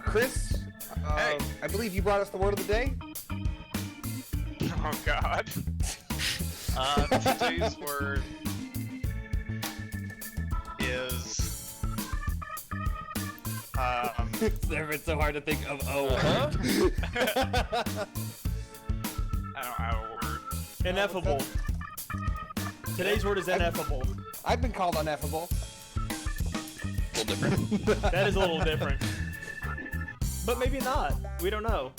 Chris, Hey. I believe you brought us the word of the day. Oh God. Today's word is It's never so hard to think of I don't have a word. Ineffable. Today's word is ineffable. I've been called ineffable. A little different. That is a little different. But maybe not. We don't know.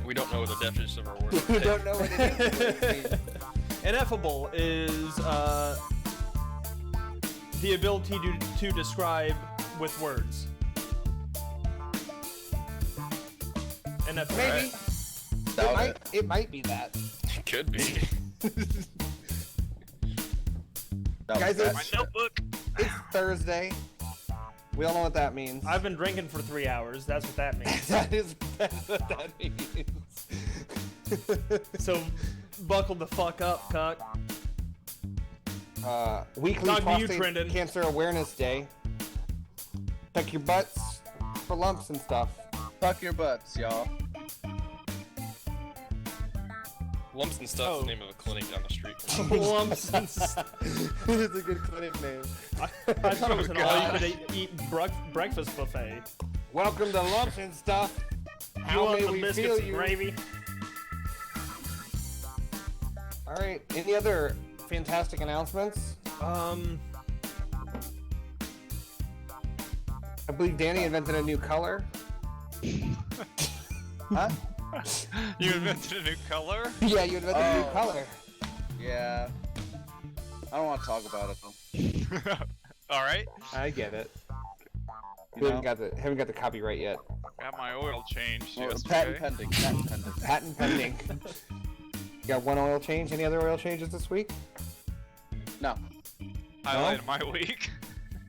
We don't know the definition of our word. We don't know what it is. Ineffable is the ability to describe with words. Ineffable. Maybe. Doubt It might be that. it. Could be. Guys, My notebook. it's Thursday. We all know what that means. I've been drinking for 3 hours. That's what that means. That's what that means. So, buckle the fuck up, cuck. Weekly Talk to you, Prostate Trendon. Cancer Awareness Day. Check your butts for lumps and stuff. Fuck your butts, y'all. Lumps and Stuff's the name of a clinic down the street. Lumps and stuff. It's a good clinic name. I thought it was an all-you-could-eat breakfast buffet. Welcome to Lumps and Stuff. You How want may the we biscuits feel and you? gravy? All right. Any other fantastic announcements? I believe Danny invented a new color. Huh? You invented a new color? Yeah, you invented a new color. Yeah. I don't want to talk about it though. All right. I get it. You We know? haven't got the copyright yet. Got my oil changed Well, yesterday. patent pending. Patent pending. Patent pending. You got one oil change. Any other oil changes this week? No. Highlight of my week.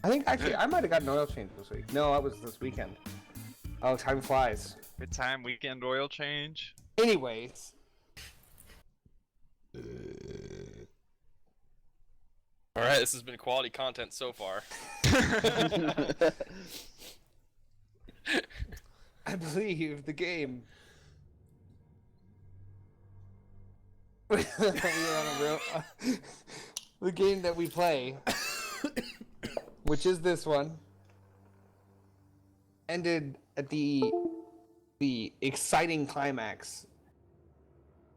I think actually I might have got an oil change this week. No, that was this weekend. Oh, time flies. Good time weekend oil change. Anyways, All right, this has been quality content so far. I believe the game. We're on a real, the game that we play, which is this one, ended at the exciting climax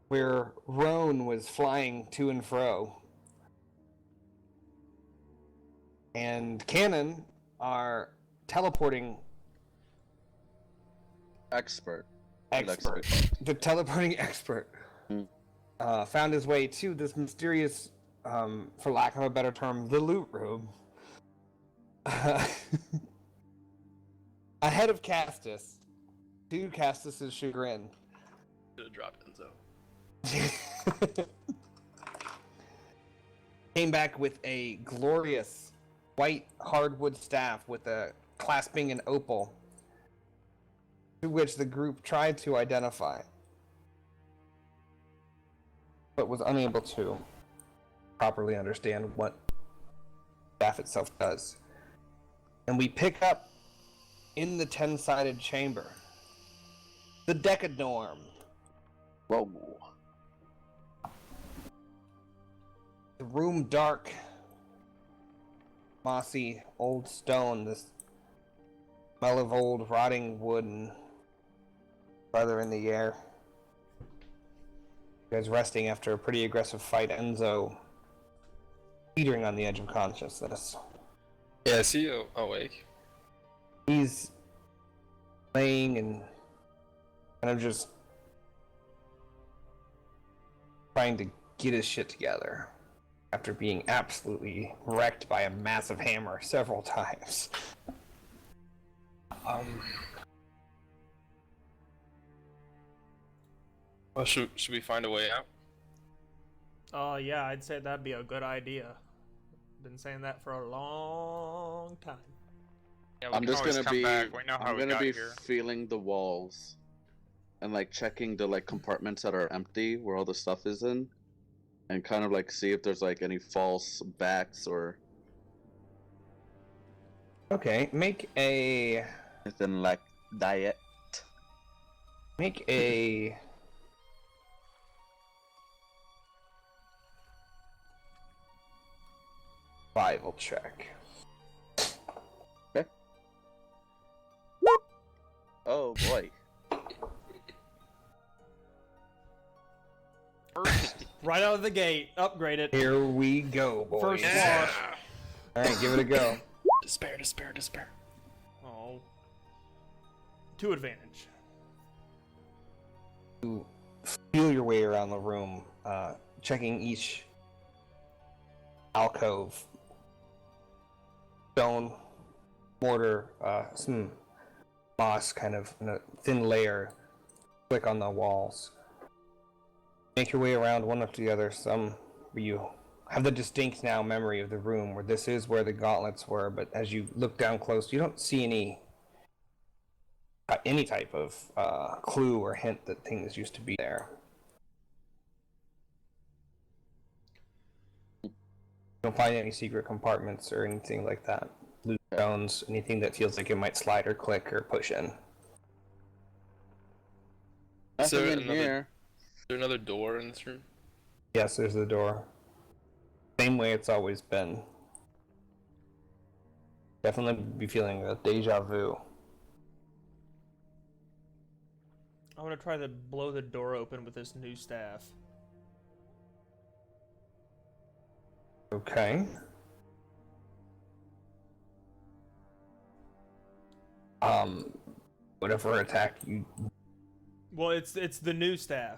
where Roan was flying to and fro, and Cannon, our teleporting Expert. the teleporting expert, found his way to this mysterious, for lack of a better term, the loot room. Ahead of Castus, to Castus's chagrin. Should have dropped Enzo. Came back with a glorious white hardwood staff with a clasping an opal, to which the group tried to identify, but was unable to properly understand what staff itself does. And we pick up in the 10-sided chamber the Decanorm. Whoa. The room dark, mossy, old stone, this smell of old rotting wood and leather in the air. You guys resting after a pretty aggressive fight. Enzo teetering on the edge of consciousness. Yeah, is he awake? He's laying and kind of just trying to get his shit together after being absolutely wrecked by a massive hammer several times. Well, should we find a way out? Yeah, I'd say that'd be a good idea. Been saying that for a long time. Yeah, we I'm can just always gonna come be. back. We know how I'm we gonna got be here. feeling the walls, and like checking the like compartments that are empty where all the stuff is in, and kind of like see if there's like any false backs or Okay, make a anything like diet. survival check. Oh boy. First, Right out of the gate, upgrade it. Here we go, boys. First wash. All right, give it a go. Despair, despair, despair. Oh. 2 advantage. You feel your way around the room, checking each alcove, stone, mortar, some moss kind of in a thin layer, click on the walls. Make your way around one after the other. Some where you have the distinct now memory of the room where this is where the gauntlets were, but as you look down close, you don't see any type of clue or hint that things used to be there. You don't find any secret compartments or anything like that. Loose stones, anything that feels like it might slide or click or push in. Is there Nothing in another- here. Is there another door in this room? Yes, there's the door. Same way it's always been. Definitely be feeling a deja vu. I'm gonna try to blow the door open with this new staff. Okay. Whatever attack you... Well, it's the new staff.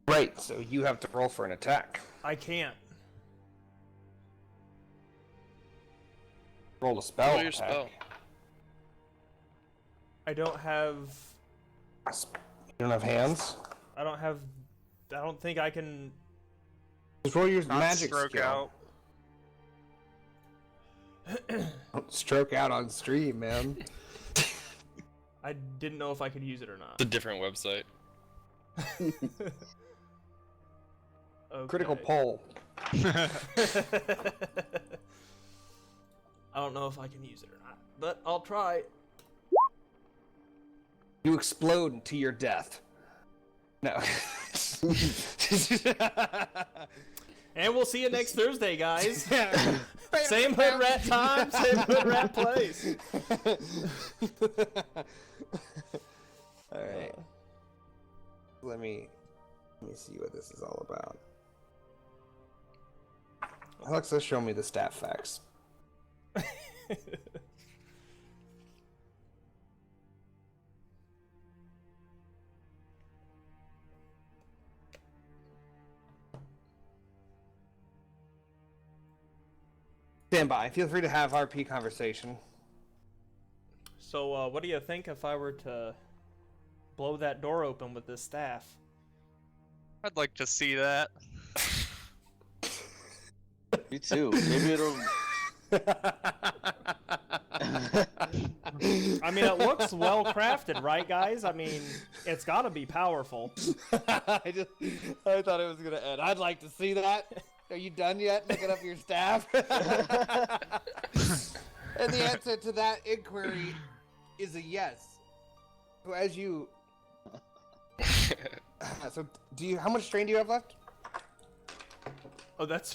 Right, so you have to roll for an attack. I can't. Roll a spell Roll your attack. spell. I don't have. You don't have hands? I don't have. I don't think I can. Just roll your not magic stroke skill. out. Don't stroke out on stream, man. I didn't know if I could use it or not. It's a different website. Okay. Critical poll. I don't know if I can use it or not, but I'll try. You explode into your death. No. And we'll see you next Thursday, guys. Same hood rat time, same hood rat place. Alright. Let me see what this is all about. Alexa, show me the stat facts. Stand by. Feel free to have RP conversation. So, what do you think if I were to blow that door open with this staff? I'd like to see that. Me too. Maybe it'll. I mean, it looks well crafted, right, guys? I mean, it's got to be powerful. I thought it was gonna end. I'd like to see that. Are you done yet looking up your staff? And the answer to that inquiry is a yes. So as you, so do you? How much strain do you have left? Oh, that's.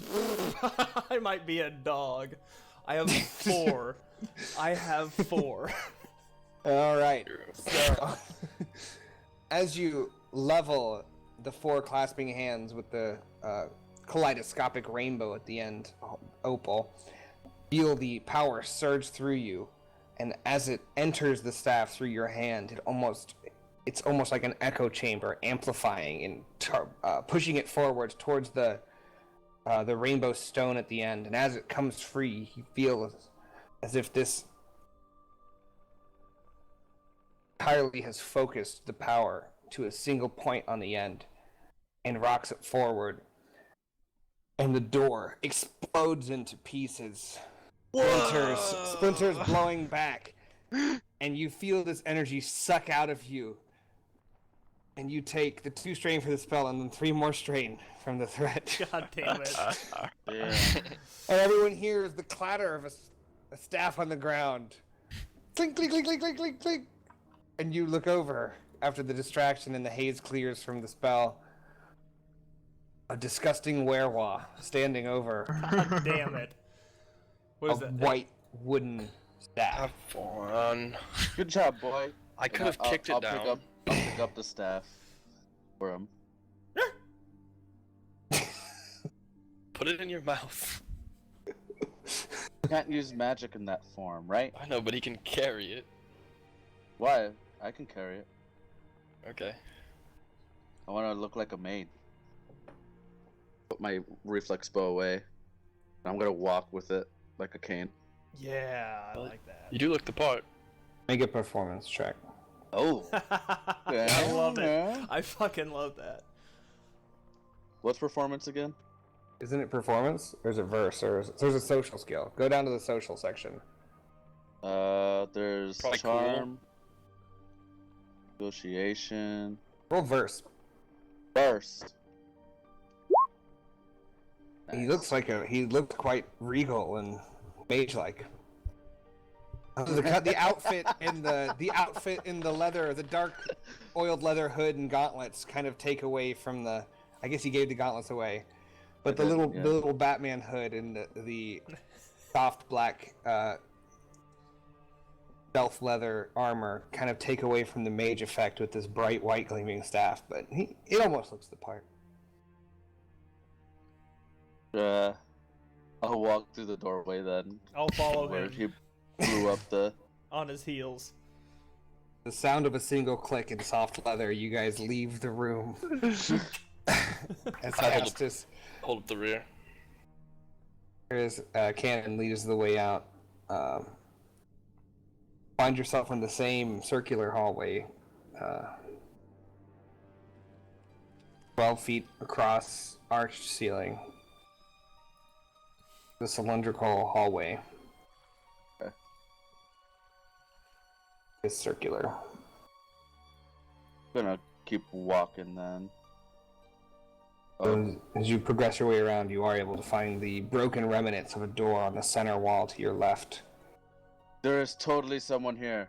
I might be a dog. I have 4. I have 4. All right. So as you level the 4 clasping hands with the kaleidoscopic rainbow at the end, opal, feel the power surge through you, and as it enters the staff through your hand, it's almost like an echo chamber, amplifying and pushing it forward towards the rainbow stone at the end. And as it comes free, you feel as if this entirely has focused the power to a single point on the end and rocks it forward. And the door explodes into pieces. Splinters blowing back. And you feel this energy suck out of you. and you take the 2 strain for the spell and then 3 more strain from the threat. God damn it. Yeah. And everyone hears the clatter of a staff on the ground. Clink, clink, clink, clink, clink, clink, clink. And you look over after the distraction and the haze clears from the spell. A disgusting werewolf standing over God damn it. What a is that? white wooden staff. Have fun. Good job, boy. I could have kicked it down. I'll pick up the staff for him. Put it in your mouth. You can't use magic in that form, right? I know, but he can carry it. Why? I can carry it. Okay. I want to look like a maid. Put my reflex bow away. I'm gonna walk with it like a cane. Yeah, I like that. You do look the part. Make a performance check. Oh. I love it. Yeah. I fucking love that. What's performance again? Isn't it performance? Or is it verse? There's a social skill. Go down to the social section. There's Probably charm, negotiation, Roll verse. burst. He looks like he looked quite regal and mage-like. The outfit in the leather, the dark oiled leather hood and gauntlets kind of take away from the. I guess he gave the gauntlets away, but the little Batman hood and the soft black stealth leather armor kind of take away from the mage effect with this bright white gleaming staff. But it almost looks the part. I'll walk through the doorway then. I'll follow Where him he blew up the. on his heels. The sound of a single click in soft leather, you guys leave the room. As Castus, Hold up the rear. Cannon leads the way out. Find yourself in the same circular hallway. 12 feet across, arched ceiling. The cylindrical hallway is circular. Gonna keep walking then. As you progress your way around, you are able to find the broken remnants of a door on the center wall to your left. There is totally someone here.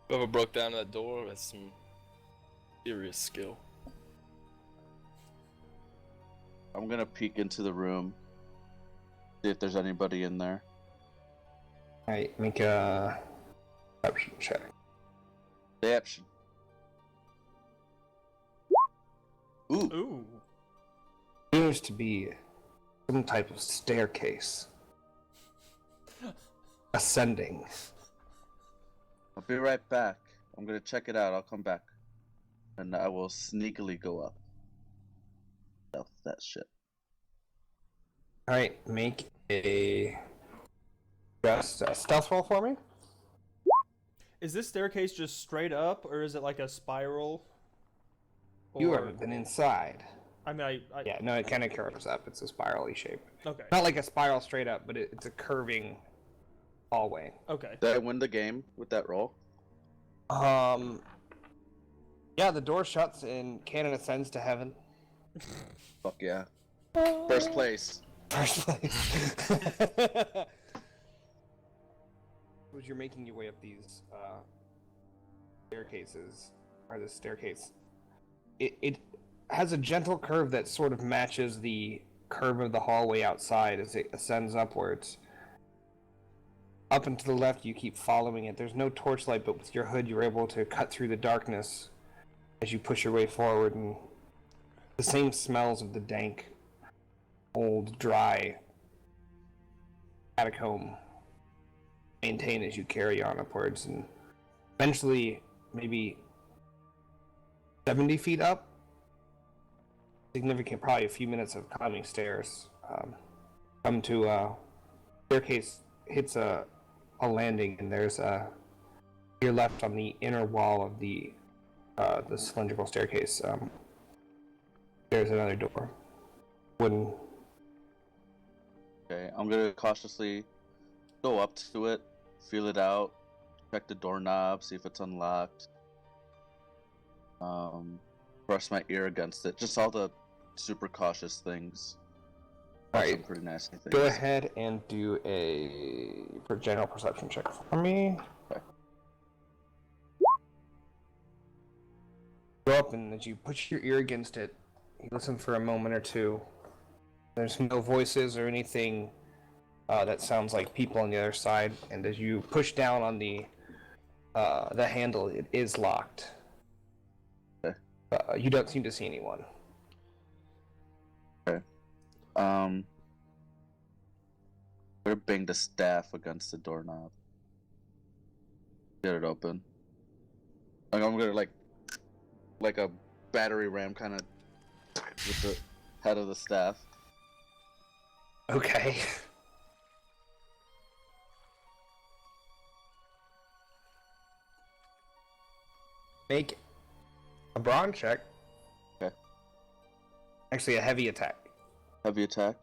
Whoever broke down that door has some serious skill. I'm gonna peek into the room. See if there's anybody in there. Alright, make a perception check. Deception. Ooh. Ooh. Seems to be some type of staircase. Ascending. I'll be right back. I'm gonna check it out. I'll come back. And I will sneakily go up. Stealth that shit. Alright, make a stealth roll for me. Is this staircase just straight up, or is it like a spiral? You Or- haven't been inside. I mean, I Yeah, no, it kind of curves up. It's a spirally shape. Okay. Not like a spiral straight up, but it's a curving hallway. Okay. Did I win the game with that roll? Yeah, the door shuts and Cannon ascends to heaven. Fuck yeah. First place. First place. As you're making your way up these staircases, or this staircase, it has a gentle curve that sort of matches the curve of the hallway outside as it ascends upwards. Up and to the left, you keep following it. There's no torchlight, but with your hood, you're able to cut through the darkness as you push your way forward, and the same smells of the dank, old, dry catacomb maintain as you carry on upwards, and eventually, maybe 70 feet up, significant, probably a few minutes of climbing stairs, come to a staircase, hits a landing, and there's your left on the inner wall of the cylindrical staircase. There's another door, wooden. Okay, I'm gonna cautiously go up to it, feel it out, check the doorknob, see if it's unlocked. Brush my ear against it. Just all the super cautious things. Alright. Some pretty nasty things. Go ahead and do a general perception check for me. Okay. Go up, and as you put your ear against it, you listen for a moment or two. There's no voices or anything that sounds like people on the other side, and as you push down on the handle, it is locked. Okay. You don't seem to see anyone. Okay. I'm gonna bang the staff against the doorknob. Get it open. Like I'm gonna like a battery ram kind of with the head of the staff. Okay. Make a brawn check. Okay. Actually, a heavy attack. Heavy attack.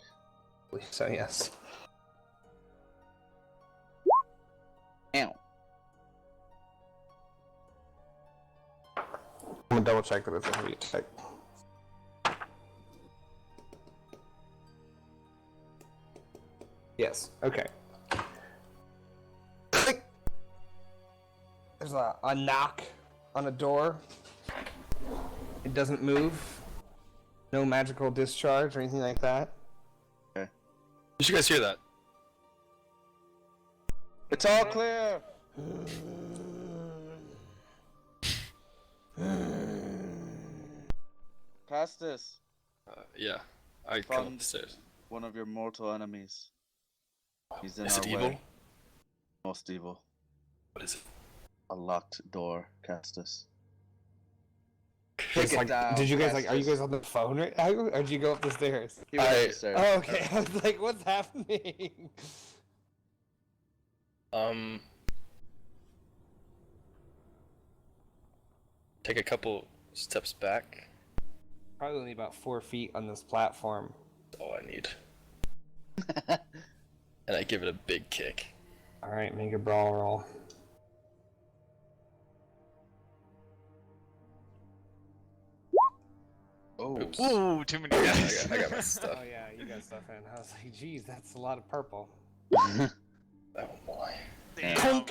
So yes. Ow. I'm gonna double check that it's a heavy attack. Yes. Okay. Click. There's a knock on a door. It doesn't move. No magical discharge or anything like that. Did you guys hear that? It's all clear. Castus, Yeah. I come Found- up the stairs. one of your mortal enemies. He's in Is our it evil? way. Most evil. What is it? A locked door, Castus. It's it like, down, did you guys are you Castus. guys on the phone right now, or did you go up the stairs? He went I- upstairs. Oh, okay. I was like, what's happening? Take a couple steps back. Probably only about 4 feet on this platform. That's all I need. And I give it a big kick. All right, make a brawl roll. Oh. Oops. Ooh, too many I guys. got my stuff. Oh yeah, you got stuff in. I was like, geez, that's a lot of purple. Oh boy. Damn.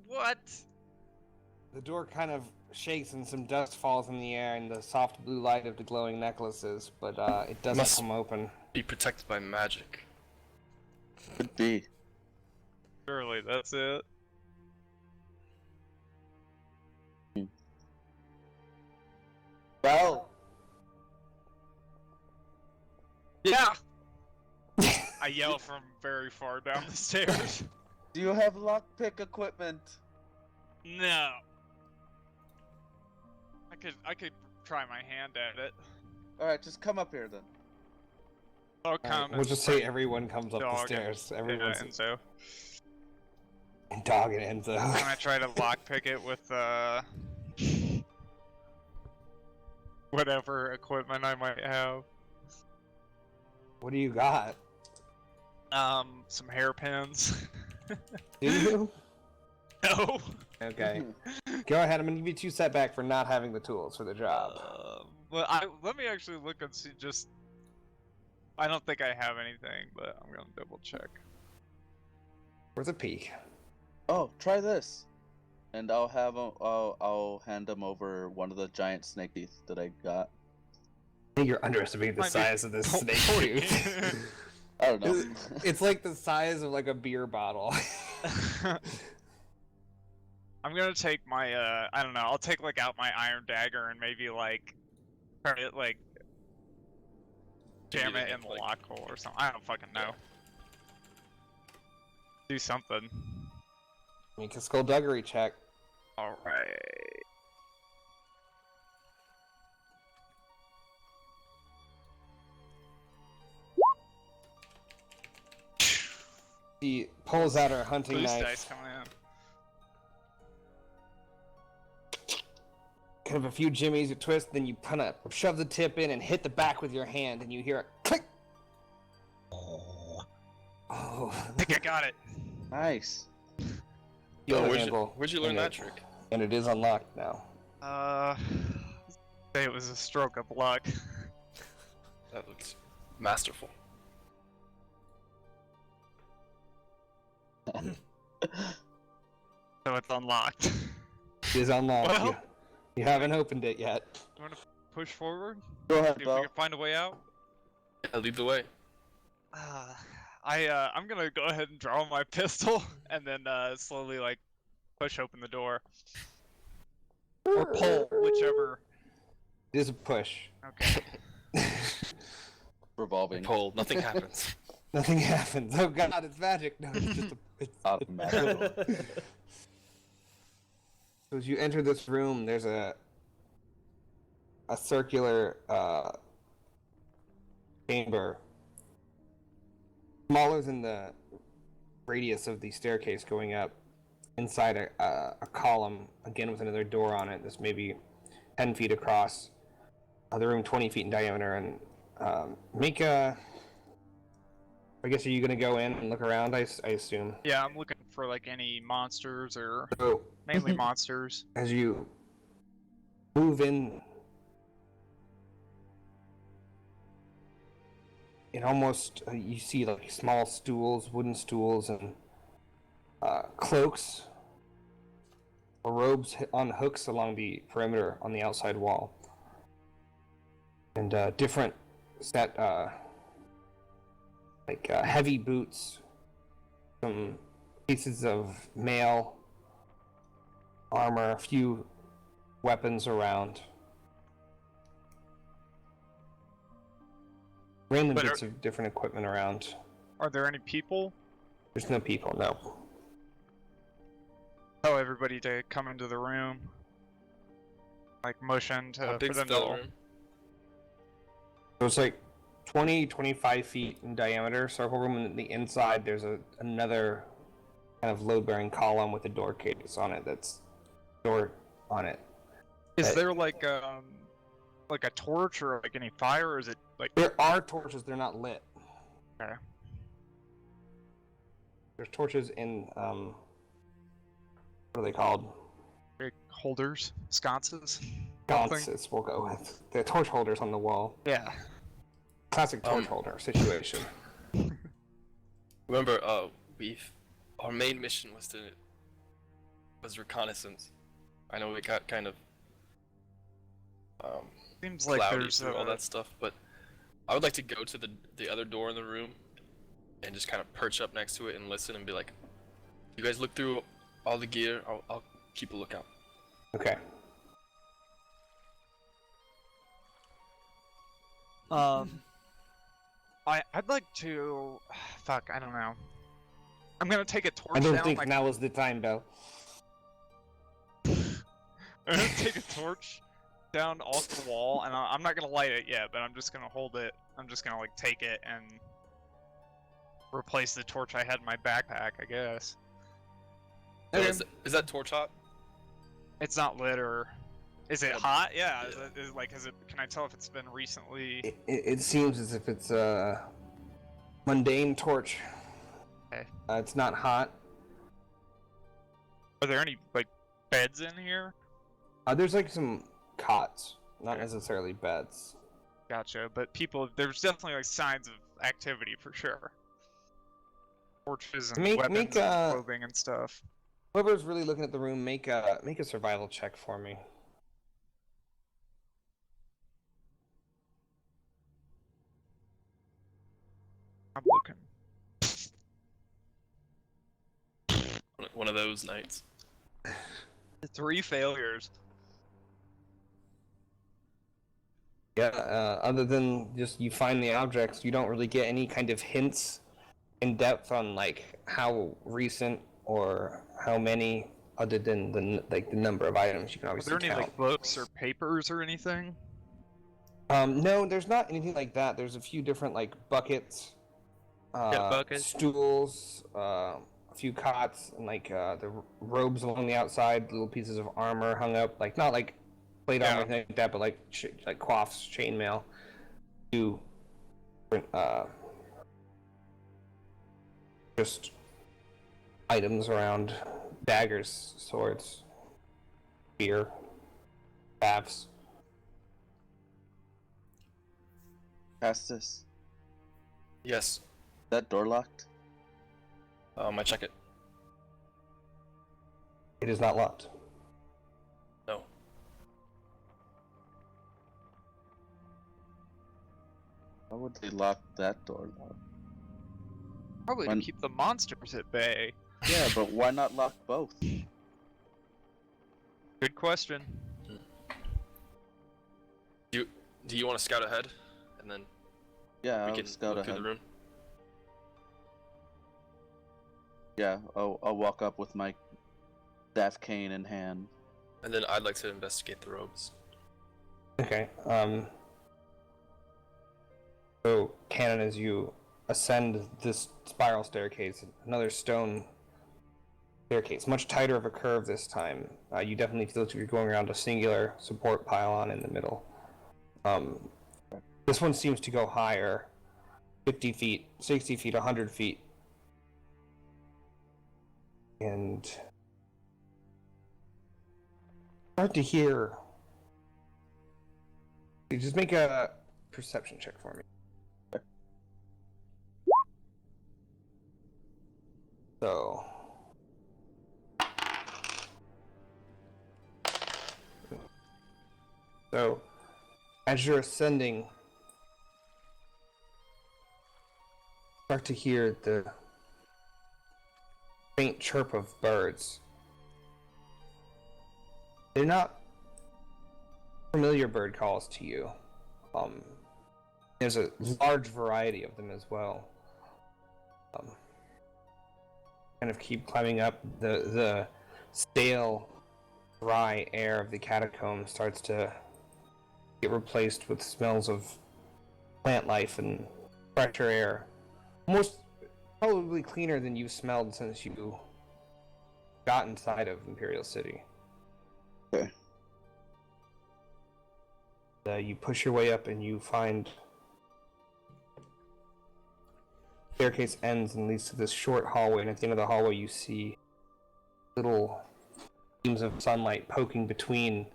What? The door kind of shakes and some dust falls in the air in the soft blue light of the glowing necklaces, but it doesn't Must- come open. Be protected by magic. Could be. Surely that's it. Well, Yeah. I yell from very far down the stairs. do you have lockpick equipment? No. I could try my hand at it. Alright, just come up here then. I'll All right, come. we'll just say everyone comes up the Dog stairs. Everyone's and so dog and Enzo. I'm gonna try to lockpick it with whatever equipment I might have. What do you got? Some hairpins. Do you? No. Okay. Go ahead. I'm gonna give you 2 setback for not having the tools for the job. Well, let me actually look and see. Just, I don't think I have anything, but I'm gonna double check. Where's a peek? Oh, try this. And I'll have him. I'll hand him over one of the giant snake teeth that I got. I think you're underestimating the Might be size of this snake 40. tooth. I don't know. It's like the size of like a beer bottle. I'm gonna take my I don't know. I'll take like out my iron dagger and maybe like try to like jam it in the lock hole or something. I don't fucking know. Do something. Make a skullduggery check. All right. She pulls out her hunting Boost knife. dice coming in. Kind of a few jimmies, you twist, then you kind of shove the tip in and hit the back with your hand, and you hear a click. Oh. I think I got it. Nice. feel the where'd handle. you learn and that it- trick? And it is unlocked now. Say it was a stroke of luck. That looks masterful. So it's unlocked. It is unlocked. Well- You haven't opened it yet. Do you want to push forward? Go ahead, See if we Bell. can find a way out? Yeah, lead the way. I'm gonna go ahead and draw my pistol and then slowly like push open the door or pull, whichever. It is a push. Okay. Revolving. Pull, nothing happens. Nothing happens. Oh god, it's magic. No, it's just a... It's... Automatic. So as you enter this room, there's a circular chamber, smaller than the radius of the staircase going up. Inside a column, again with another door on it. That's maybe 10 feet across. The room 20 feet in diameter, and make a. I guess, are you gonna go in and look around? I assume. Yeah, I'm looking for like any monsters or So mainly monsters. as you move in, it almost you see like small stools, wooden stools, and cloaks or robes on hooks along the perimeter on the outside wall, and different set heavy boots, some pieces of mail armor, a few weapons around. Random But bits of different equipment around. Are there any people? There's no people, no. Tell everybody to come into the room. Like motion to How for big's them the to. room? So it's like 20-25 feet in diameter circle room, and the inside there's another kind of load-bearing column with a door case on it that's door on it. Is there like a torch or like any fire, or is it like There are torches, they're not lit. Okay. There's torches in what are they called? big holders, sconces? Sconces, we'll go with. They're torch holders on the wall. Yeah. Classic torch holder situation. Remember, our main mission was reconnaissance. I know we got kind of Seems like cloudy there's through all that stuff, but I would like to go to the other door in the room and just kind of perch up next to it and listen and be like, "You guys look through all the gear. I'll keep a lookout." Okay. I'd like to. Fuck, I don't know. I'm gonna take a torch I don't down. think Like, now is the time, Bell. I'm gonna take a torch down off the wall, and I'm not gonna light it yet, but I'm just gonna hold it. I'm just gonna like take it and replace the torch I had in my backpack, I guess. So is that torch hot? It's not lit, or is it hot? Yeah. Is it? Can I tell if it's been recently? It seems as if it's a mundane torch. Okay. It's not hot. Are there any like beds in here? There's like some cots, not necessarily beds. Gotcha. But people, there's definitely like signs of activity for sure. Torches and weapons and clothing and stuff. Whoever's really looking at the room, make a survival check for me. I'm looking. One of those nights. 3 failures. Yeah, other than just you find the objects, you don't really get any kind of hints in depth on like how recent or how many, other than the number of items you can Are obviously there any count. like books or papers or anything? No, there's not anything like that. There's a few different like buckets, buckets. stools, a few cots, and like the robes along the outside, little pieces of armor hung up, like not like plate armor or anything like that, but like like coifs, chainmail, few just items around daggers, swords, spear, staffs. Castus, Yes. that door locked? I check it. It is not locked. No. Why would they lock that door locked? Probably When- to keep the monsters at bay. Yeah, but why not lock both? Good question. Do you want to scout ahead, and then Yeah, we I'll can scout look through ahead. the room? Yeah, I'll walk up with my staff cane in hand. And then I'd like to investigate the robes. Okay. So, Cannon, as you ascend this spiral staircase, another stone staircase, much tighter of a curve this time. You definitely feel like you're going around a singular support pylon in the middle. This one seems to go higher, 50 feet, 60 feet, 100 feet. And hard to hear. You just make a perception check for me. So, as you're ascending, start to hear the faint chirp of birds. They're not familiar bird calls to you. There's a large variety of them as well. Kind of keep climbing up. The stale, dry air of the catacomb starts to get replaced with smells of plant life and fresher air. Most probably cleaner than you've smelled since you got inside of Imperial City. Okay. You push your way up and you find staircase ends and leads to this short hallway, and at the end of the hallway you see little beams of sunlight poking between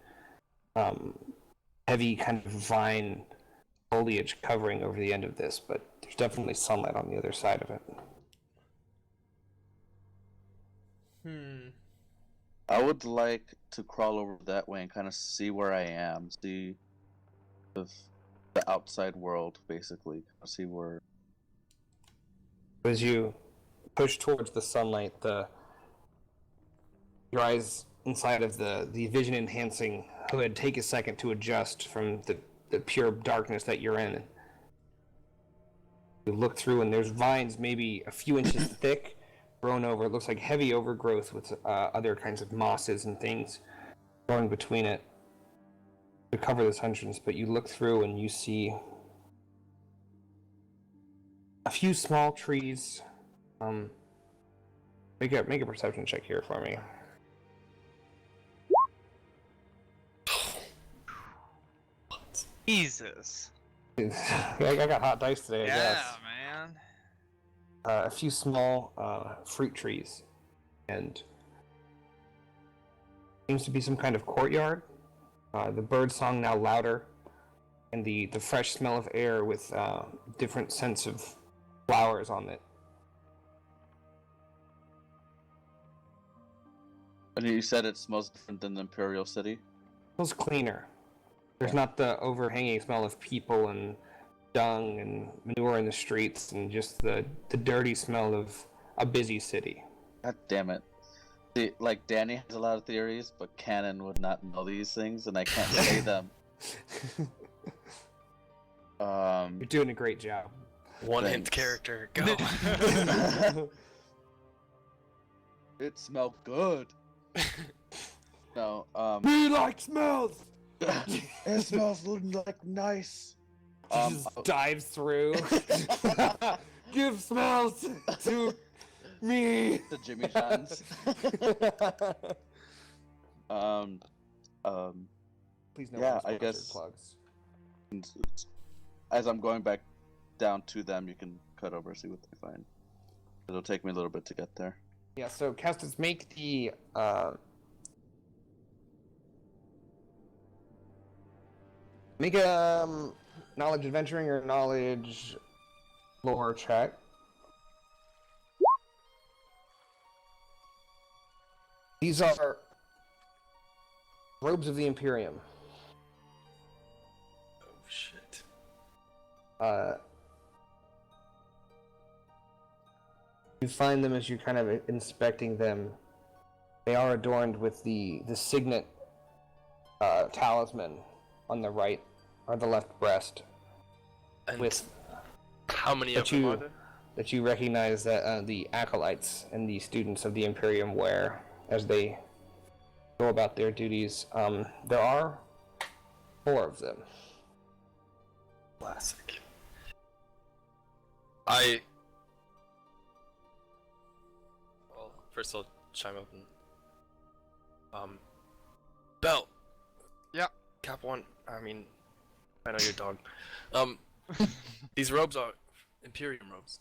heavy kind of vine foliage covering over the end of this, but there's definitely sunlight on the other side of it. I would like to crawl over that way and kind of see where I am, see the outside world, basically. See where. As you push towards the sunlight, your eyes inside of the vision enhancing hood take a second to adjust from the pure darkness that you're in. You look through and there's vines maybe a few inches thick, grown over. It looks like heavy overgrowth with other kinds of mosses and things growing between it to cover this entrance. But you look through and you see a few small trees. Make a perception check here for me. Jesus. I got hot dice today, I Yeah, guess. man. A few small fruit trees, and seems to be some kind of courtyard. The bird song now louder, and the fresh smell of air with different scents of flowers on it. And you said it smells different than the Imperial City? Smells cleaner. There's not the overhanging smell of people and dung and manure in the streets, and just the dirty smell of a busy city. God damn it. See, like, Danny has a lot of theories, but Canon would not know these things, and I can't say them. You're doing a great job. One hint Thanks. character, go. It smelled good. No, We like smells! it smells like nice. He just dives through. Give smells to me. The Jimmy Johns. Please no Yeah, unsponsored I guess- plugs. As I'm going back down to them, you can cut over, see what they find. It'll take me a little bit to get there. Yeah, so Castus, make the make a knowledge adventuring or knowledge lore check. These are robes of the Imperium. Oh shit. You find them as you're kind of inspecting them. They are adorned with the signet talisman on the right or the left breast. And With how many that of them you- are there? that you recognize that the acolytes and the students of the Imperium wear as they go about their duties. There are 4 of them. Classic. Well, first I'll chime up and Bell. Yeah. Cap one. I mean, I know you're a dog. These robes are Imperium robes.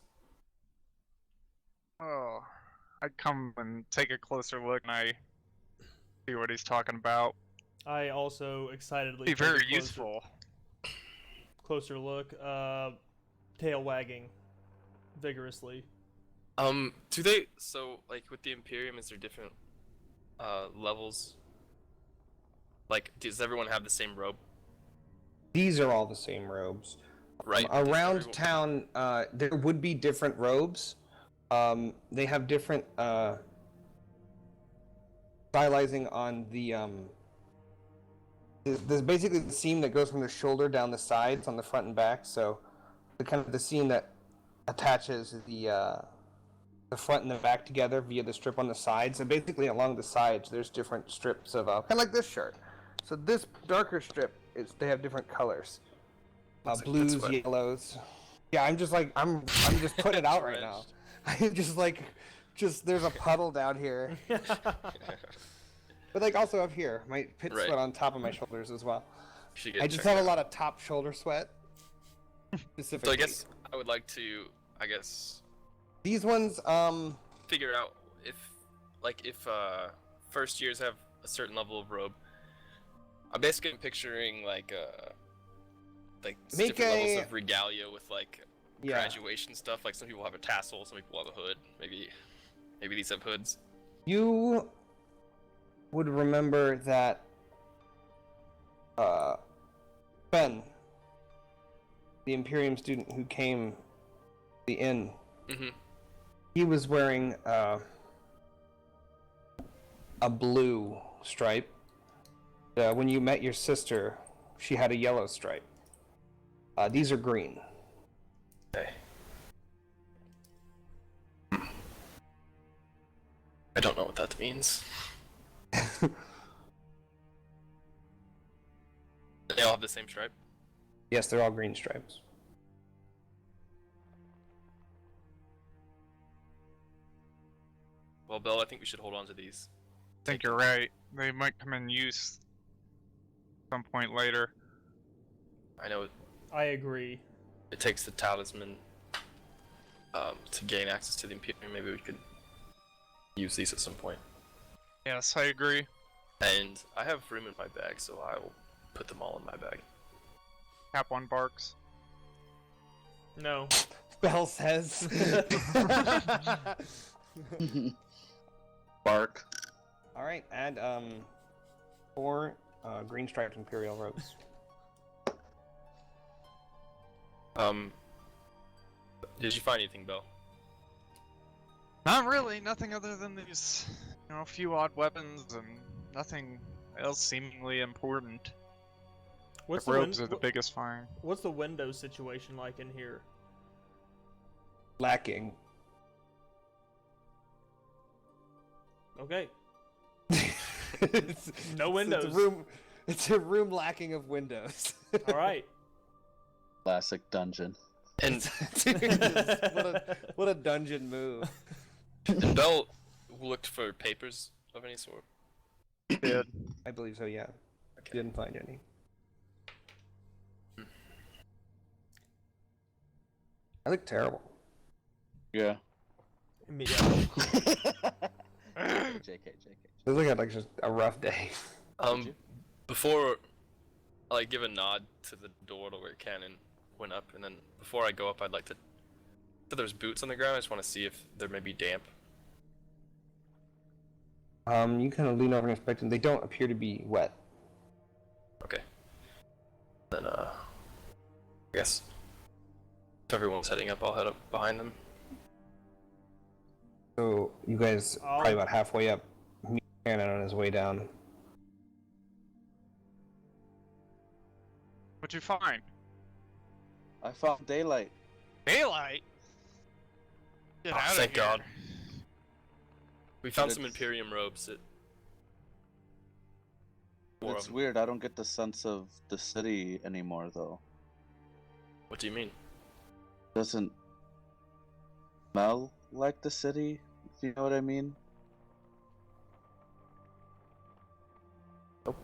Oh, I'd come and take a closer look and I see what he's talking about. I also excitedly Be take a very closer- useful. Closer look. Tail wagging vigorously. Do they, so, like, with the Imperium, is there different, levels? Like, does everyone have the same robe? These are all the same robes. Right. Does Around everyone- town, there would be different robes. They have different stylizing on the There's basically the seam that goes from the shoulder down the sides on the front and back. So, the seam that attaches the front and the back together via the strip on the sides. And basically, along the sides, there's different strips of kind of like this shirt. So this darker strip they have different colors. Looks like Blues, Pitswood. yellows. Yeah, I'm just just putting it out right now. I'm just there's a puddle down here, but like also up here, my pit Right. sweat on top of my shoulders as well. Should get I just checked have a out. lot of top shoulder sweat. Specifically, So I guess I would like to, these ones, figure out if first years have a certain level of robe. I'm basically picturing like Make different levels a- of regalia with like yeah. graduation stuff. Like some people have a tassel, some people have a hood. Maybe these have hoods. You would remember that Ben, the Imperium student who came to the inn, Mm-hmm. he was wearing a blue stripe. When you met your sister, she had a yellow stripe. These are green. Okay. I don't know what that means. They all have the same stripe. Yes, they're all green stripes. Well, Bill, I think we should hold on to these. I think you're right. They might come in use some point later. I know I agree. it takes the talisman to gain access to the Imperium. Maybe we could use these at some point. Yes, I agree. And I have room in my bag, so I will put them all in my bag. Cap one barks. No. Bell says. Bark. All right, add 4 green striped Imperial robes. Did you find anything, Bill? Not really. Nothing other than these, a few odd weapons and nothing else seemingly important. What's The the robes win- are the biggest find. What's the window situation like in here? Lacking. Okay. It's- No windows. It's a room lacking of windows. All right. Classic dungeon. And what a dungeon move. Bell looked for papers of any sort. Did. I believe so, yeah. Okay. Didn't find any. I look terrible. Yeah. JK. It looked like just a rough day. Did you? Before I like give a nod to the door to where Cannon went up, and then before I go up, I'd like to. So there's boots on the ground. I just want to see if they're maybe damp. You kind of lean over and inspect them. They don't appear to be wet. Okay. Then I guess if everyone's heading up, I'll head up behind them. So you guys probably about halfway up. Meet Cannon on his way down. What'd you find? I found daylight. Daylight? Get Oh, out of thank here. God. We found But some it's- Imperium robes at. It's weird. I don't get the sense of the city anymore, though. What do you mean? Doesn't smell like the city. If you know what I mean. Nope.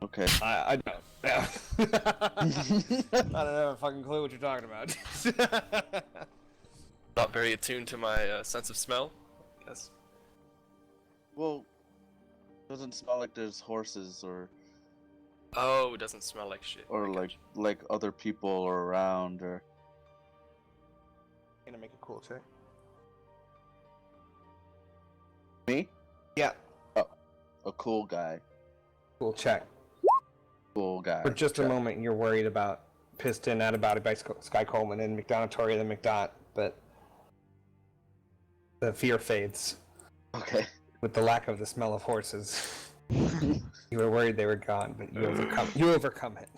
Okay. I don't. Yeah. I don't have a fucking clue what you're talking about. Not very attuned to my sense of smell. Yes. Well, doesn't smell like there's horses or Oh, it doesn't smell like shit. I like gotcha. like other people are around or. Gonna make a cool check. Me? Yeah, A cool guy. cool check. Cool guy. For just a Check. moment, you're worried about Piston, antibiotic by Sky Coleman, and McDonatoria the McDot, but the fear fades Okay. with the lack of the smell of horses. You were worried they were gone, but you overcome it.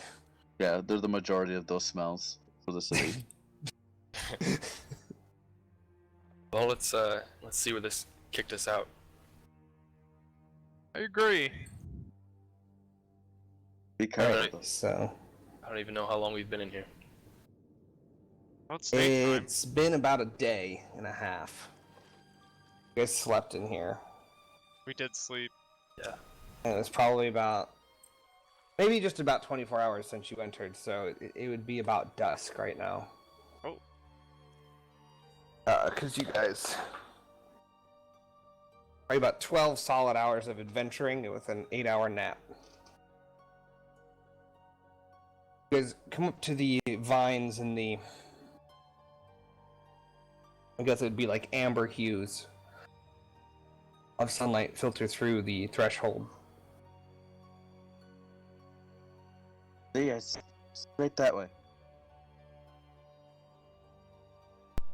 Yeah, they're the majority of those smells for the city. Well, let's see where this kicked us out. I agree. Be careful. Alright. though. So I don't even know how long we've been in here. Well, it's daytime. it's been about a day and a half. You guys slept in here, We did sleep. Yeah. and it was probably maybe just about 24 hours since you entered, so it would be about dusk right now. Oh. Because you guys... Probably about 12 solid hours of adventuring with an 8-hour nap. You guys come up to the vines in the... I guess it would be like amber hues of sunlight filter through the threshold. Yes, straight that way.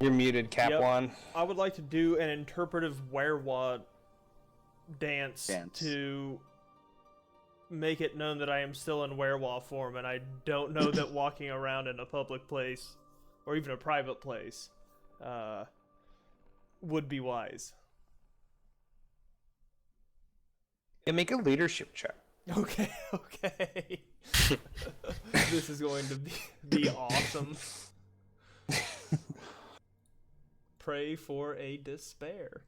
You're muted, Cap Yep. One. I would like to do an interpretive werewolf dance to make it known that I am still in werewolf form, and I don't know that walking around in a public place or even a private place would be wise. Yeah, make a leadership check. Okay. This is going to be awesome. Pray for a despair.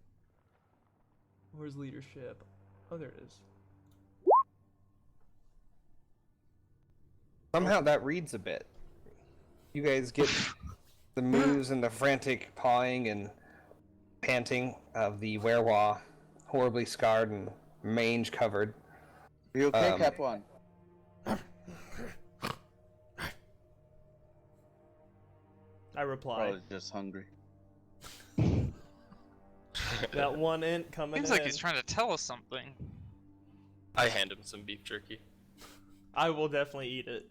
Where's leadership? Oh, there it is. Somehow that reads a bit. You guys get the moves and the frantic pawing and panting of the werewolf, horribly scarred and mange covered. Are you okay, Cap One? I reply. Probably just hungry. That one int coming Seems in. like he's trying to tell us something. I hand him some beef jerky. I will definitely eat it.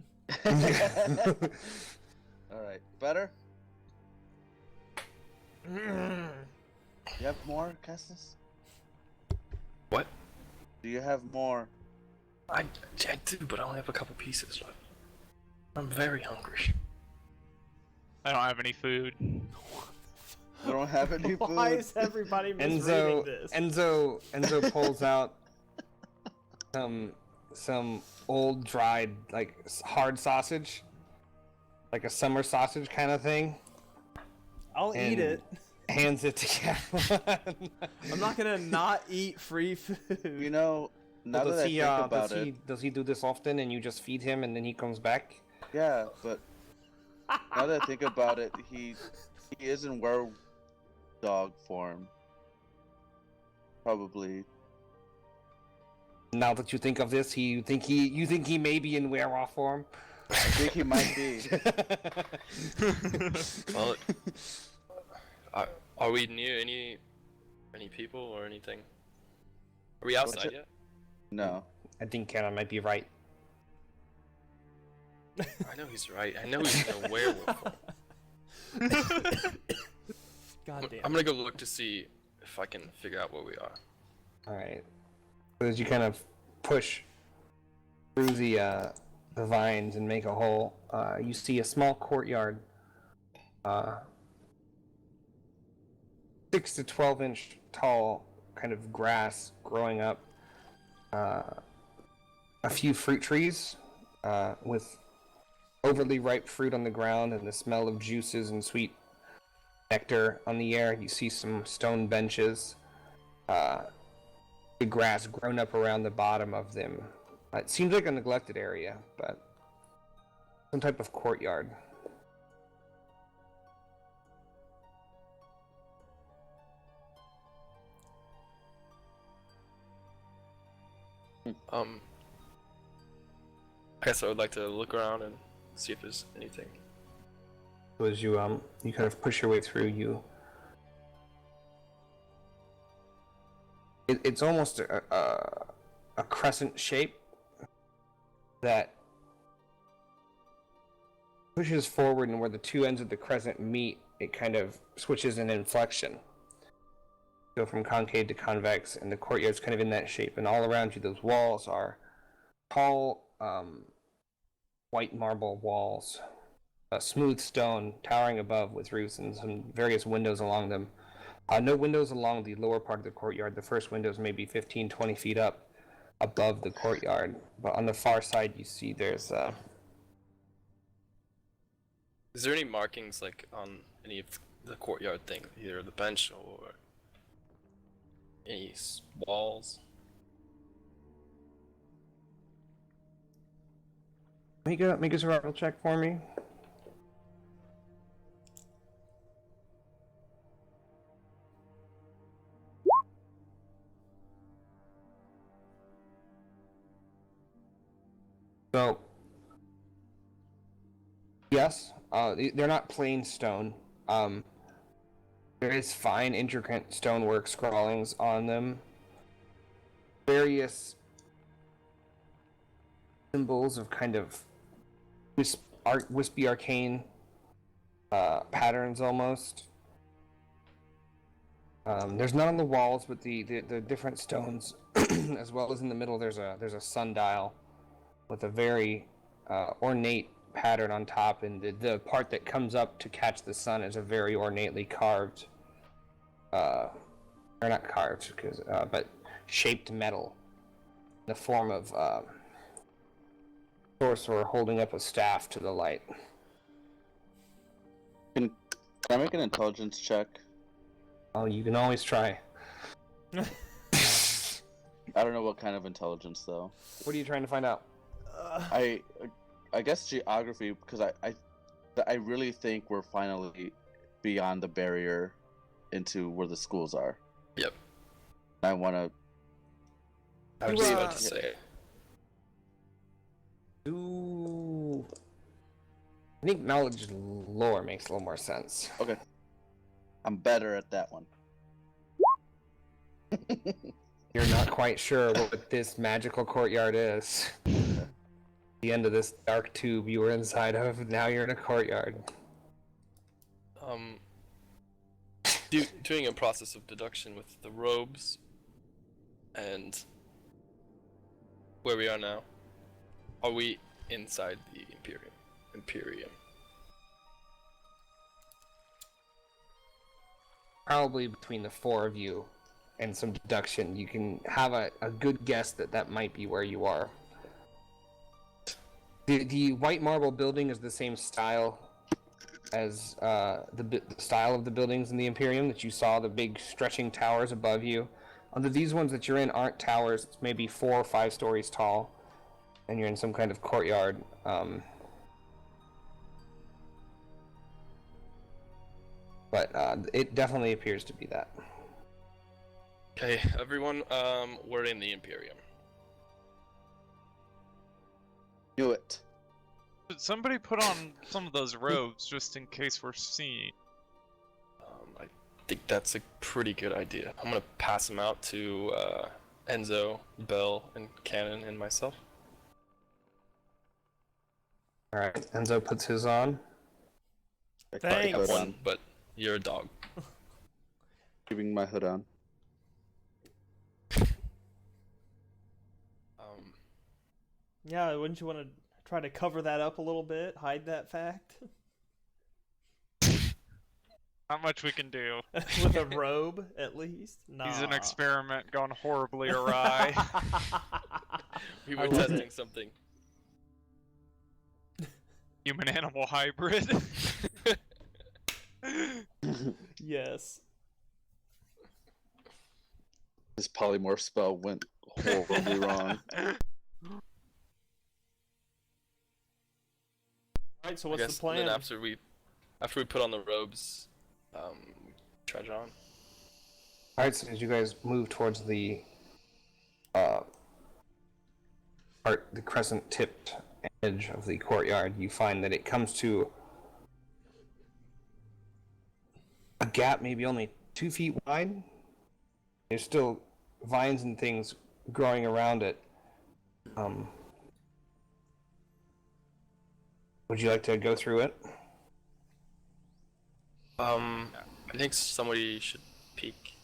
Alright, better? You have more, Cassis? What? Do you have more? I do, but I only have a couple pieces left. I'm very hungry. I don't have any food. You don't have any food? Why is everybody misreading this? Enzo pulls out some old dried hard sausage, like a summer sausage kind of thing. I'll eat and it. Hands it to Cap. I'm not gonna not eat free food. You know, now that I think about it, does he do this often and you just feed him and then he comes back? yeah, but now that I think about it, He is in were dog form. Probably. Now that you think of this, you think he may be in werewolf form? I think he might be. Well, are we near any people or anything? Are we outside yet? No. I think Canon might be right. I know he's right. I know he's in a werewolf form. God damn. I'm gonna go look to see if I can figure out where we are. Alright. As you kind of push through the vines and make a hole, you see a small courtyard. 6 to 12 inch tall kind of grass growing up. A few fruit trees with overly ripe fruit on the ground and the smell of juices and sweet nectar on the air. You see some stone benches. The grass grown up around the bottom of them. It seems like a neglected area, but some type of courtyard. I guess I would like to look around and see if there's anything. So as you kind of push your way through, it's almost a crescent shape that pushes forward, and where the two ends of the crescent meet, it kind of switches an inflection. Go from concave to convex, and the courtyard's kind of in that shape, and all around you those walls are tall white marble walls, smooth stone towering above with roofs and some various windows along them. No windows along the lower part of the courtyard. The first windows may be 15-20 feet up above the courtyard, but on the far side you see there's Is there any markings like on any of the courtyard thing, either the bench or any walls? make a survival check for me. So, yes, they're not plain stone. There is fine, intricate stonework scrawlings on them. Various symbols of kind of wispy arcane patterns almost. There's none on the walls, but the different stones, as well as in the middle, there's a sundial with a very ornate pattern on top, and the part that comes up to catch the sun is a very ornately carved, or not carved, but shaped metal, in the form of sorcerer holding up a staff to the light. Can I make an intelligence check? Oh, you can always try. I don't know what kind of intelligence though. What are you trying to find out? I guess geography, because I really think we're finally beyond the barrier into where the schools are. Yep. I want to. I was just about to say. Ooh. I think knowledge lore makes a little more sense. Okay. I'm better at that one. You're not quite sure what this magical courtyard is. The end of this dark tube you were inside of, now you're in a courtyard. Doing a process of deduction with the robes and where we are now. Are we inside the Imperium? Probably between the four of you and some deduction, you can have a good guess that might be where you are. The white marble building is the same style as the style of the buildings in the Imperium that you saw, the big stretching towers above you. Although these ones that you're in aren't towers, it's maybe 4 or 5 stories tall, and you're in some kind of courtyard. But it definitely appears to be that. Okay, everyone, we're in the Imperium. Do it. Should somebody put on some of those robes just in case we're seen? I think that's a pretty good idea. I'm gonna pass them out to Enzo, Bell, and Cannon, and myself. Alright, Enzo puts his on. I Thanks. keep I have hood one, on. but you're a dog. Keeping my hood on. Yeah, wouldn't you want to try to cover that up a little bit? Hide that fact? Not much we can do. With a robe, at least? Nah. He's an experiment gone horribly awry. We I were love testing it. something. Human-animal hybrid. Yes. This polymorph spell went horribly wrong. Alright, so I what's guess the plan? then after we put on the robes, trudge on. Alright, so as you guys move towards the the crescent-tipped edge of the courtyard, you find that it comes to a gap maybe only 2 feet wide. There's still vines and things growing around it. Would you like to go through it? I think somebody should peek.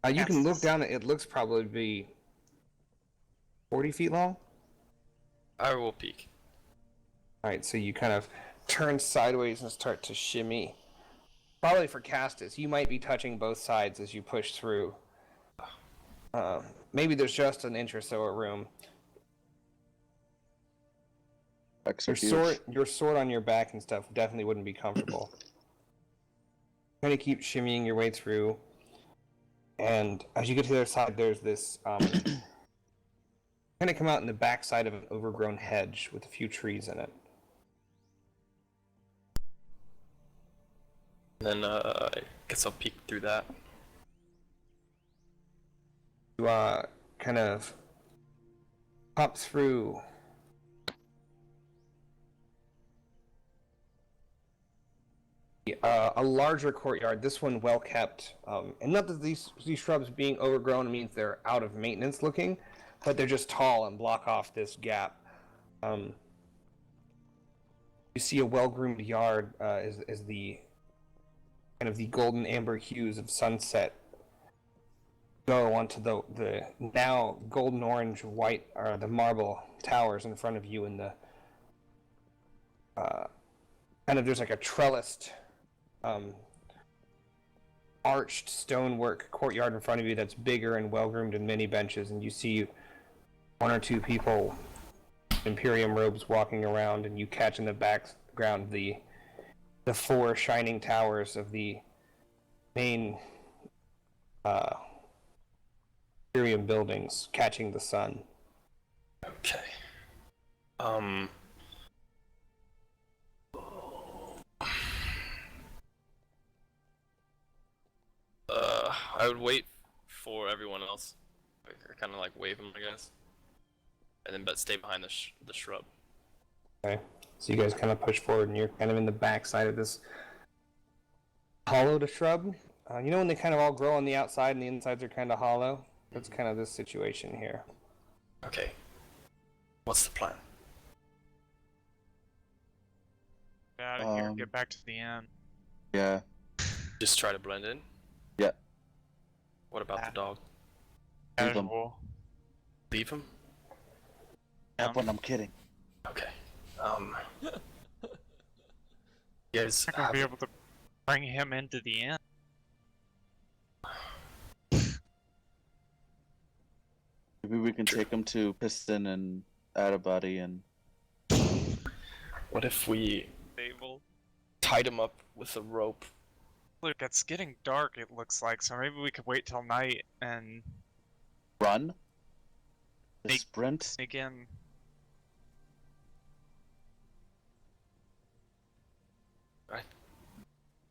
You can look down it. It looks probably be 40 feet long. I will peek. Alright, so you kind of turn sideways and start to shimmy. Probably for Castus, you might be touching both sides as you push through. Maybe there's just an inch or so of room. Your sword on your back and stuff definitely wouldn't be comfortable. Kind of keep shimmying your way through, and as you get to the other side, there's this kind of come out in the backside of an overgrown hedge with a few trees in it. And then I guess I'll peek through that. You kind of hop through. A larger courtyard, this one well kept, and not that these shrubs being overgrown means they're out of maintenance looking, but they're just tall and block off this gap. You see a well-groomed yard as the kind of the golden amber hues of sunset go onto the now golden orange white the marble towers in front of you, and the kind of there's like a trellised arched stonework courtyard in front of you that's bigger and well-groomed and many benches, and you see 1 or 2 people in Imperium robes walking around, and you catch in the background the 4 shining towers of the main Imperium buildings catching the sun. Okay. I would wait for everyone else. Or kind of like wave them, I guess. And then but stay behind the shrub. Okay, so you guys kind of push forward, and you're kind of in the back side of this hollow to shrub. You know when they kind of all grow on the outside and the insides are kind of hollow? That's kind of this situation here. Okay. What's the plan? Get out of here. Get back to the end. Yeah. Just try to blend in? Yeah. What about the dog? Leave him. Casual. Leave him? That one, I'm kidding. Okay. You guys I'm not gonna be able to bring him into the end. Maybe we can take him to Piston and Adabody and... What if we Stable. tied him up with a rope? Look, it's getting dark, it looks like, so maybe we could wait till night and Run? The Make- sprint? again.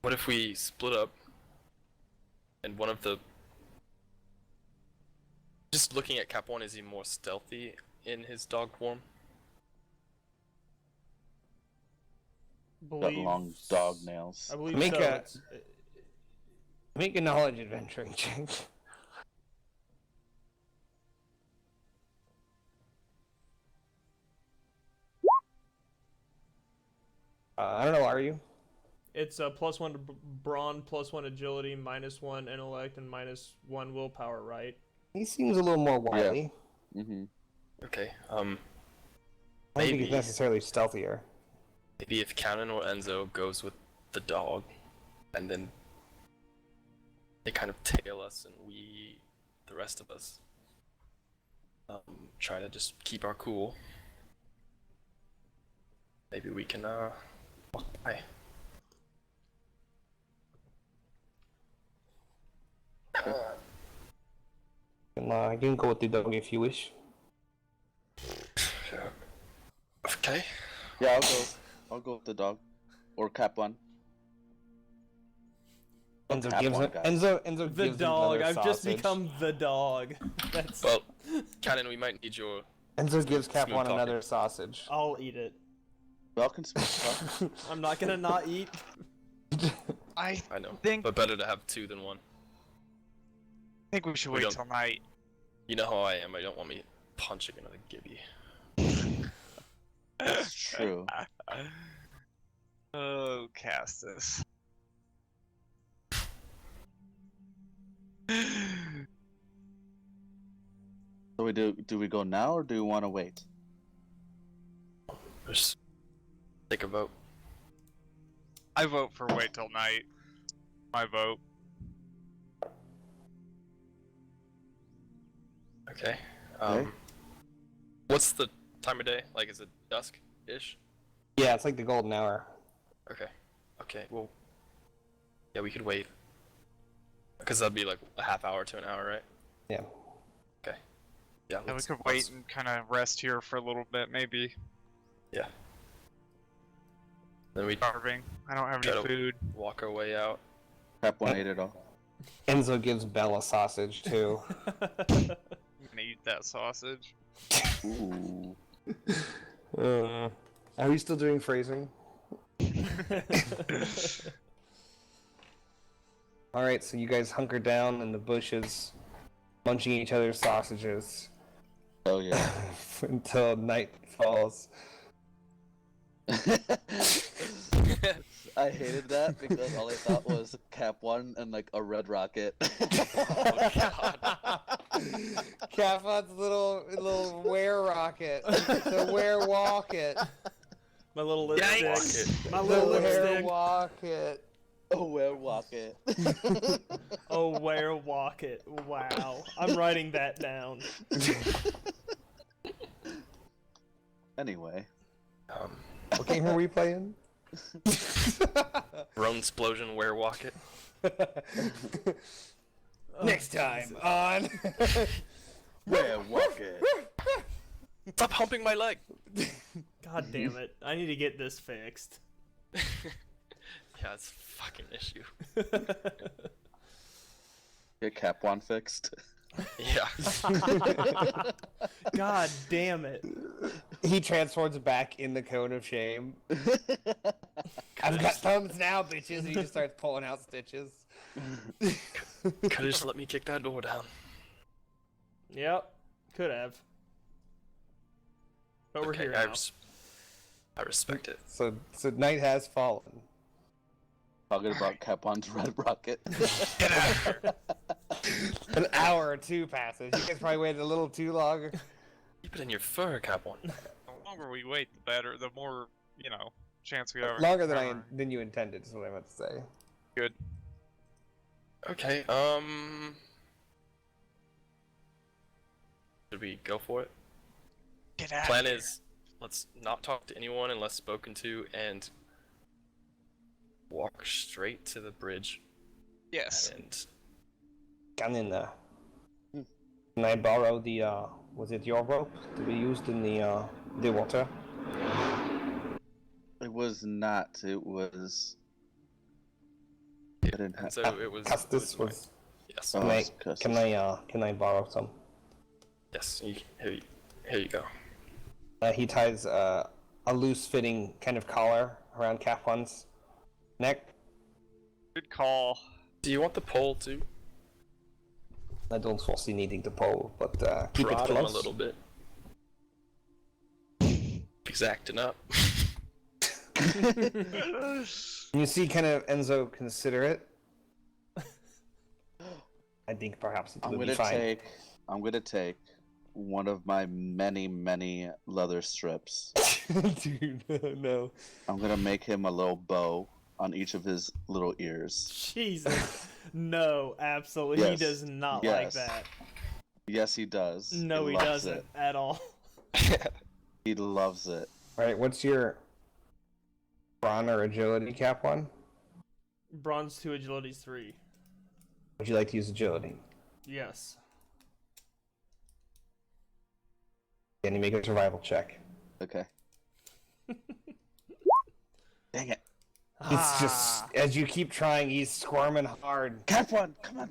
What if we split up and one of the... Just looking at Cap 1, is he more stealthy in his dog form? Got long dog nails. I believe Make so. a- Make a knowledge adventuring check. I don't know, are you? It's a +1 to brawn, +1 agility, -1 intellect, and -1 willpower, right? He seems a little more wily. Mm-hmm. Okay, I don't think maybe, he's necessarily stealthier. maybe if Cannon or Enzo goes with the dog, and then they kind of tail us, and we, the rest of us, try to just keep our cool. Maybe we can, walk by. You can go with the dog if you wish. Okay. Yeah, I'll go with the dog. Or Cap 1. Enzo Cap gives one, him. guys. Enzo The gives him dog. another I've just sausage. become the dog. That's. Well, Cannon, we might need your... Enzo gives Cap Smooth 1 talking. another sausage. I'll eat it. Y'all can speak. I'm not gonna not eat. I I know, think but better to have two than one. think we should We wait don't- till night. You know how I am, I don't want me punching another Gibby. That's true. Oh, Castus. So do we go now or do we want to wait? Just take a vote. I vote for wait till night. My vote. Okay. Okay. What's the time of day? Like, is it dusk-ish? Yeah, it's like the golden hour. Okay. Okay, well... Yeah, we could wait. Because that'd be like a half hour to an hour, right? Yeah. Okay. Yeah, Yeah, we let's- could let's- wait and kind of rest here for a little bit, maybe. Yeah. Then we Starving. I don't have Try any to- food. walk our way out. Cap 1 ate it all. Enzo gives Bella sausage too. I'm gonna eat that sausage. Ooh. Are we still doing phrasing? Alright, so you guys hunker down in the bushes, munching each other's sausages Oh yeah. until night falls. I hated that because all I thought was Cap 1 and like a red rocket. Cafon's little were rocket. The were walket. My little Yikes. lipstick. My The little were lipstick. walket. Oh, where rocket. Oh, where walk it. Wow. I'm writing that down. Anyway. What game are we playing? Rome Explosion, where walk it? Next time on. Where rocket. Stop humping my leg! God damn it. I need to get this fixed. Yeah, it's a fucking issue. Get Cap 1 fixed. Yeah. God damn it. He transforms back in the cone of shame. I've got thumbs now, bitches. And he just starts pulling out stitches. Could've just let me kick that door down. Yep. Could have. But we're Okay, here I, now. I respect it. So night has fallen. Talking about Cap 1's red rocket. Get out of here. An hour or two passes. You guys probably waited a little too long. Keep it in your fur, Cap 1. The longer we wait, the better. The more, chance we have. Longer than you intended is what I meant to say. Good. Okay, should we go for it? Get out. Plan is, let's not talk to anyone unless spoken to, and walk straight to the bridge. Yes. And Can I borrow the was it your rope to be used in the water? It was not. It was didn't have. So it was. Custis mine. was. Yes. Oh, Can I, it's Custis. can I borrow some? Yes. Here you go. He ties a loose-fitting kind of collar around Cap One's neck. Good call. Do you want the pole too? I don't foresee needing to pull, but keep it Prod him close. a little bit. He's acting up. You see, kind of Enzo consider it. I think perhaps it I'm would be gonna fine. I'm gonna take one of my many leather strips. Dude, no. I'm gonna make him a little bow on each of his little ears. Jesus. No, absolutely. He Yes. does not like Yes. that. Yes, he does. No, he loves doesn't it. at all. He loves it. Alright, what's your brawn or agility, Cap One? Bronze 2, agility's 3. Would you like to use agility? Yes. Can you make a survival check? Okay. Dang it. It's just, as you keep trying, he's squirming hard. Cap one, come on.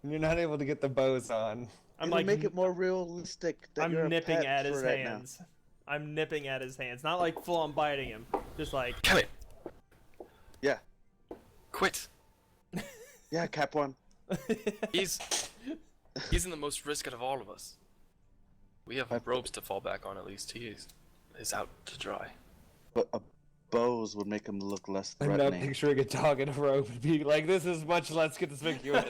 You're not able to get the bows on. I'm It'll like, make it more realistic. That you're I'm a nipping pet at his for right now. hands. I'm nipping at his hands. Not like full on biting him. Just like, Come here. Yeah, Quit. yeah, Cap one. He's in the most risk out of all of us. We have ropes to fall back on at least. He is out to dry. But a bows would make him look less I'm not threatening. picturing a dog in a robe and being like, this is much less conspicuous.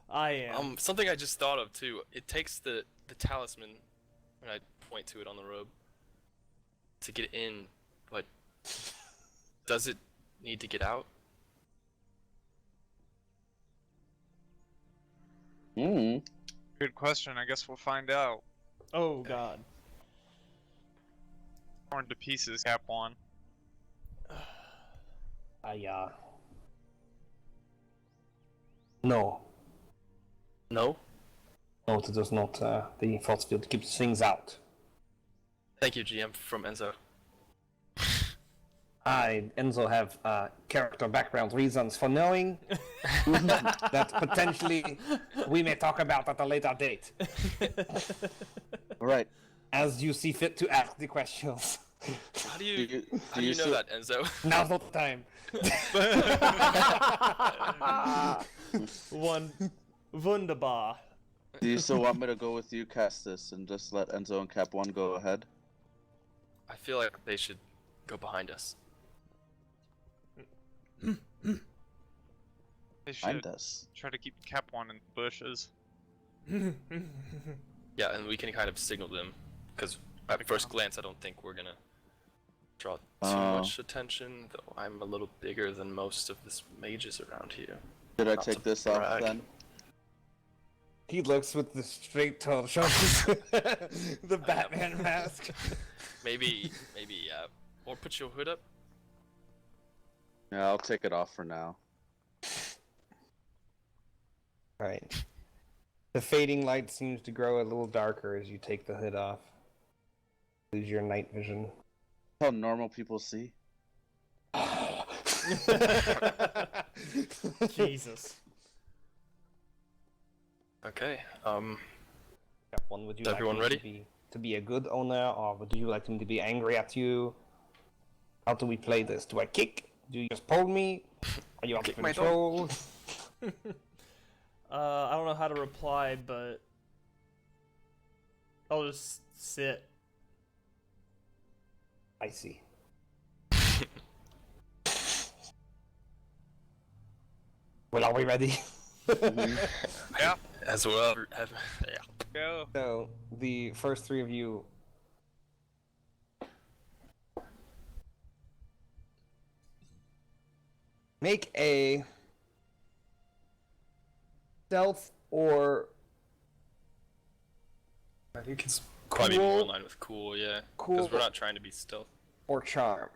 I am. Something I just thought of too. It takes the talisman, and I point to it on the robe, to get in, but does it need to get out? Mm. Good question. I guess we'll find out. Oh god. Torn to pieces, Cap One. No. No. No, it does not. The force field keeps things out. Thank you, GM from Enzo. I, Enzo, have character background reasons for knowing that potentially we may talk about at a later date. All right. As you see fit to ask the questions. How do Do you you, how do do you you know still, that, Enzo? Now's not the time. One wunderbar. do you still want me to go with you, Castus, and just let Enzo and Cap one go ahead? I feel like they should go behind us. They should Find us. try to keep Cap One in the bushes. Yeah, and we can kind of signal them, because at first glance I don't think we're gonna draw too Oh. much attention, though I'm a little bigger than most of the mages around here. Should I Not take to this off brag. then? He looks with the straight tall shoulders, the Batman mask. Maybe, yeah. Or put your hood up. Yeah, I'll take it off for now. Right. The fading light seems to grow a little darker as you take the hood off. Lose your night vision. How normal people see. Jesus. Okay. One, would you Is like everyone him ready? to be a good owner, or would you like him to be angry at you? How do we play this? Do I kick? Do you just pull me? Are you out of Kick my control? I don't know how to reply, but I'll just sit. I see. Well, are we ready? Yeah, As well. Yeah. go. So, the first three of you make a stealth or I think it's probably more in Cool. line with cool, yeah. Cool. Because we're not trying to be stealth. charm,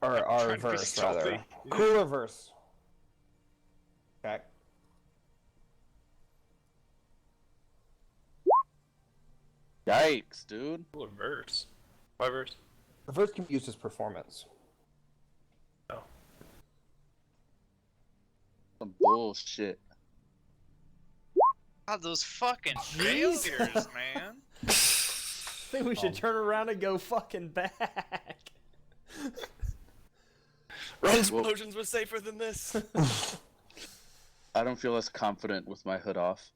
or Trying to be reverse rather. stealthy. Cool or reverse. Okay. Yikes, dude. Cool verse. Why verse? Reverse can be used as performance. Some bullshit. God, those fucking Jeez. failures, man. I think we should turn around and go fucking back. Explosions were safer than this. I don't feel as confident with my hood off.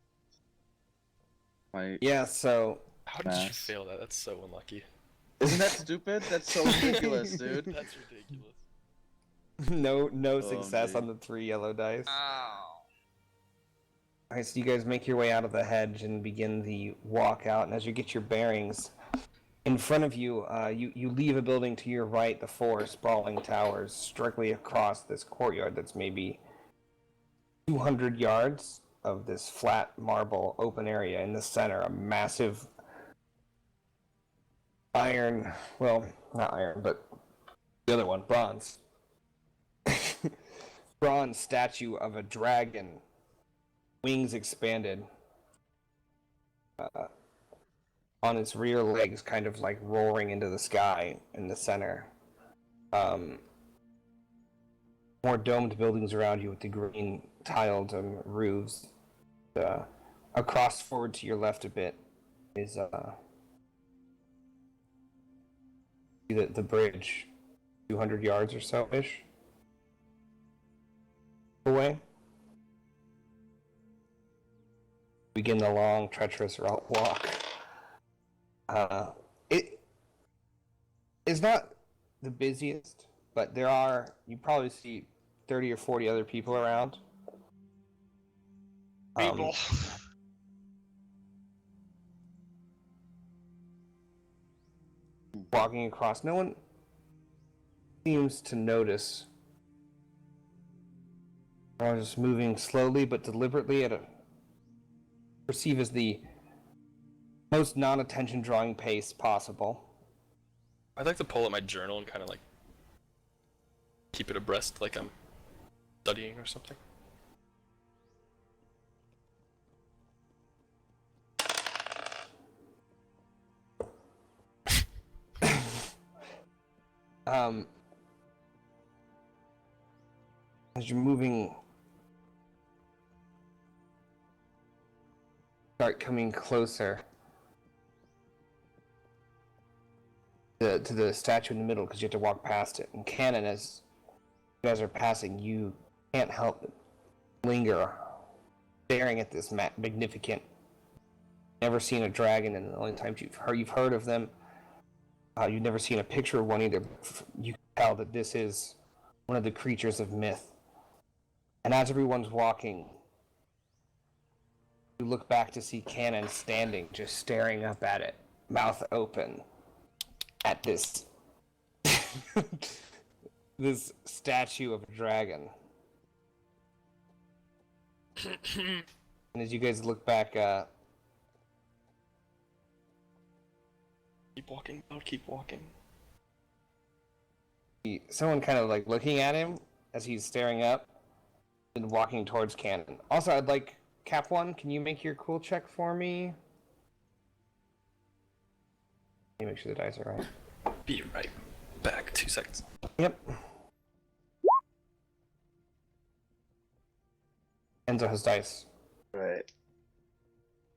Yeah, so How did you Mass. fail that? That's so unlucky. Isn't that stupid? That's so ridiculous, dude. That's ridiculous. no Oh, success man. on the 3 yellow dice. Ow. Alright, so you guys make your way out of the hedge and begin the walk out, and as you get your bearings, in front of you, you leave a building to your right, the 4 sprawling towers, directly across this courtyard that's maybe 200 yards of this flat marble open area. In the center, a massive iron, well, not iron, but the other one, bronze. Bronze statue of a dragon, wings expanded, on its rear legs, kind of like roaring into the sky in the center. More domed buildings around you with the green tiled roofs. Across forward to your left a bit is the bridge, 200 yards or so ish away. Begin the long, treacherous walk. It is not the busiest, but you probably see 30 or 40 other people around. People. Walking across. No one seems to notice. Or just moving slowly but deliberately at a perceive as the most non-attention drawing pace possible. I'd like to pull out my journal and kind of like keep it abreast, like I'm studying or something. As you're moving, start coming closer to the statue in the middle, because you have to walk past it. And Cannon, as you guys are passing, you can't help but linger, staring at this magnificent. Never seen a dragon, and the only times you've heard of them. You've never seen a picture of one either. You can tell that this is one of the creatures of myth. And as everyone's walking, you look back to see Cannon standing, just staring up at it, mouth open, at this this statue of a dragon. And as you guys look back, Keep walking. I'll keep walking. someone kind of like looking at him as he's staring up and walking towards Cannon. Also, I'd like Cap 1, can you make your cool check for me? Let me make sure the dice are right. Be right back. 2 seconds. Yep. Enzo has dice. Right.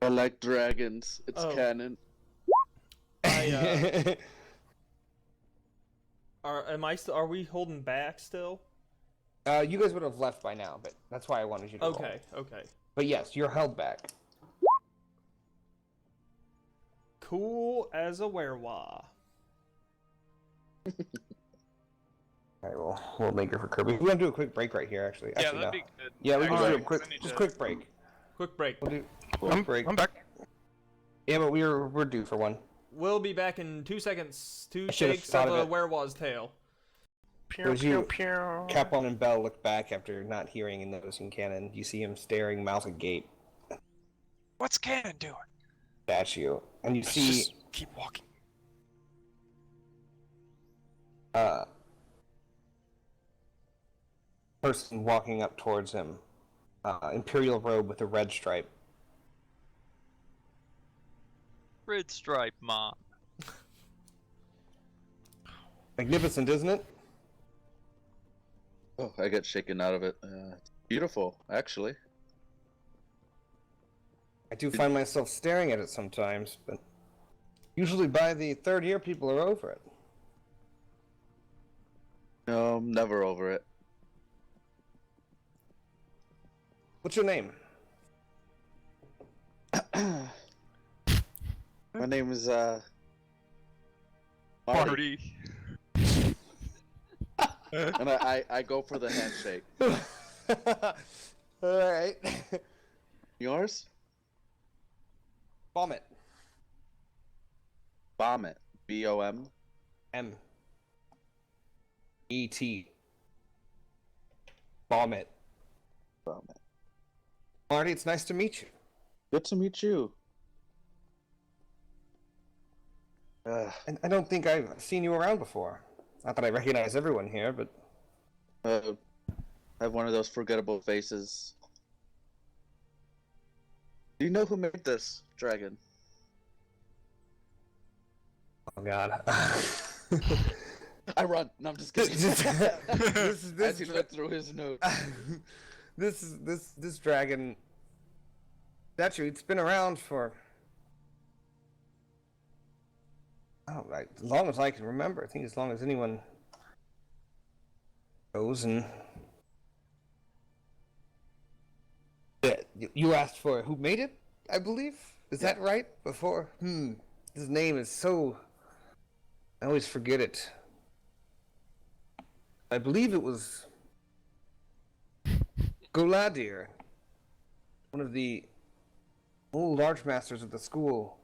I like dragons. It's Oh. canon. Are we holding back still? You guys would have left by now, but that's why I wanted you to roll. Okay. But yes, you're held back. Cool as a werewolf. Alright, we'll make it for Kirby. We're gonna do a quick break right here, actually. Yeah, Actually, that'd no. be good. Yeah, we can Actually, do a 'cause quick, I need just to- quick break. Quick break. We'll do a quick break. I'm back. Yeah, but we're due for one. We'll be back in 2 seconds. 2 I should've shakes thought of of a it. werewolf's tail. As you, Capone and Bell look back after not hearing and noticing Cannon. You see him staring, mouth agape, What's Cannon doing? at you, and you see Just keep walking. person walking up towards him, imperial robe with a red stripe. Red stripe mom. Magnificent, isn't it? Oh, I get shaken out of it. Beautiful, actually. I do find myself staring at it sometimes, but usually by the third year, people are over it. No, I'm never over it. What's your name? My name is Marty. Party. And I go for the handshake. Alright. Yours? Vomit. Vomit. B-O-M. M-E-T. Vomit. Vomit. Marty, it's nice to meet you. Good to meet you. And I don't think I've seen you around before. Not that I recognize everyone here, but... I have one of those forgettable faces. Do you know who made this dragon? Oh god. I run. No, I'm just kidding. this As he went through his notes. this dragon statue, it's been around for like as long as I can remember. I think as long as anyone knows. And yeah, you asked for who made it, I believe. Is that right? Before his name is so, I always forget it. I believe it was Goladir, one of the old archmasters of the school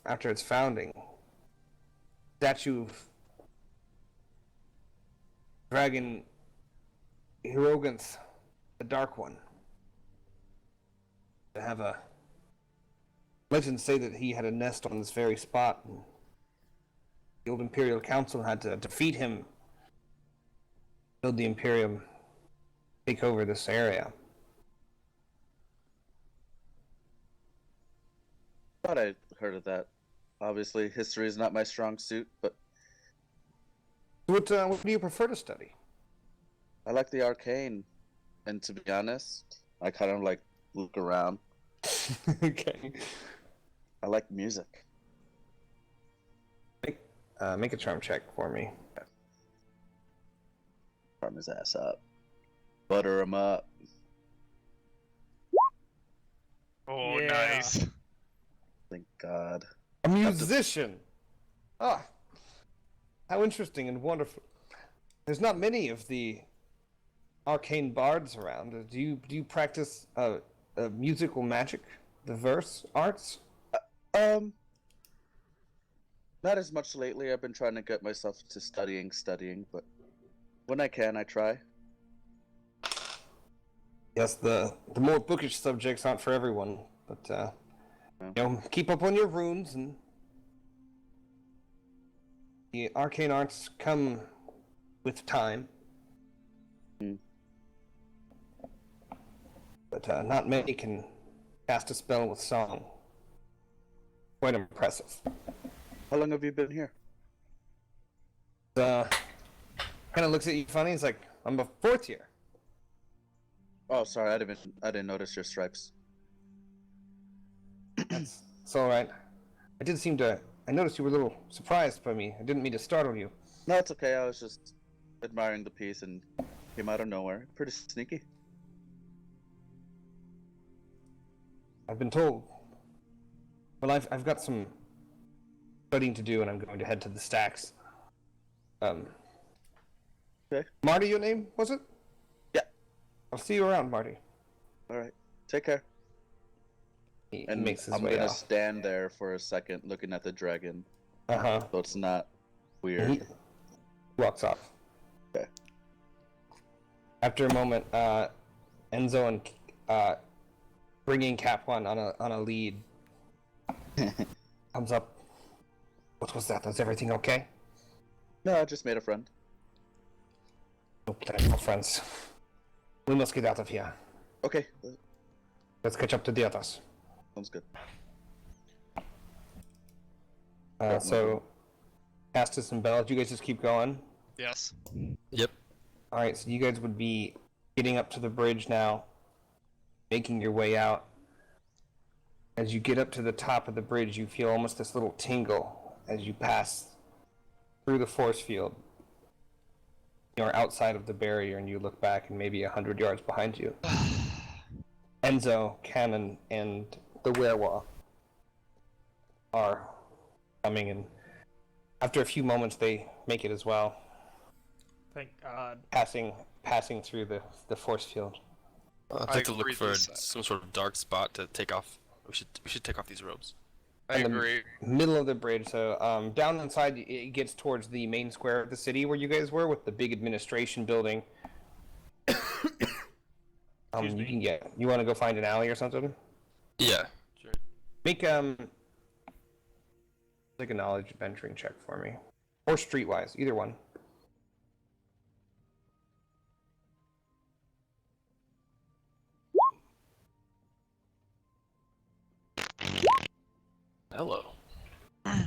after its founding. Statue of Dragon Hiroganth, the Dark One. To have a legends say that he had a nest on this very spot, and the old Imperial Council had to defeat him, build the Imperium, take over this area. Thought I heard of that. Obviously, history is not my strong suit, but What do you prefer to study? I like the arcane. And to be honest, I kind of like look around. Okay. I like music. Make a charm check for me. Farm his ass up. Butter him up. Oh, Yeah. nice. Thank God. A musician! Ah, how interesting and wonderful. There's not many of the arcane bards around. Do you practice musical magic, the verse arts? Not as much lately. I've been trying to get myself to studying, but when I can, I try. Yes, the more bookish subjects aren't for everyone, but keep up on your runes, and the arcane arts come with time. But not many can cast a spell with song. Quite impressive. How long have you been here? Kind of looks at you funny. He's like, I'm a fourth year. Oh, sorry, I didn't notice your stripes. It's all right. I noticed you were a little surprised by me. I didn't mean to startle you. No, it's okay. I was just admiring the piece and came out of nowhere. Pretty sneaky. I've been told. Well, I've got some studying to do, and I'm going to head to the stacks. Okay. Marty, your name was it? Yeah. I'll see you around, Marty. All right. Take care. He And makes his I'm way gonna off. stand there for a second, looking at the dragon, Uh-huh. so it's not weird. He walks off. Okay. After a moment, Enzo and bringing Cap One on a lead comes up. What was that? Is everything okay? No, I just made a friend. Okay, no friends. We must get out of here. Okay, Let's catch up to the others. sounds good. So, Castus and Bell, do you guys just keep going? Yes. Yep. Alright, so you guys would be getting up to the bridge now, making your way out. As you get up to the top of the bridge, you feel almost this little tingle as you pass through the force field. You're outside of the barrier and you look back and maybe 100 yards behind you. Enzo, Cannon, and the werewolf are coming, and after a few moments they make it as well. Thank God. Passing through the force field. I'd I like to look agree for with that. some sort of dark spot to take off. We should take off these robes. I in agree. the middle of the bridge, so down inside it gets towards the main square of the city where you guys were, with the big administration building. You want to go find an alley or something? Yeah. Sure. Make like a knowledge venturing check for me, or streetwise, either one. Hello.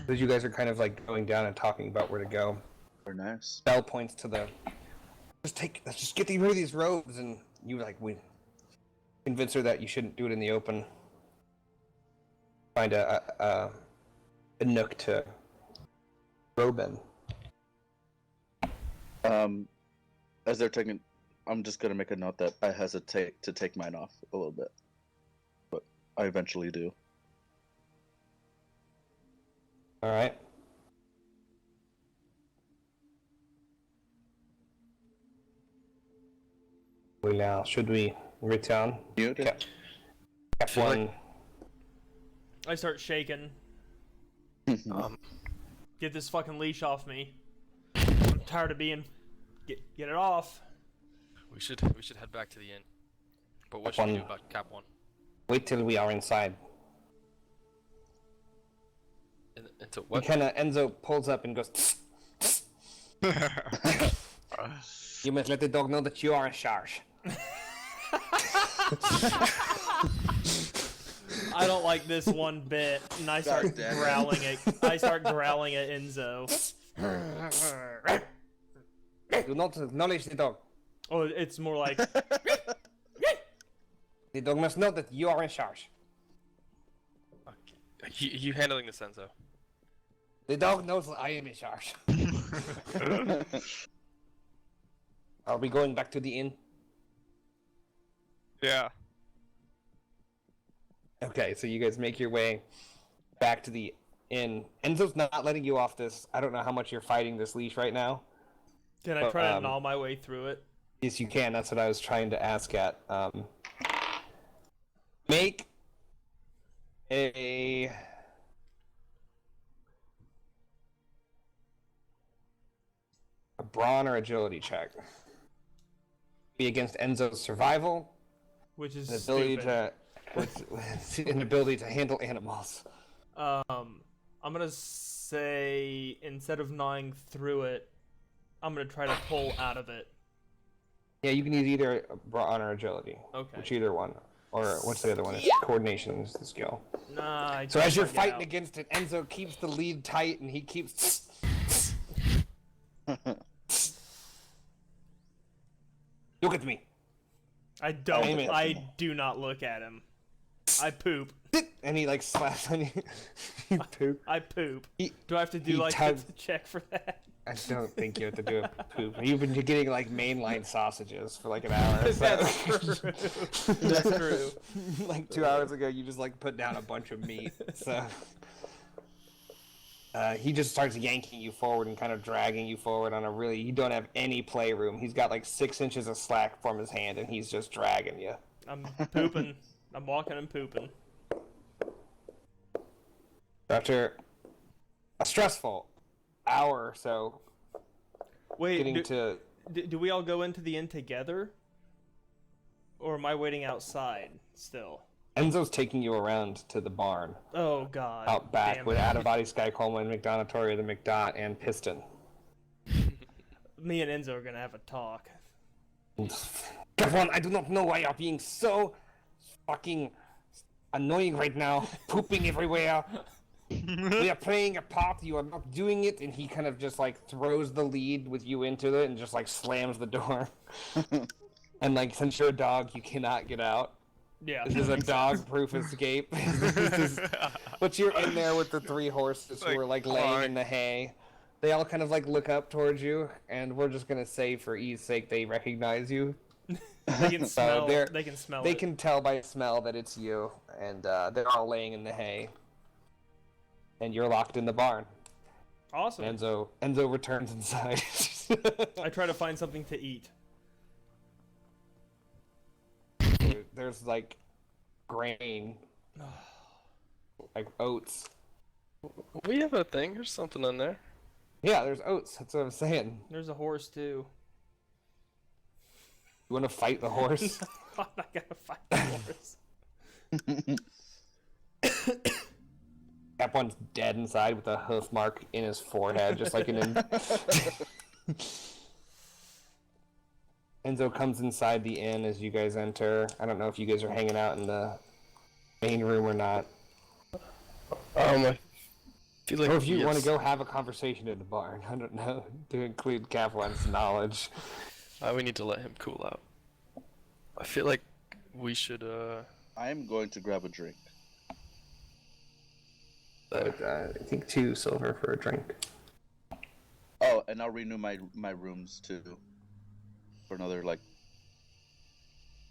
As you guys are kind of like going down and talking about where to go, Very nice. Bell points to let's just get rid of these robes, and we convince her that you shouldn't do it in the open. Find a nook to robe in. As they're taking, I'm just gonna make a note that I hesitate to take mine off a little bit, but I eventually do. All right. Well, now should we return? Mute it. Cap F1. I start shaking. Get this fucking leash off me. I'm tired of being. Get it off. We should head back to the inn. But what should we do about Cap 1? Wait till we are inside. Into what? Enzo pulls up and goes. "Tss, tss." You must let the dog know that you are in charge. I don't like this one bit, and I start damn it. growling at. I start growling at Enzo. Do not acknowledge the dog. Oh, it's more like. The dog must know that you are in charge. You handling this, Enzo? The dog knows that I am in charge. Are we going back to the inn? Yeah. Okay, so you guys make your way back to the inn. Enzo's not letting you off this. I don't know how much you're fighting this leash right now. Can I try to gnaw my way through it? Yes, you can. That's what I was trying to ask at. Make a brawn or agility check. Be against Enzo's survival, Which is an ability stupid. with an ability to handle animals. I'm gonna say instead of gnawing through it, I'm gonna try to pull out of it. Yeah, you can use either brawn or agility. Okay. Which either one. Or what's the other one? It's coordination is the skill. Nah. So as you're get fighting out. against it, Enzo keeps the lead tight and he keeps. Look at me. I don't. Amen. I do not look at him. I poop. And he like slaps on you. You poop. I poop. He- Do I have to do he like tugs- a check for that? I don't think you have to do a poop. You've been getting like mainline sausages for like an hour. So. That's true. That's true. Like 2 hours ago, you just like put down a bunch of meat. So he just starts yanking you forward and kind of dragging you forward on a really. You don't have any playroom. He's got like 6 inches of slack from his hand, and he's just dragging you. I'm pooping. I'm walking and pooping. After a stressful hour or so, Wait, getting to. do we all go into the inn together? Or am I waiting outside still? Enzo's taking you around to the barn Oh god. out back damn with it. Out of Body Sky Coleman, McDonatoria, the McDot, and Piston. Me and Enzo are gonna have a talk. Everyone, I do not know why you're being so fucking annoying right now, pooping everywhere. We are playing a part. You are not doing it. And he kind of just like throws the lead with you into it and just like slams the door. And like, since you're a dog, you cannot get out. Yeah. This is a dog-proof escape. But you're in there with the 3 horses who Like, are like laying in the hay. They all kind of like look up towards you, and we're just gonna say, for ease sake, they recognize you. They can smell. they're- They can smell They it. can tell by smell that it's you, and they're all laying in the hay. And you're locked in the barn. Awesome. Enzo returns inside. I try to find something to eat. There's like grain, like oats. We have a thing or something in there. Yeah, there's oats. That's what I'm saying. There's a horse too. You want to fight the horse? I'm not gonna fight the horse. That one's dead inside with a hoof mark in his forehead, just like an. Enzo comes inside the inn as you guys enter. I don't know if you guys are hanging out in the main room or not. I feel like Or if you want to yes. go have a conversation in the barn. I don't know. To include Kaplan's knowledge. We need to let him cool out. I feel like we should, I'm going to grab a drink. I think 2 silver for a drink. Oh, and I'll renew my rooms too. For another like.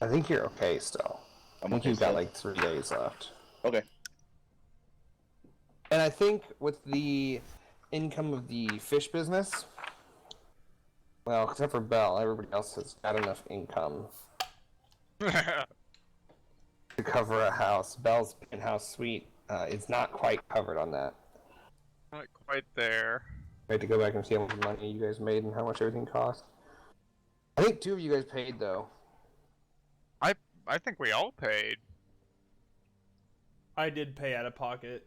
I think you're okay still. I think okay you've got still? like 3 days left. Okay. And I think with the income of the fish business, well, except for Belle, everybody else has got enough income to cover a house. Belle's penthouse suite is not quite covered on that. Not quite there. I had to go back and see how much money you guys made and how much everything cost. I think 2 of you guys paid though. I think we all paid. I did pay out of pocket.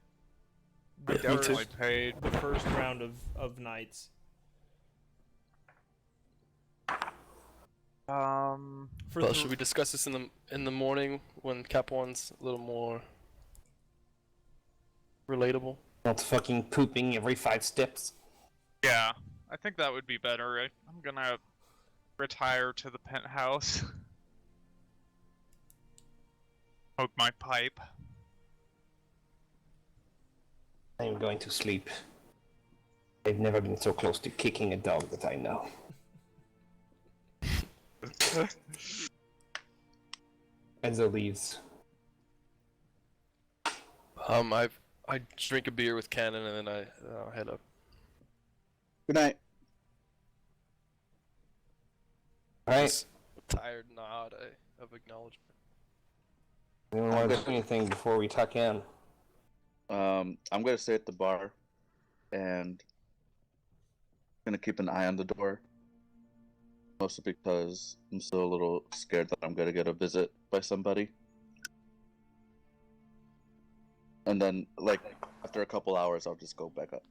I The definitely first, paid. the first round of nights. For well, the, should we discuss this in the morning when Cap One's a little more relatable? Not fucking pooping every 5 steps. Yeah, I think that would be better. I'm gonna retire to the penthouse. Smoke my pipe. I am going to sleep. I've never been so close to kicking a dog that I know. Enzo leaves. I drink a beer with Cannon and then I'll head up. Good night. Alright. Just tired nod of acknowledgement. Anyone want to do anything before we tuck in? I'm gonna stay at the bar, and gonna keep an eye on the door. Mostly because I'm still a little scared that I'm gonna get a visit by somebody. And then, like, after a couple hours, I'll just go back up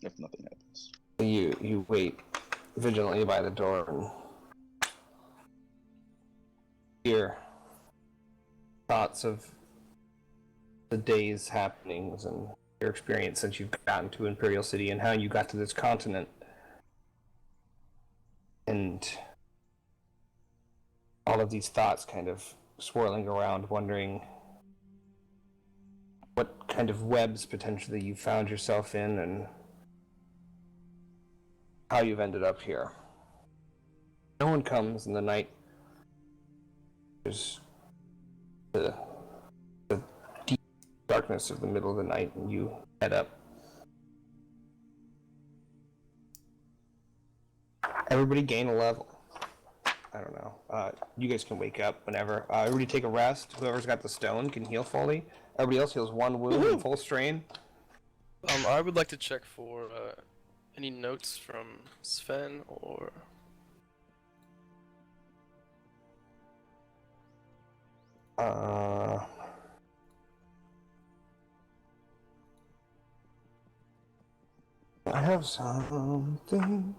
if nothing happens. You wait vigilantly by the door and hear thoughts of the day's happenings and your experience since you've gotten to Imperial City and how you got to this continent. And all of these thoughts kind of swirling around, wondering what kind of webs potentially you found yourself in and how you've ended up here. No one comes in the night. There's the deep darkness of the middle of the night, and you head up. Everybody gain a level. I don't know. You guys can wake up whenever. Everybody take a rest. Whoever's got the stone can heal fully. Everybody else heals 1 wound in full strain. I would like to check for any notes from Sven or. I have something.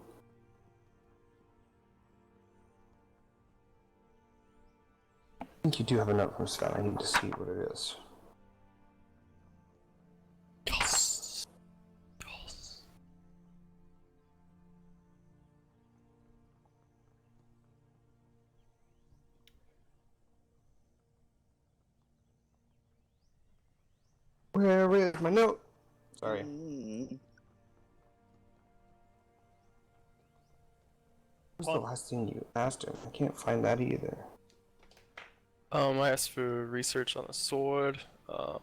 I think you do have a note from Sven. I need to see what it is. Yes. Where is my note? Sorry. What was the last thing you asked him? I can't find that either. I asked for research on the sword. I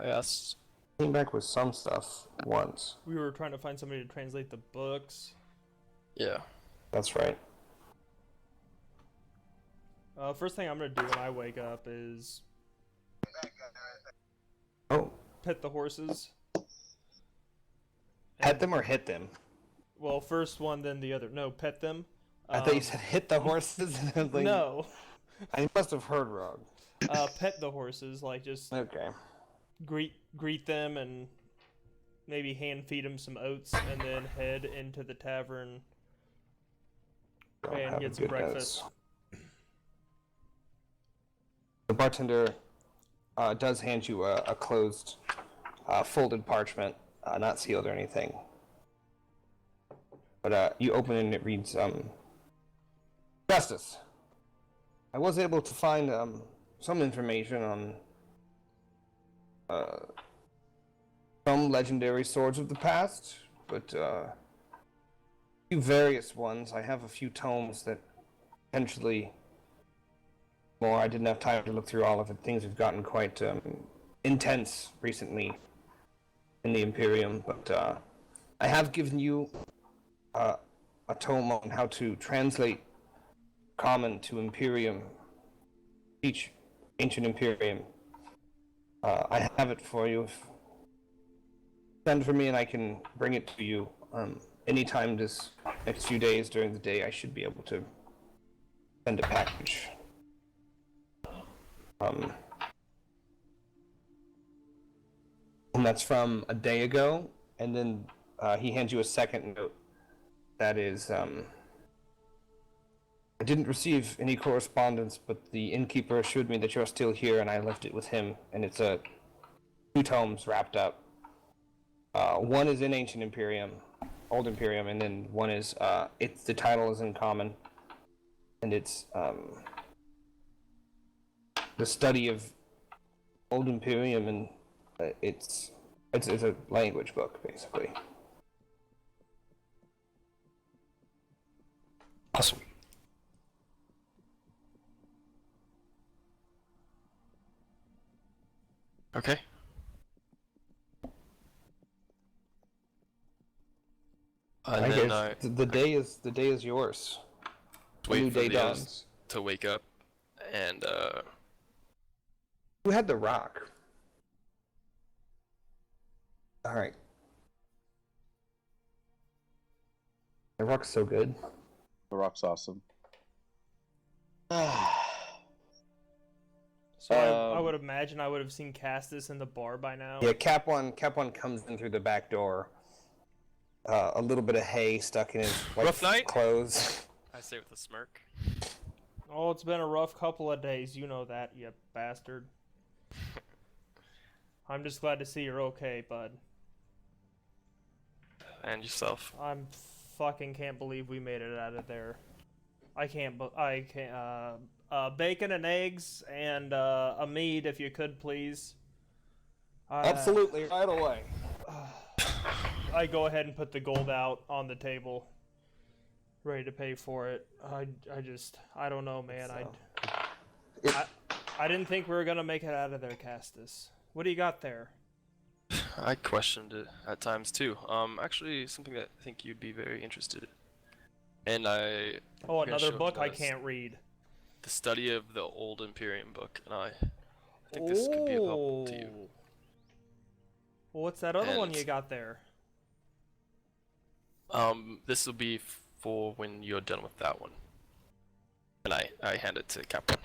asked. Came back with some stuff once. We were trying to find somebody to translate the books. Yeah. That's right. First thing I'm gonna do when I wake up is Oh, pet the horses. pet them or hit them? Well, first one, then the other. No, pet them. I thought you said hit the horses. And I was like, No. I must have heard wrong. Pet the horses, like just Okay. greet them and maybe hand feed them some oats, and then head into the tavern Don't and have get a some good breakfast. notes. The bartender does hand you a closed, folded parchment, not sealed or anything. But you open it and it reads, Justice. I was able to find some information on some legendary swords of the past, but a few various ones. I have a few tomes that potentially more. I didn't have time to look through all of it. Things have gotten quite intense recently in the Imperium, but I have given you a tome on how to translate Common to Imperium, each ancient Imperium. I have it for you. Send for me and I can bring it to you anytime this next few days during the day. I should be able to send a package. And that's from a day ago, and then he hands you a second note that is, I didn't receive any correspondence, but the innkeeper assured me that you're still here, and I left it with him, and it's two tomes wrapped up. One is in Ancient Imperium, Old Imperium, and then one is, the title is in Common, and it's, the study of Old Imperium, and it's a language book, basically. Awesome. Okay. And I then guess the day is yours. wait New for day the others dawns. to wake up, and Who had the rock? All right. The rock's so good. The rock's awesome. So I would imagine I would have seen Castus in the bar by now. Yeah, Cap one comes in through the back door. A little bit of hay stuck in his Rough night? clothes. I say with a smirk. Oh, it's been a rough couple of days. You know that, you bastard. I'm just glad to see you're okay, bud. And yourself. I'm fucking can't believe we made it out of there. I can't. Bacon and eggs and a mead, if you could, please. Absolutely, right away. I go ahead and put the gold out on the table, ready to pay for it. I don't know, man. I didn't think we were gonna make it out of there, Castus. What do you got there? I questioned it at times too. Actually, something that I think you'd be very interested in. And Oh, I'm gonna show another book I us can't read. The study of the Old Imperium book, and I think this could be of help to you. Well, what's that other one And- you got there? This will be for when you're done with that one. And I hand it to Captain.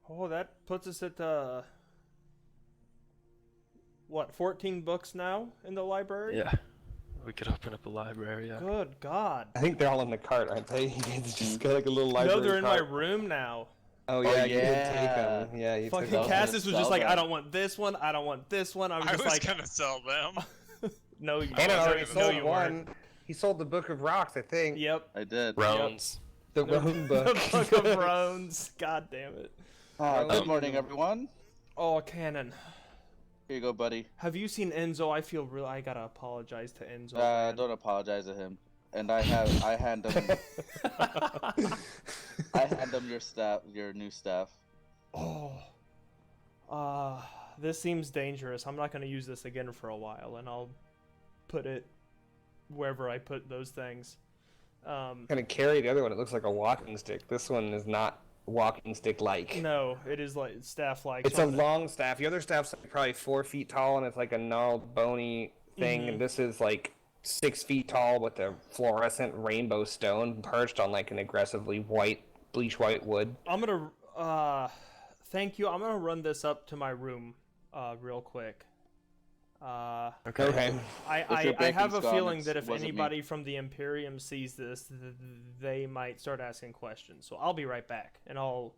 Oh, that puts us at what, 14 books now in the library? Yeah. We could open up a library, yeah. Good God. I think they're all in the cart, aren't they? It's just got like a little library No, they're in my cart. room now. Oh yeah, you did yeah. take them. Yeah, you took Fucking them. Cassis was just sell like, them. I don't want this one, I don't want this one. I was I just was like, gonna sell them. no, you Hannah already no, sold you one. weren't. He sold the Book of Rocks, I think. Yep. I did. Rounds. The Roan The book. Book of Roans. God damn it. Good morning, everyone. Oh, Cannon. Here you go, buddy. Have you seen Enzo? I gotta apologize to Enzo. Man. Don't apologize to him. And I hand him your new staff. Oh. This seems dangerous. I'm not gonna use this again for a while, and I'll put it wherever I put those things. Gonna carry the other one. It looks like a walking stick. This one is not walking stick like. No, it is like staff-like. It's a long staff. The other staff's probably 4 feet tall, and it's like a gnarled, bony thing. And this is like 6 feet tall with a fluorescent rainbow stone perched on like an aggressively bleach white wood. I'm gonna thank you. I'm gonna run this up to my room real quick. Okay. I have a gone, feeling that if wasn't me. anybody from the Imperium sees this, they might start asking questions. So I'll be right back, and I'll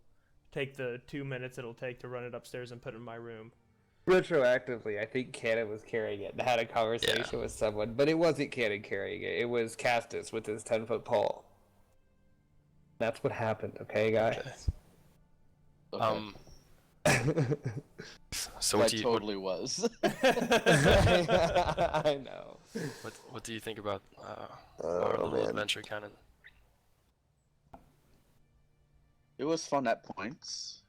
take the 2 minutes it'll take to run it upstairs and put it in my room. Retroactively, I think Cannon was carrying it and had a conversation with someone, but it wasn't Cannon carrying it. It was Castus with his 10-foot pole. That's what happened, okay, guys? Okay. So I what do you totally was. I know. what do you think about our little adventure, Cannon? It was fun at points.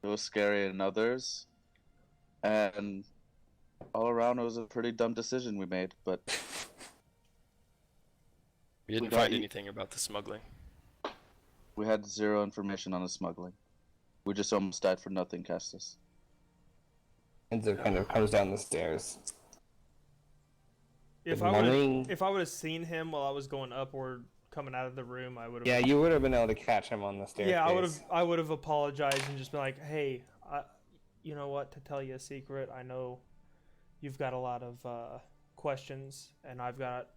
It was scary in others. And all around, it was a pretty dumb decision we made, but... We didn't got find you. anything about the smuggling. We had zero information on the smuggling. We just almost died for nothing, Castus. Enzo kind of comes down the stairs. If Good I would morning. have seen him while I was going up or coming out of the room, I would have. Yeah, you would have been able to catch him on the staircase. Yeah, I would have apologized and just been like, "Hey, you know what? To tell you a secret, I know you've got a lot of questions, and I've got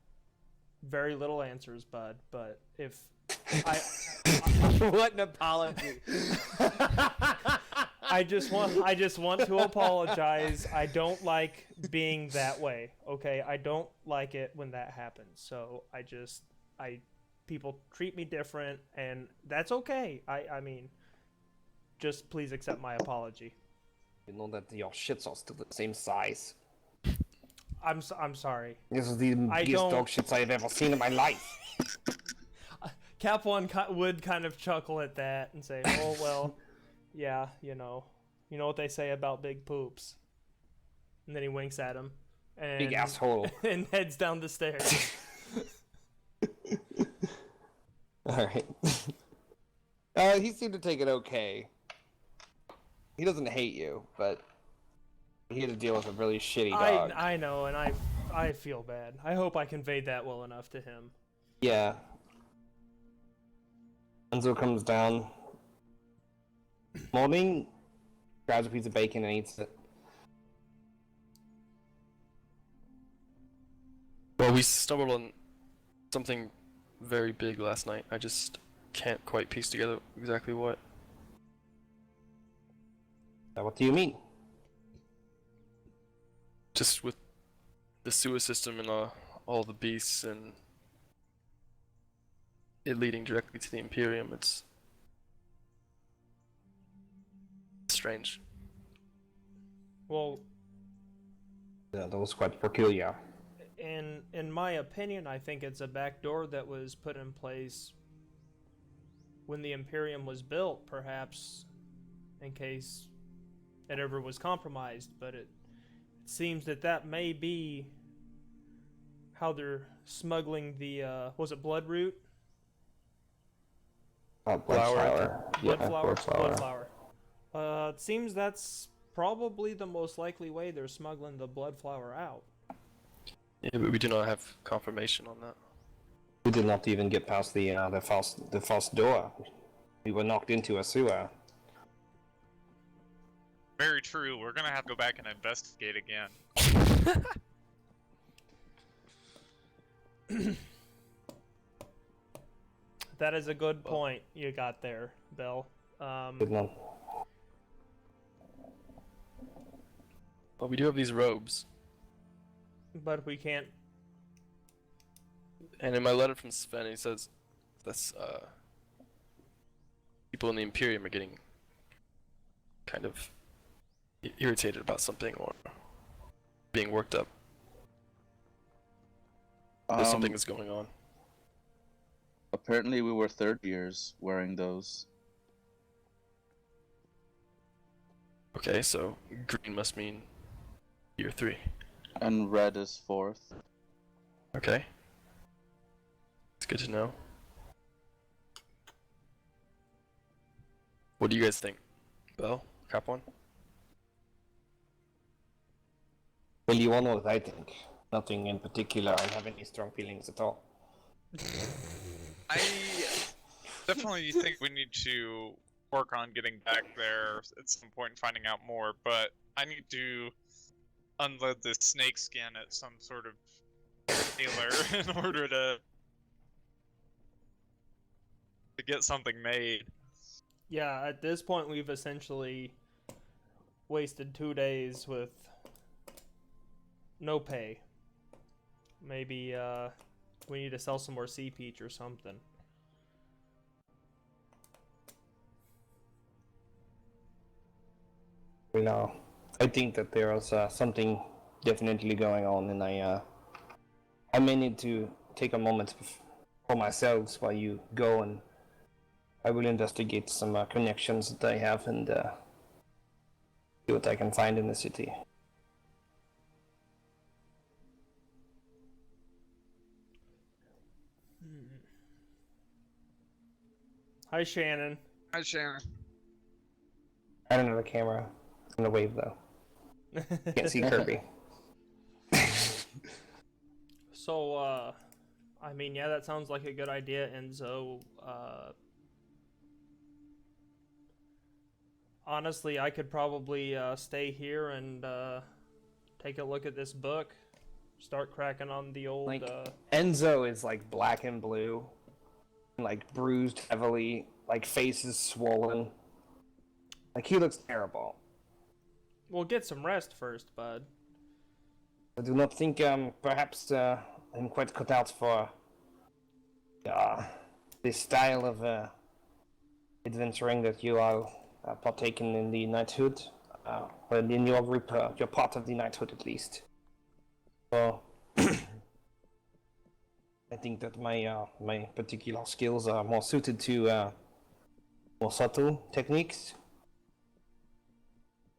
very little answers, bud. But if What an apology. I just want to apologize. I don't like being that way. Okay, I don't like it when that happens. So people treat me different, and that's okay. I mean, just please accept my apology. You know that your shits are still the same size. I'm sorry. This is the biggest don't- dog shits I've ever seen in my life. Cap One would kind of chuckle at that and say, "Oh well, yeah, you know what they say about big poops." And then he winks at him, and Big asshole. and heads down the stairs. Alright. He seemed to take it okay. He doesn't hate you, but he had to deal with a really shitty dog. I know, and I feel bad. I hope I conveyed that well enough to him. Yeah. Enzo comes down. Morning. Grabs a piece of bacon and eats it. Well, we stumbled on something very big last night. I just can't quite piece together exactly what. Now, what do you mean? Just with the sewer system and all the beasts and it leading directly to the Imperium, it's strange. Well, Yeah, that was quite peculiar. in my opinion, I think it's a backdoor that was put in place when the Imperium was built, perhaps in case it ever was compromised, but it seems that may be how they're smuggling the was it bloodroot? Blood Flower. Blood Yeah, flower? blood flower. It seems that's probably the most likely way they're smuggling the blood flower out. Yeah, but we do not have confirmation on that. We did not even get past the false door. We were knocked into a sewer. Very true. We're gonna have to go back and investigate again. That is a good point you got there, Bill. Did not. But we do have these robes. But we can't. And in my letter from Sven, he says that's people in the Imperium are getting kind of irritated about something or being worked up? Or something is going on. Apparently, we were third years wearing those. Okay, so green must mean year 3. And red is fourth. Okay. It's good to know. What do you guys think? Bell? Cap one? Well, you all know what I think. Nothing in particular. I don't have any strong feelings at all. I definitely think we need to work on getting back there at some point and finding out more, but I need to unload the snake skin at some sort of tailor in order to get something made. Yeah, at this point we've essentially wasted 2 days with no pay. Maybe we need to sell some more sea peach or something. You know, I think that there is something definitely going on, and I may need to take a moment for myself while you go, and I will investigate some connections that I have and see what I can find in the city. Hi, Shannon. Hi, Sharon. I don't know the camera. It's in the wave though. Can't see Kirby. So, I mean, yeah, that sounds like a good idea, Enzo. Honestly, I could probably stay here and take a look at this book. Start cracking on the old... Like, Enzo is like black and blue. Like bruised heavily. Like face is swollen. Like he looks terrible. Well, get some rest first, bud. I do not think perhaps I'm quite cut out for this style of adventuring that you are partaking in the Knighthood. Well, in your group, you're part of the Knighthood at least. So I think that my particular skills are more suited to more subtle techniques,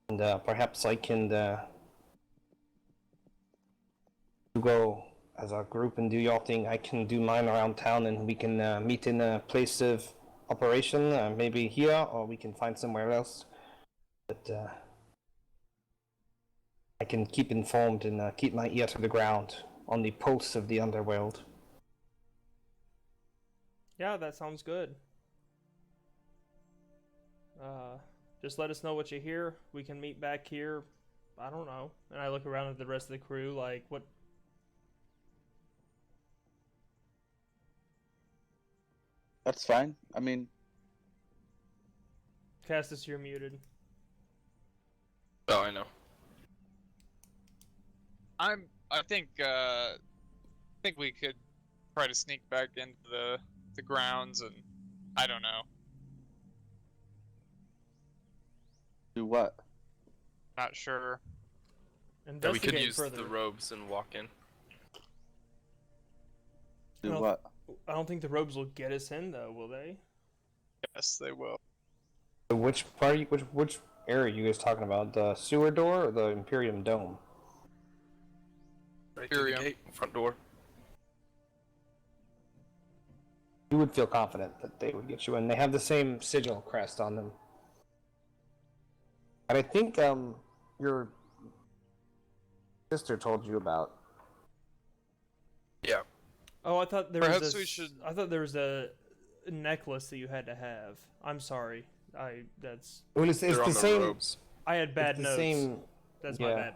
and perhaps I can go as a group and do your thing. I can do mine around town, and we can meet in a place of operation, maybe here, or we can find somewhere else. But I can keep informed and keep my ear to the ground on the pulse of the underworld. Yeah, that sounds good. Just let us know what you hear. We can meet back here. I don't know. And I look around at the rest of the crew, like, what... That's fine. I mean, Castus, you're muted. Oh, I know. I think we could try to sneak back into the grounds, and I don't know. do what? Not sure. Yeah, we Investigate could use further. the robes and walk in. Do No. what? I don't think the robes will get us in, though, will they? Yes, they will. So which part? Which area are you guys talking about? The sewer door or the Imperium Dome? Right through the Imperium. gate, front door. You would feel confident that they would get you in. They have the same sigil crest on them. But I think your sister told you about. Yeah. Oh, I thought there Perhaps was we should- I thought there was a necklace that you had to have. I'm sorry. That's... Well, it's They're the on the same. robes. I had bad It's the notes. same. That's my yeah. bad.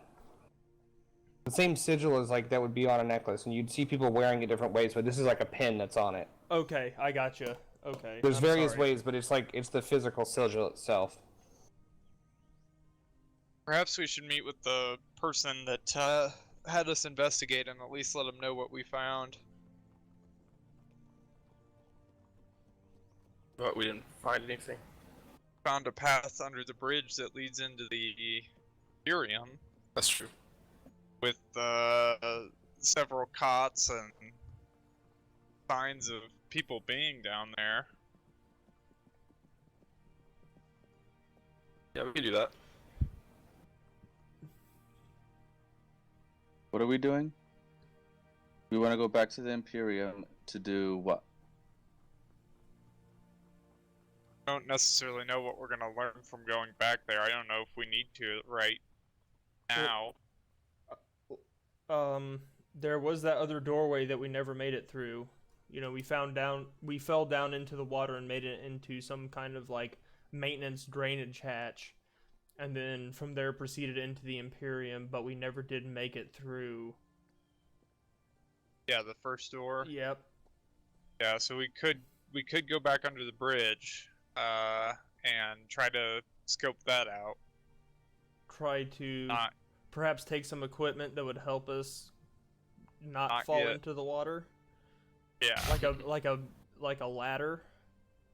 The same sigil as like that would be on a necklace, and you'd see people wearing it different ways. But this is like a pin that's on it. Okay, I gotcha. Okay. There's I'm various sorry. ways, but it's the physical sigil itself. Perhaps we should meet with the person that had us investigate and at least let them know what we found. But we didn't find anything. Found a path under the bridge that leads into the Imperium That's true. with several cots and signs of people being down there. Yeah, we can do that. What are we doing? We want to go back to the Imperium to do what? I don't necessarily know what we're gonna learn from going back there. I don't know if we need to right now. There was that other doorway that we never made it through. You know, we fell down into the water and made it into some kind of like maintenance drainage hatch, and then from there proceeded into the Imperium, but we never did make it through. Yeah, the first door. Yep. Yeah, so we could go back under the bridge, and try to scope that out. Try to Not perhaps take some equipment that would help us not Not fall yet. into the water, yeah. like a ladder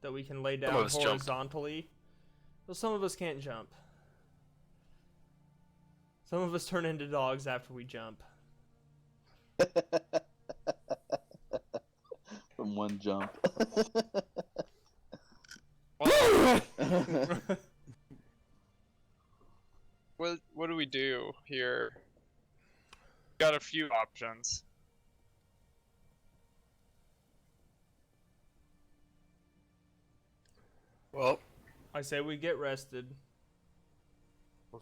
that we can lay Some of down us jumped. horizontally. Well, some of us can't jump. Some of us turn into dogs after we jump. From one jump. What do we do here? Got a few options. Well, I say we get rested.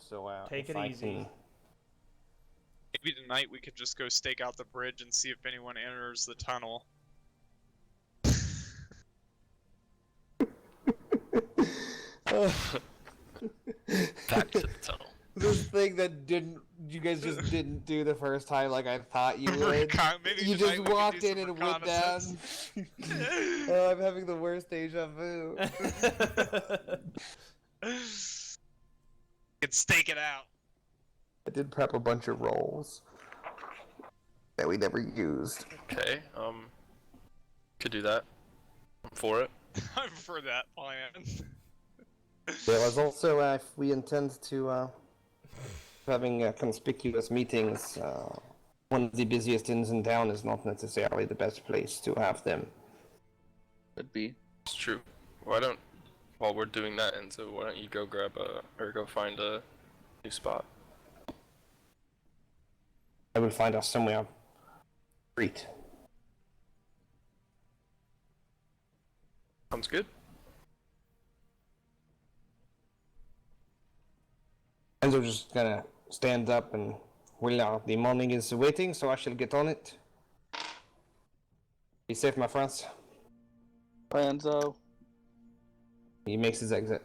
So, Take if it I easy. can- Maybe tonight we could just go stake out the bridge and see if anyone enters the tunnel. back to the tunnel. This thing that you guys just didn't do the first time like I thought you would. Maybe You tonight just we could walked do in some and went down. reconnaissance. Oh, I'm having the worst deja vu. Could stake it out. I did prep a bunch of rolls that we never used. Okay, could do that. I'm for it. I prefer that plan. There was also, if we intend to having conspicuous meetings, one of the busiest inns in town is not necessarily the best place to have them. Could be. It's true. While we're doing that, and so why don't you go go find a new spot? I will find us somewhere great. Sounds good. And we're just gonna stand up and, well, the morning is waiting, so I shall get on it. Be safe, my friends. Enzo. He makes his exit.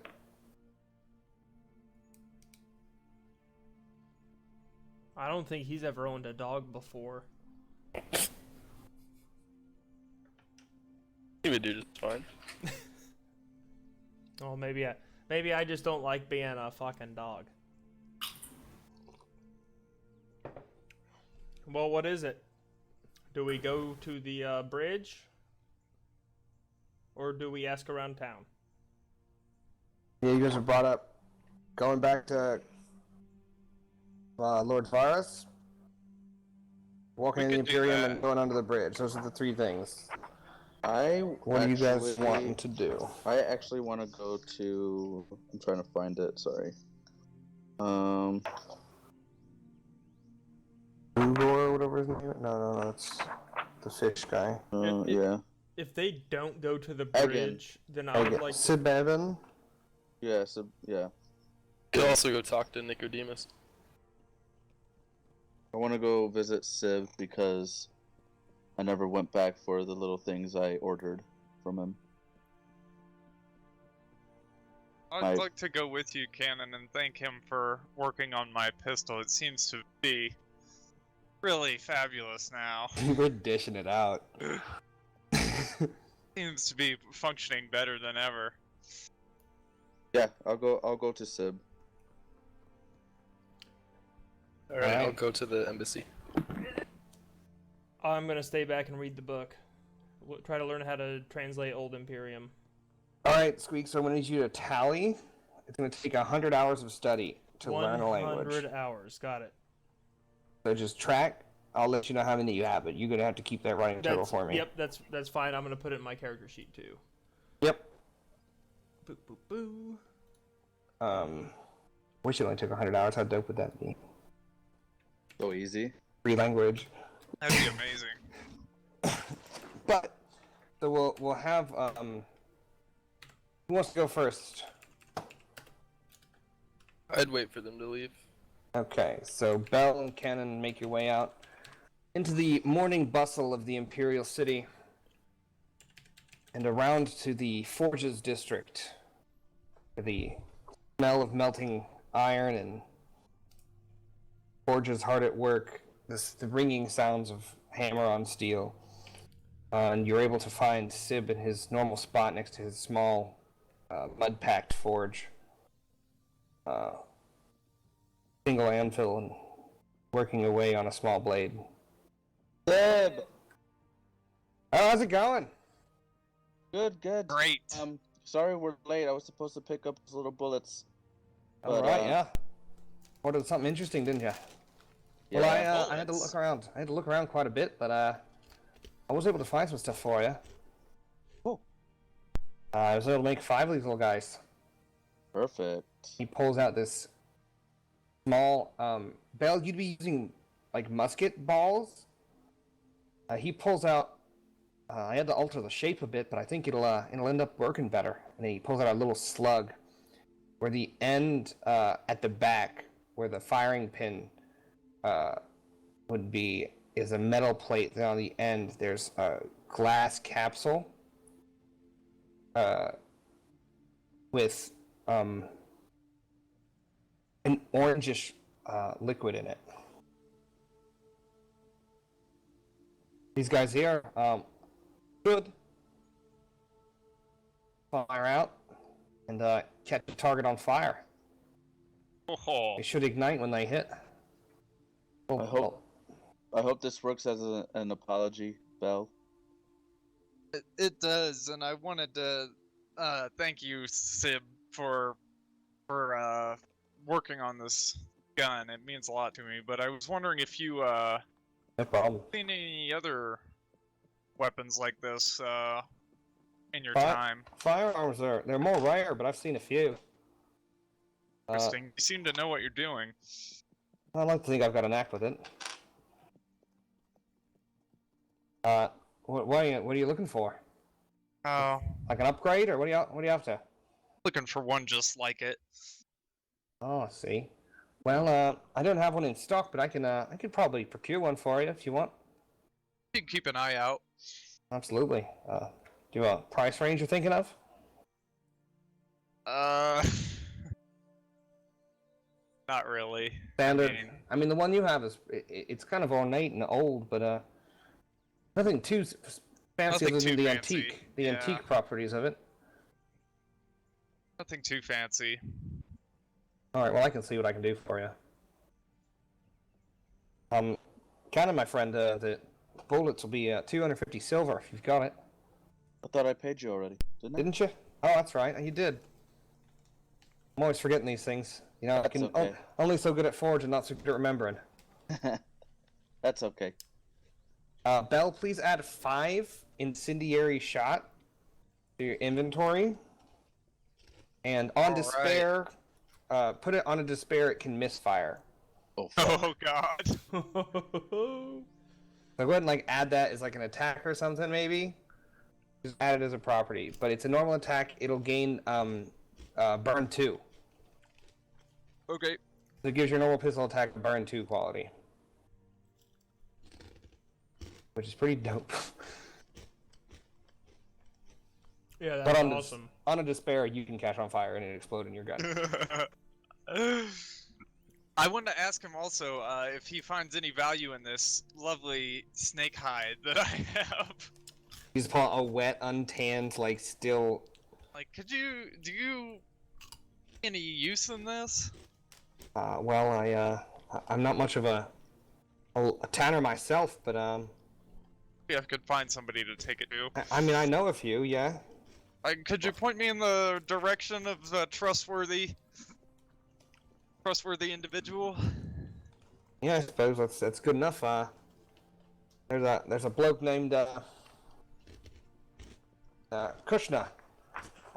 I don't think he's ever owned a dog before. He would do just fine. Oh, maybe I just don't like being a fucking dog. Well, what is it? Do we go to the bridge? Or do we ask around town? Yeah, you guys have brought up going back to Lord Varus, walking in the could do Imperium, that. and going under the bridge. Those are the three things. What are you guys actually- wanting to do? I actually want to go to. I'm trying to find it. Sorry. Ugor, whatever his name is? No, that's the fish guy. Yeah. If they don't go to the Egan. bridge, then I would like to... Sibevin? Yeah. So yeah. Could also go talk to Nicodemus. I want to go visit Civ because I never went back for the little things I ordered from him. I'd like to go with you, Cannon, and thank him for working on my pistol. It seems to be really fabulous now. We're dishing it out. Seems to be functioning better than ever. Yeah, I'll go to Cib. Alright, I'll go to the embassy. I'm gonna stay back and read the book. Try to learn how to translate Old Imperium. Alright, Squeak, so I'm going to need you to tally. It's going to take 100 hours of study. to learn a language. 100 hours. Got it. So just track. I'll let you know how many you have, but you're gonna have to keep that running total for me. Yep, that's fine. I'm gonna put it in my character sheet too. Yep. Boo boo boo. Wish it only took 100 hours. How dope would that be? So easy. Free language. That'd be amazing. But so we'll have who wants to go first? I'd wait for them to leave. Okay, so Bell and Cannon make your way out into the morning bustle of the Imperial City and around to the Forges District. The smell of melting iron and forges hard at work, the ringing sounds of hammer on steel. And you're able to find Sib in his normal spot next to his small mud-packed forge. Single anvil and working away on a small blade. Sib! Oh, how's it going? Good, good. Great. Sorry we're late. I was supposed to pick up those little bullets. All right, yeah. Ordered something interesting, didn't you? Yeah. Well, I had to look around. I had to look around quite a bit, but I was able to find some stuff for you. Cool. I was able to make 5 of these little guys. Perfect. He pulls out this small Bell, you'd be using like musket balls. He pulls out I had to alter the shape a bit, but I think it'll end up working better. And he pulls out a little slug where the end at the back where the firing pin would be is a metal plate. Then on the end there's a glass capsule with an orangish liquid in it. These guys here, good. Fire out and catch the target on fire. Oh, They should ignite when they hit. Oh, I hope this works as an apology, Bell. it does, and I wanted to thank you, Sib, for working on this gun. It means a lot to me. But I was wondering if you no problem. seen any other weapons like this in your Fi- time. Firearms they're more rare, but I've seen a few. Interesting. You seem to know what you're doing. I like to think I've got a knack with it. What are you looking for? Oh, Like an upgrade, or what are you after? looking for one just like it. Oh, I see. Well, I don't have one in stock, but I could probably procure one for you if you want. You can keep an eye out. Absolutely. Do you have a price range you're thinking of? Not really. Standard. mean- I mean, the one you have is it's kind of ornate and old, but nothing too fancy Nothing other than too the fancy, yeah. antique properties of it. Nothing too fancy. All right. Well, I can see what I can do for you. Kind of, my friend. The bullets will be 250 silver if you've got it. I thought I paid you already, didn't I? Didn't you? Oh, that's right. You did. I'm always forgetting these things. You know, I That's can okay. only so good at forge and not so good at remembering. That's okay. Bell, please add 5 incendiary shot to your inventory. And on All right. despair, put it on a despair. It can misfire. Oh, fuck. Oh God. So go ahead and like add that as like an attack or something, maybe. Just add it as a property, but it's a normal attack. It'll gain burn 2. Okay. So it gives your normal pistol attack a burn 2 quality, which is pretty dope. Yeah, But that's on awesome. on a despair, you can catch on fire and it explode in your gun. I wanted to ask him also if he finds any value in this lovely snake hide that I have. He's upon a wet, untanned, like still. Like, do you any use in this? Well, I'm not much of a tanner myself, but Yeah, I could find somebody to take it to. I mean, I know a few, yeah. Could you point me in the direction of a trustworthy trustworthy individual. Yeah, I suppose that's good enough. There's a bloke named Kushna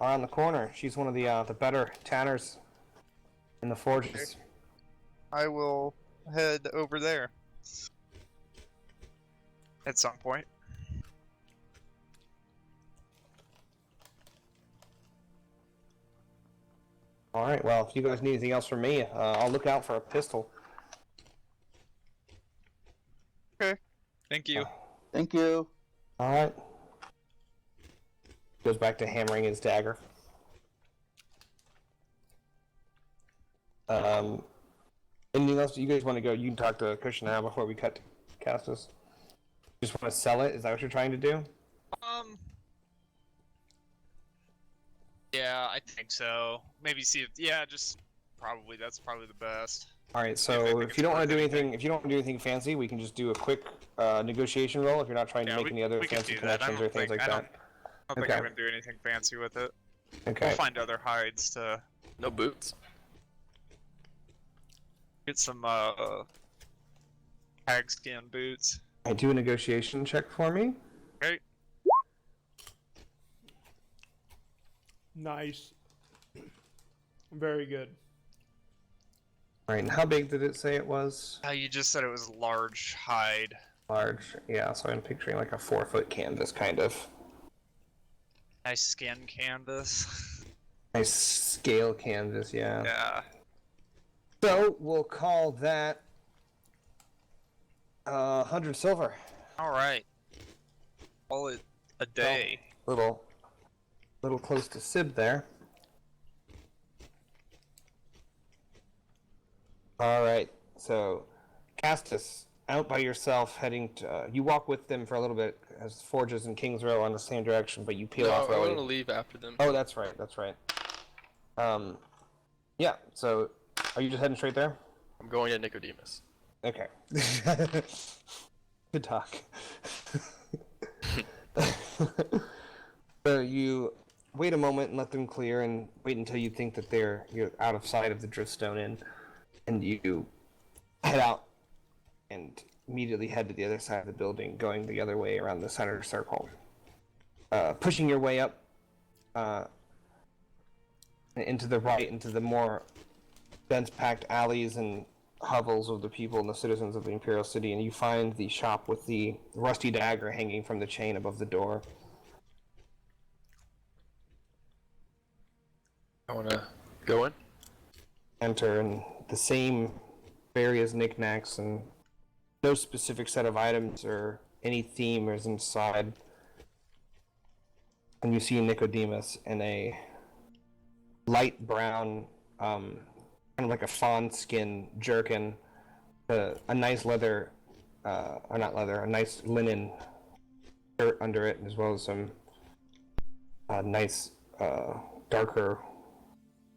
on the corner. She's one of the better tanners in the forges. I will head over there at some point. All right. Well, if you guys need anything else from me, I'll look out for a pistol. Thank you. Thank you. All right. Goes back to hammering his dagger. Anything else you guys want to go? You can talk to Kushna now before we cut to Castus. Just want to sell it? Is that what you're trying to do? Yeah, I think so. Maybe see if just probably that's probably the best. All right. I So think if you don't it's want to do worth anything, if you don't want to do anything fancy, we can just do a quick negotiation roll. If you're not trying to make any other we can fancy do that. connections or things like I that. don't think Okay. I'm gonna do anything fancy with it. Okay. We'll find other hides to No boots. get some hag skin boots. I do a negotiation check for me. Okay. Nice. Very good. All right. And how big did it say it was? You just said it was large hide. Large. Yeah. So I'm picturing like a 4-foot canvas, kind of. Nice skin canvas. Nice scale canvas. Yeah. Yeah. So we'll call that 100 silver. All right. Call it a day. Little close to Sib there. All right. So, Castus, out by yourself, heading to. You walk with them for a little bit, as Forges and Kings Row on the same direction, but you peel No, off I early. want to leave after them. Oh, that's right. That's right. Yeah. So, are you just heading straight there? I'm going to Nicodemus. Okay. Good talk. So you wait a moment and let them clear, and wait until you think that you're out of sight of the Driftstone Inn, and you head out and immediately head to the other side of the building, going the other way around the center circle. Pushing your way up into the right, into the more dense-packed alleys and hovels of the people and the citizens of the Imperial City, and you find the shop with the rusty dagger hanging from the chain above the door. I want to go in. Enter, and the same various knickknacks and no specific set of items or any theme is inside. And you see Nicodemus in a light brown, kind of like a fawn skin jerkin, a nice leather, or not leather, a nice linen shirt under it, as well as some nice darker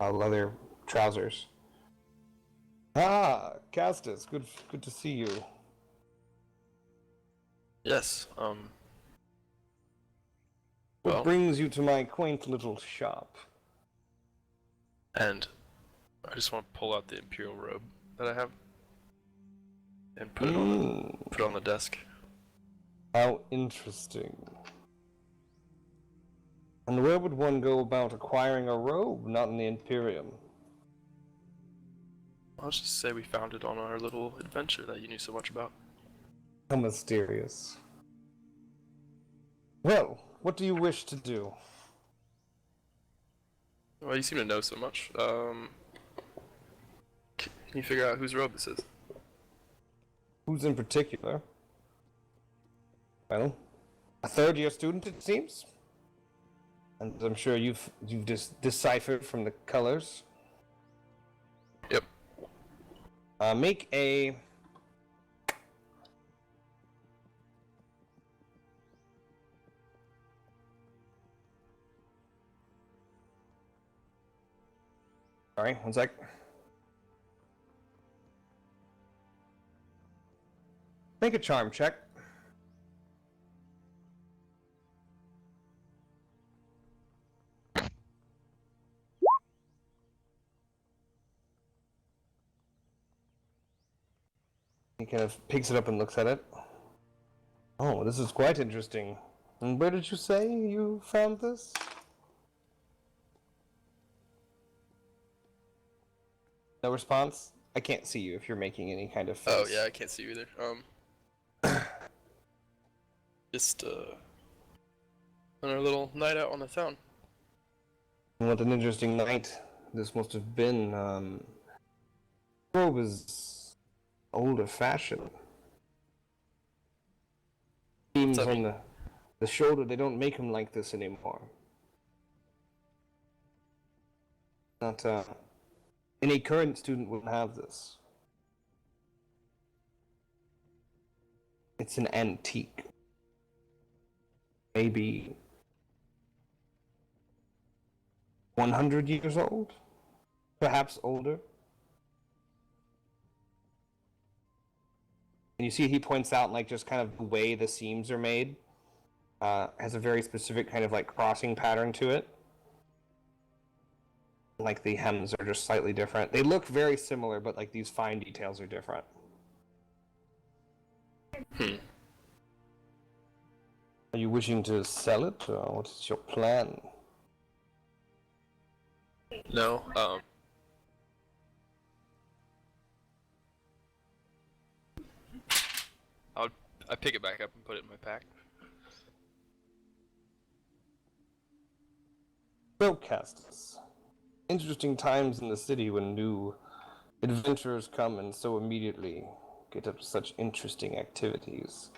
leather trousers. Ah, Castus, good to see you. Yes. What Well, brings you to my quaint little shop? and I just want to pull out the Imperial robe that I have and put it on the desk. How interesting. And where would one go about acquiring a robe not in the Imperium? I'll just say we found it on our little adventure that you knew so much about. How mysterious. Well, what do you wish to do? Well, you seem to know so much. Can you figure out whose robe this is? Who's in particular? Well, a third-year student, it seems. And I'm sure you've just deciphered from the colors. Yep. Make a... Sorry, one sec. Make a charm check. He kind of picks it up and looks at it. Oh, this is quite interesting. And where did you say you found this? No response? I can't see you if you're making any kind of face. Oh yeah, I can't see you either. Just on our little night out on the town. What an interesting night this must have been. Robe is older fashioned. Seems that on mean? the shoulder, they don't make them like this anymore. Not, any current student would have this. It's an antique. Maybe 100 years old? Perhaps older? And you see he points out, like, just kind of the way the seams are made. Has a very specific kind of, like, crossing pattern to it. Like, the hems are just slightly different. They look very similar, but, like, these fine details are different. Are you wishing to sell it, or what is your plan? No, I pick it back up and put it in my pack. So, Castus, interesting times in the city when new adventurers come and so immediately get up to such interesting activities.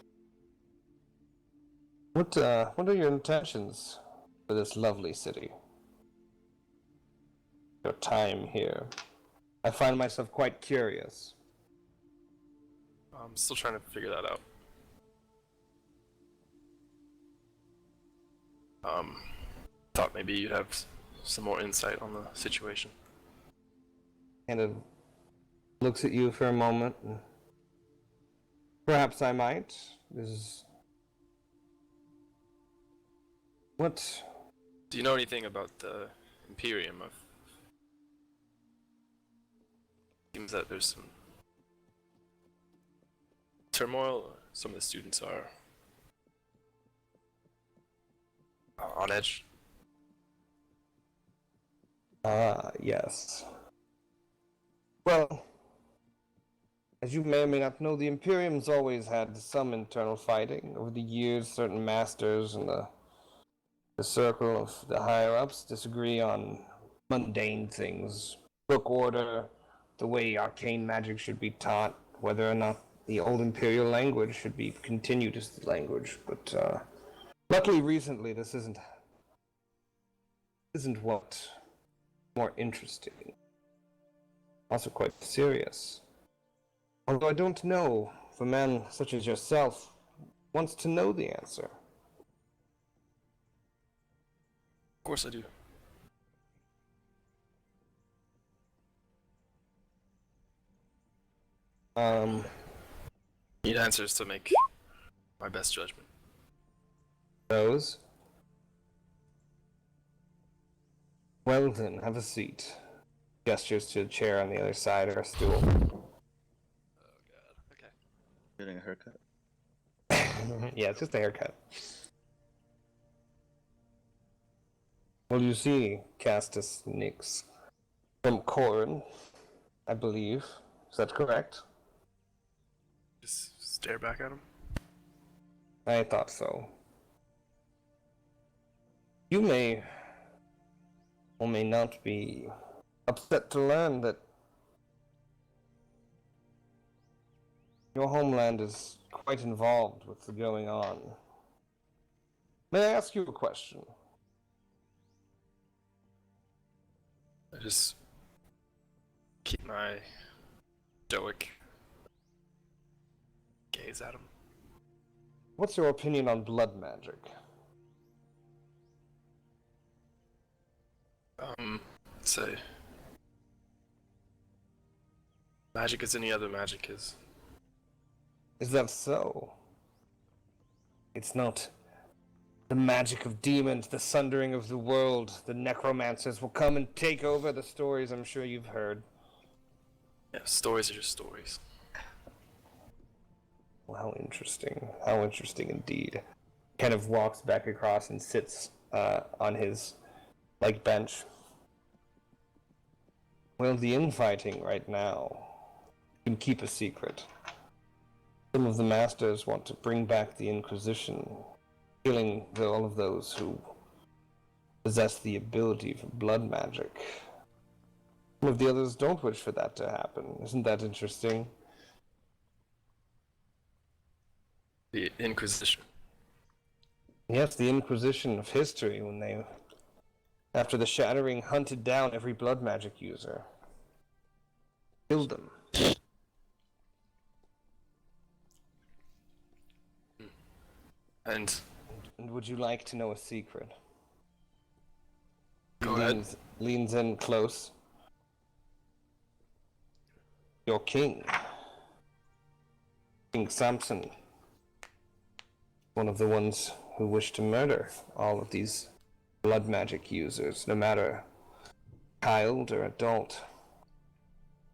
What are your intentions for this lovely city? Your time here. I find myself quite curious. I'm still trying to figure that out. Thought maybe you'd have some more insight on the situation. Kind of looks at you for a moment. And perhaps I might. What? Do you know anything about the Imperium? Seems that there's some turmoil. Some of the students are on edge. Yes. Well, as you may or may not know, the Imperium's always had some internal fighting. Over the years, certain masters and the circle of the higher-ups disagree on mundane things. Book order, the way arcane magic should be taught, whether or not the old Imperial language should be continued as the language. But, luckily recently, this isn't what more interesting. Also quite serious. Although I don't know if a man such as yourself wants to know the answer. Of course I do. Need answers to make my best judgment. Those? Well then, have a seat. Gestures to a chair on the other side or a stool. Oh god, okay. Getting a haircut. Yeah, it's just a haircut. Well, you see, Castus Nix from Corrin, I believe. Is that correct? Just stare back at him. I thought so. You may or may not be upset to learn that your homeland is quite involved with the going on. May I ask you a question? I just keep my stoic gaze at him. What's your opinion on blood magic? Say, magic as any other magic is. Is that so? It's not the magic of demons, the sundering of the world, the necromancers will come and take over, the stories I'm sure you've heard. Yeah, stories are just stories. Well, how interesting. How interesting indeed. Kind of walks back across and sits on his bench. Well, the infighting right now can keep a secret. Some of the masters want to bring back the Inquisition, killing all of those who possess the ability for blood magic. Some of the others don't wish for that to happen. Isn't that interesting? The Inquisition. Yes, the Inquisition of history, when they, after the Shattering, hunted down every blood magic user. Killed them. And And would you like to know a secret? Go ahead. Leans in close. Your king, King Samson, one of the ones who wish to murder all of these blood magic users, no matter child or adult,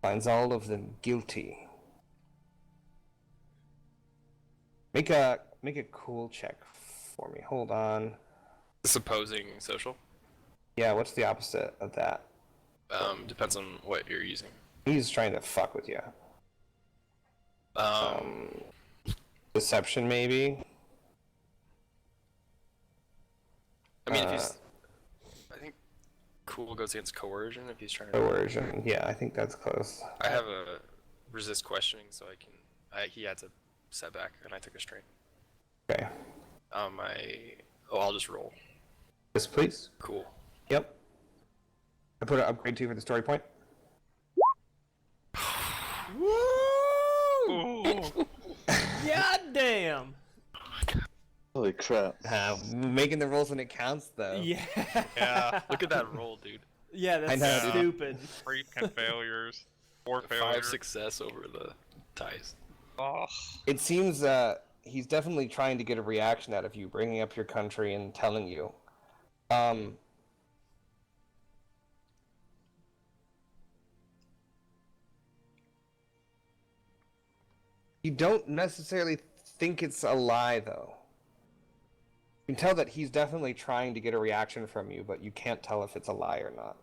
finds all of them guilty. Make a cool check for me. Hold on. supposing social. Yeah, what's the opposite of that? Depends on what you're using. He's trying to fuck with you. Deception, maybe? I mean, if he's, I think cool goes against coercion if he's trying to. Coercion. Yeah, I think that's close. I have a resist questioning, so I can. He had to set back, and I took a strain. Okay. I'll just roll. Yes, please. Cool. Yep. I put an upgrade to you for the story point. Woo! God damn! Holy crap. Making the rolls when it counts, though. Yeah. Yeah. Look at that roll, dude. Yeah, I that's know, stupid. 3 failures. 4 5 failures. success over the ties. Oh. It seems he's definitely trying to get a reaction out of you, bringing up your country and telling you. You don't necessarily think it's a lie, though. You can tell that he's definitely trying to get a reaction from you, but you can't tell if it's a lie or not.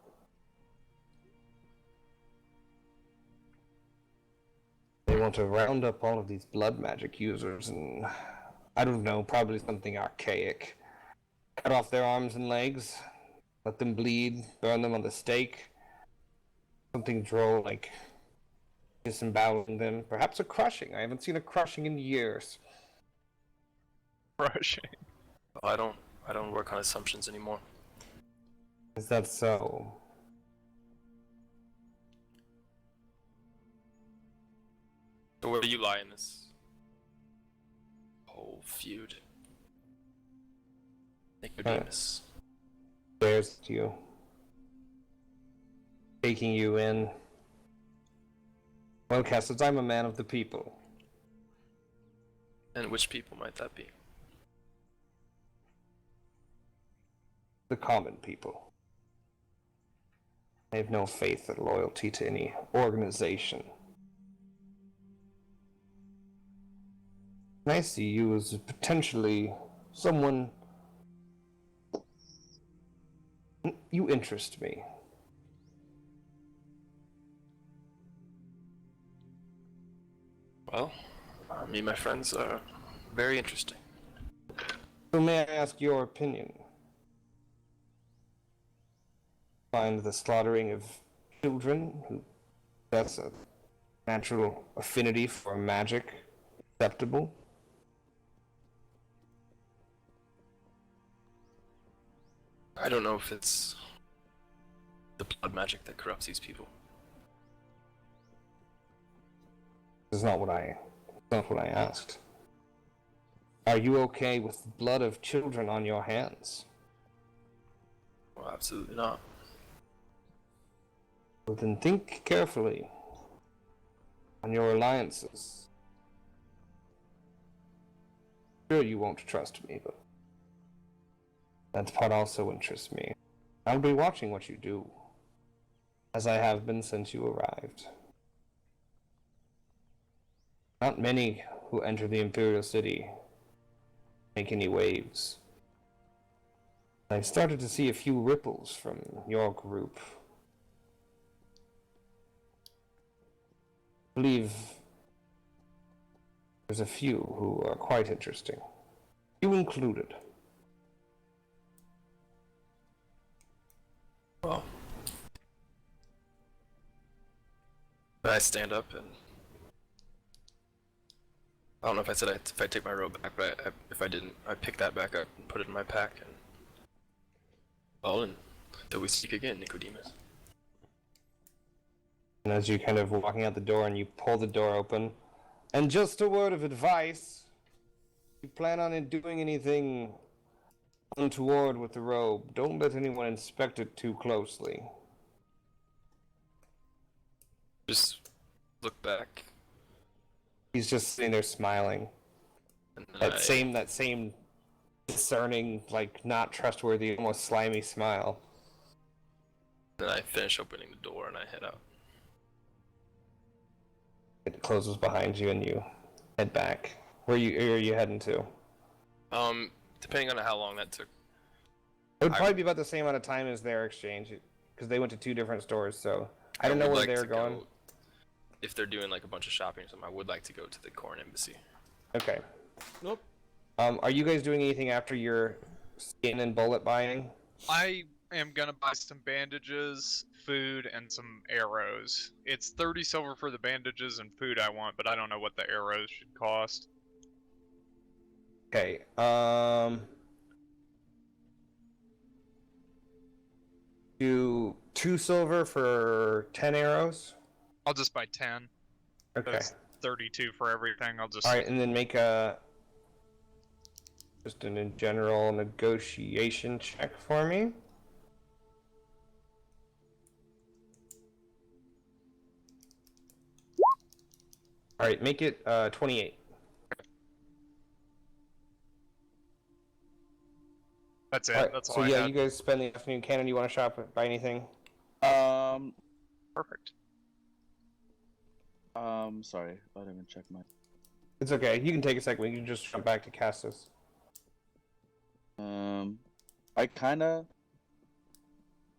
They want to round up all of these blood magic users and, I don't know, probably something archaic. Cut off their arms and legs, let them bleed, burn them on the stake. Something droll like disemboweling them. Perhaps a crushing. I haven't seen a crushing in years. Rushing. I don't work on assumptions anymore. Is that so? So where do you lie in this whole feud? Nicodemus. Bears you. Taking you in. Well, Cassius, I'm a man of the people. And which people might that be? The common people. I have no faith or loyalty to any organization. And I see you as potentially someone. You interest me. Well, me and my friends are very interesting. So may I ask your opinion? Find the slaughtering of children who possess a natural affinity for magic acceptable? I don't know if it's the blood magic that corrupts these people. This is not what I asked. Are you okay with the blood of children on your hands? Well, absolutely not. Well, then think carefully on your alliances. Sure, you won't trust me, but that part also interests me. I'll be watching what you do, as I have been since you arrived. Not many who enter the Imperial City make any waves. I started to see a few ripples from your group. I believe there's a few who are quite interesting. You included. Well, I stand up and I don't know if I said if I take my robe back, but if I didn't, I pick that back up and put it in my pack and until we speak again, Nicodemus. And as you're kind of walking out the door and you pull the door open, and just a word of advice, if you plan on doing anything untoward with the robe, don't let anyone inspect it too closely. Just look back. He's just sitting there smiling. And then That same discerning, like not trustworthy, almost slimy smile. Then I finish opening the door and I head out. It closes behind you and you head back. Where are you heading to? Depending on how long that took. It would probably be about the same amount of time as their exchange, because they went to 2 different stores, so I don't know would where like they're to going. go- If they're doing like a bunch of shopping or something, I would like to go to the Corn Embassy. Okay. Nope. Are you guys doing anything after your skin and bullet buying? I am gonna buy some bandages, food, and some arrows. It's 30 silver for the bandages and food I want, but I don't know what the arrows should cost. Okay. Do 2 silver for 10 arrows. I'll just buy 10. Okay. That's 32 for everything. I'll just. All right, and then make just a general negotiation check for me. All right, make it 28. That's it. All right, That's all so I yeah, had. you guys spend the afternoon. Cannon, you want to shop, buy anything? Perfect. Sorry, I didn't even check my. It's okay. You can take a second. We can just jump back to Castus. I kinda.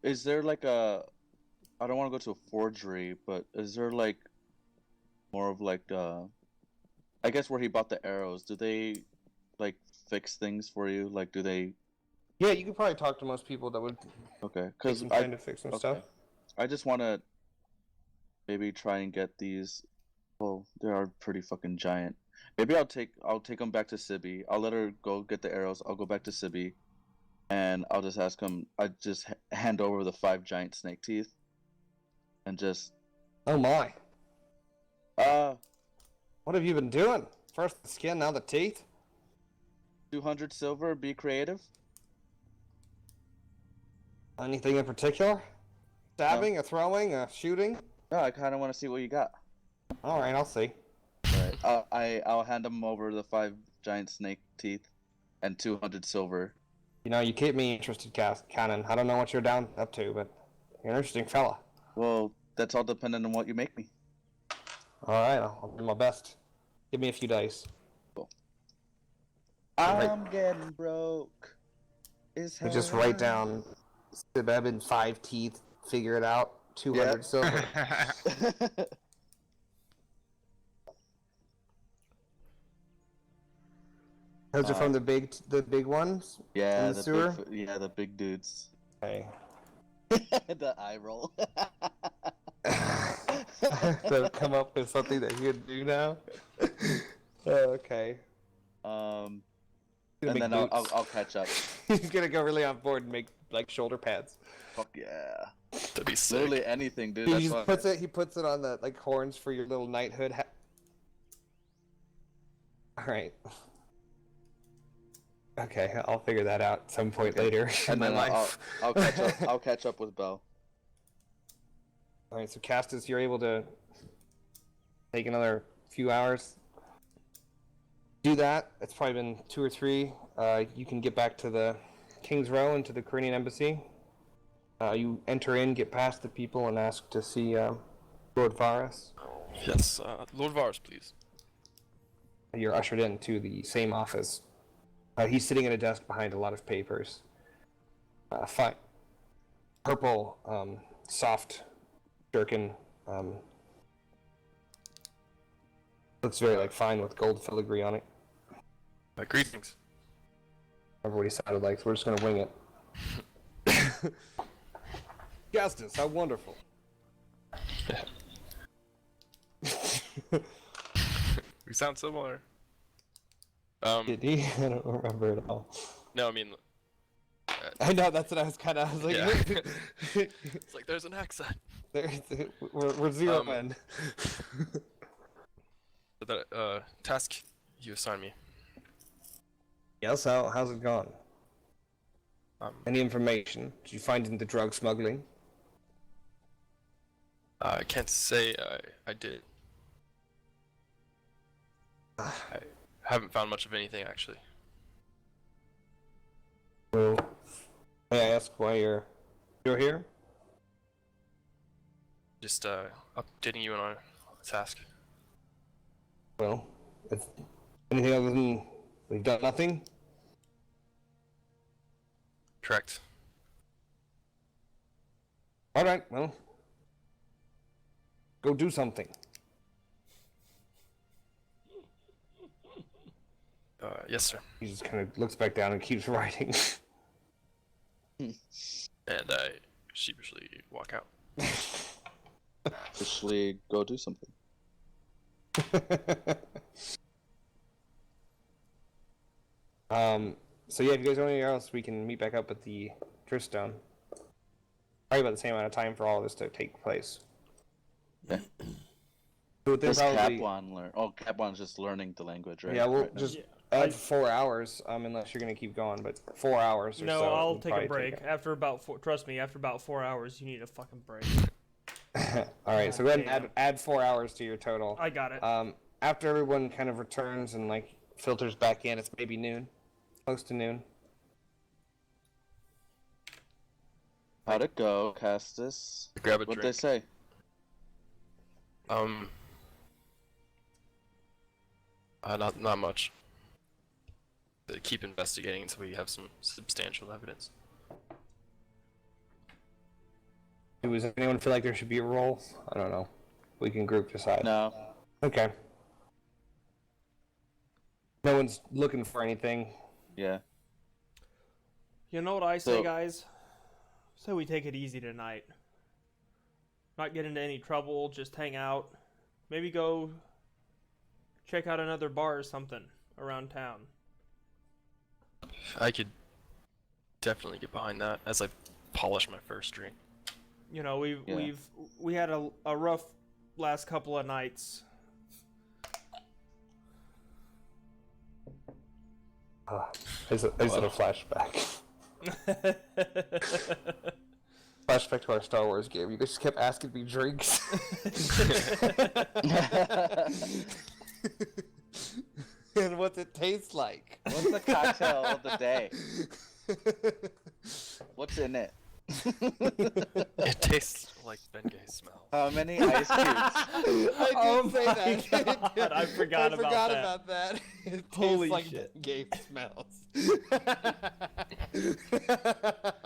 Is there like a? I don't want to go to a forgery, but is there like more of like I guess where he bought the arrows? Do they like fix things for you? Like, do they? Yeah, you could probably talk to most people that would Okay, because some time to fix some stuff. I just want to maybe try and get these. Well, they are pretty fucking giant. Maybe I'll take them back to Sibby. I'll let her go get the arrows. I'll go back to Sibby, and I'll just ask him. I just hand over the 5 giant snake teeth, and just Oh my! uh What have you been doing? First the skin, now the teeth. 200 silver. Be creative. Anything in particular? Stabbing, or throwing, or shooting? No, I kind of want to see what you got. All right, I'll see. All right. I'll hand him over the 5 giant snake teeth, and 200 silver. You know, you keep me interested, Cannon. I don't know what you're down up to, but you're an interesting fella. Well, that's all dependent on what you make me. All right, I'll do my best. Give me a few dice. I'm getting broke. I just write down Sibeb 5 teeth, figure it out, 200 silver. Those are from the big ones? Yeah, In the sewer? the big dudes. Okay. The eye roll. So come up with something that you could do now? Okay. And Gonna make then boots. I'll catch up. He's gonna go really on board and make like shoulder pads. Fuck yeah. That'd be sick. Literally anything, dude. He That's just why- puts it on the like horns for your little knighthood hat. All right. Okay, I'll figure that out at some point later in And my then life. I'll catch up. I'll catch up with Belle. All right, so Castus, you're able to take another few hours. Do that. It's probably been 2 or 3. You can get back to the King's Row and to the Uranian Embassy. You enter in, get past the people, and ask to see Lord Varus. Yes, Lord Varus, please. you're ushered into the same office. He's sitting at a desk behind a lot of papers. Fine. Purple, soft jerkin. Looks very fine with gold filigree on it. Greetings. Remember what he sounded like, so we're just gonna wing it. Justice, how wonderful. We sound similar. Did he? I don't remember at all. No, I mean, I know, that's what I was like, yeah. It's like there's an accent. we're zero in. The task you assigned me. Yes, how's it gone? Any information? Did you find in the drug smuggling? I can't say I did. I haven't found much of anything, actually. Well, may I ask why you're here? Just updating you on a task. Well, if anything other than we've done nothing? Correct. Alright, well, go do something. Yes, sir. He just kind of looks back down and keeps writing. And I sheepishly walk out. Officially go do something. So yeah, if you guys want anywhere else, we can meet back up at the Drifstone. Probably about the same amount of time for all of this to take place. Yeah. So within Does probably, Capwan learn? Oh, Capwan's just learning the language, right? yeah, we'll Right now. just add 4 hours, unless you're gonna keep going, but 4 hours or No, so. I'll would take a probably break. it. After about trust me, after about 4 hours, you need a fucking break. Alright, so go ahead and Damn. add 4 hours to your total. I got it. After everyone kind of returns and filters back in, it's maybe noon. Close to noon. How'd it go, Castus? Grab a What'd drink. they say? Not much. Keep investigating until we have some substantial evidence. Does anyone feel like there should be a roll? I don't know. We can group decide. No. Okay. No one's looking for anything. Yeah. You know what I say, So- guys? So we take it easy tonight. Not get into any trouble, just hang out. Maybe go check out another bar or something around town. I could definitely get behind that as I polish my first drink. You know, Yeah. we had a rough last couple of nights. Is it a flashback? Flashback to our Star Wars game. You guys just kept asking me drinks. And what's it taste like? What's the cocktail of the day? What's in it? It tastes like Bengay smell. How many ice cubes? I Oh did say my that. God, I forgot about that. about that. It Holy tastes shit. like gay smells.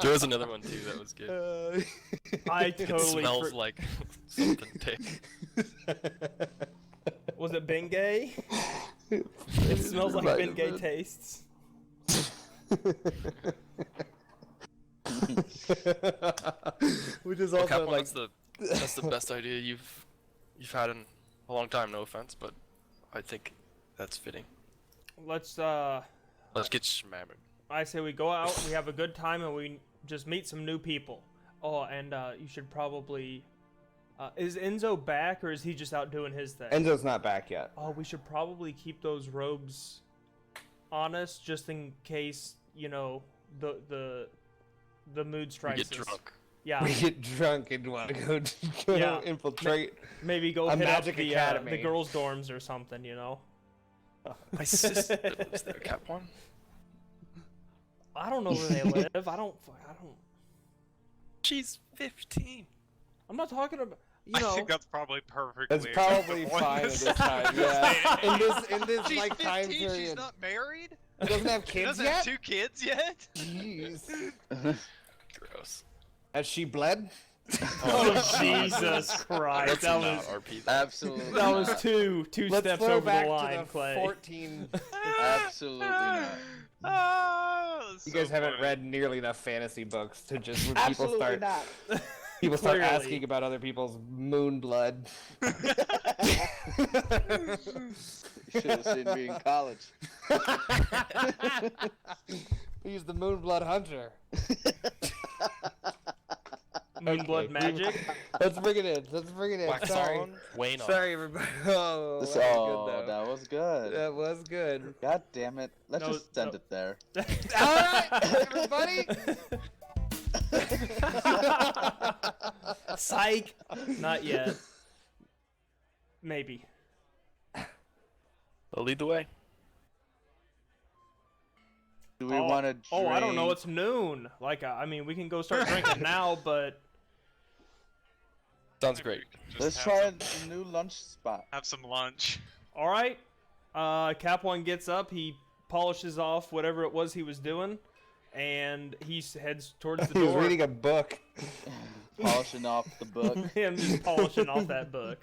There was another one too that was good. I It totally smells like something tasty. Was it Bengay? It smells like Bengay tastes. Which is Well, also Capone, that's the best idea you've had in a long time. No offense, but I think that's fitting. Let's Let's get schmammered. I say we go out, we have a good time, and we just meet some new people. Oh, and you should probably is Enzo back, or is he just out doing his thing? Enzo's not back yet. Oh, we should probably keep those robes on us, just in case, you know, the mood We strikes get us. drunk. Yeah, We get drunk and want to go Yeah. infiltrate. maybe go A hit magic up the academy. girls' dorms or something, you know. My sister lives there, Capone. I don't know where they live. I don't. She's 15. I'm not talking about. you know. I think that's probably perfectly. That's probably acceptable fine at this this time. time. Yeah. In this She's like 15, time she's period. not married? She doesn't have She kids doesn't yet. have 2 kids yet? Jeez. Gross. Has she bled? Oh Jesus Christ! That Not was our people. Absolutely. that was not. two Let's steps throw over back the line, to the Clay. 14. Absolutely not. That's You so guys haven't funny. read nearly enough fantasy books to just when Absolutely people start not. people start Clearly. asking about other people's moon blood. You should have seen me in college. He's the moonblood hunter. Moonblood Okay. magic. Let's bring it in. Let's bring it in. Wax Sorry. on, wane off. Sorry, everybody. Oh, that was Oh, good, though. that was good. That was good. God damn it. Let's No, just send no. it there. All right, everybody. Psych. Not yet. Maybe. I'll lead the way. Do we want to drink? Oh, I don't know. It's noon. Like, I mean, we can go start drinking now, but Sounds Maybe great. we could just Let's have try some- a new lunch spot. Have some lunch. all right. Cap One gets up. He polishes off whatever it was he was doing, and he heads towards the He was door. reading a book. Polishing off the book. I'm just polishing off that book.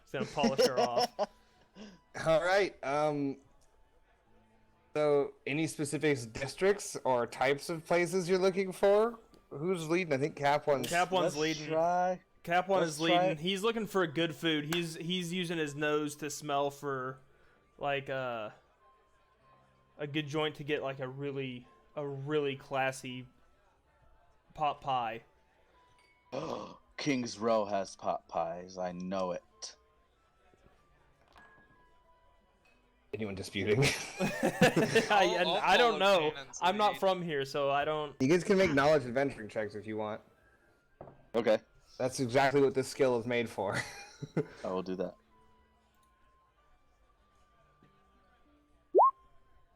He's gonna polish her off. All right. So, any specific districts or types of places you're looking for? Who's leading? I think Cap One's. Cap One's Let's leading. try. Cap One Let's is try leading. it. He's looking for good food. He's using his nose to smell for like a good joint to get like a really classy pot pie. King's Row has pot pies. I know it. Anyone disputing? I don't follow know. Cannon's I'm not lead. from here, so I don't. You guys can make knowledge adventuring checks if you want. Okay, That's exactly what this skill is made for. I will do that.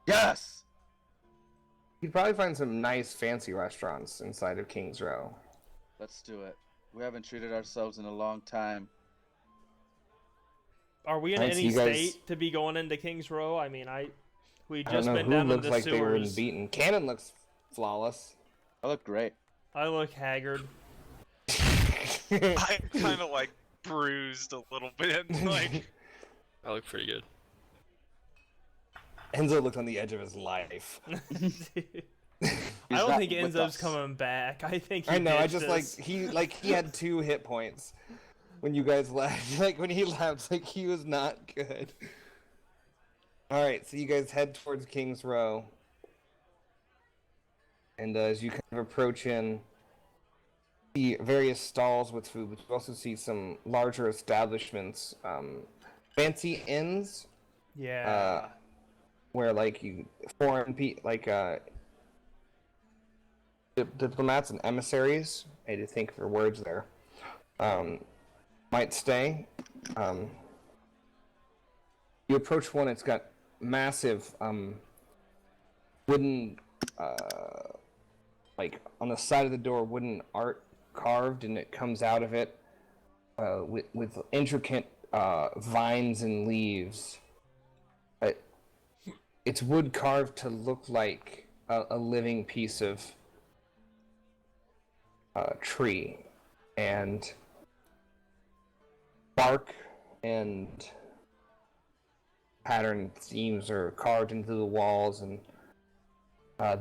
Yes! You'd probably find some nice fancy restaurants inside of King's Row. Let's do it. We haven't treated ourselves in a long time. Are we in Alright, so any you guys- state to be going into King's Row? I mean, we I don't just know been who down in looks the like they were sewers. beaten. Cannon looks flawless. I look great. I look haggard. I'm kind of like bruised a little bit. Like, I look pretty good. Enzo looked on the edge of his life. I He's don't not think with Enzo's us. coming back. I think I know. I ditched just us. he had 2 hit points when you guys left. Like when he left, like he was not good. All right, so you guys head towards King's Row, and as you kind of approach in, see various stalls with food, but you also see some larger establishments, fancy inns. Yeah. Where like diplomats and emissaries, I had to think for words there, might stay. You approach one, it's got massive wooden, like on the side of the door, wooden art carved, and it comes out of it with intricate vines and leaves. It's wood carved to look like a living piece of tree, and bark and pattern themes are carved into the walls, and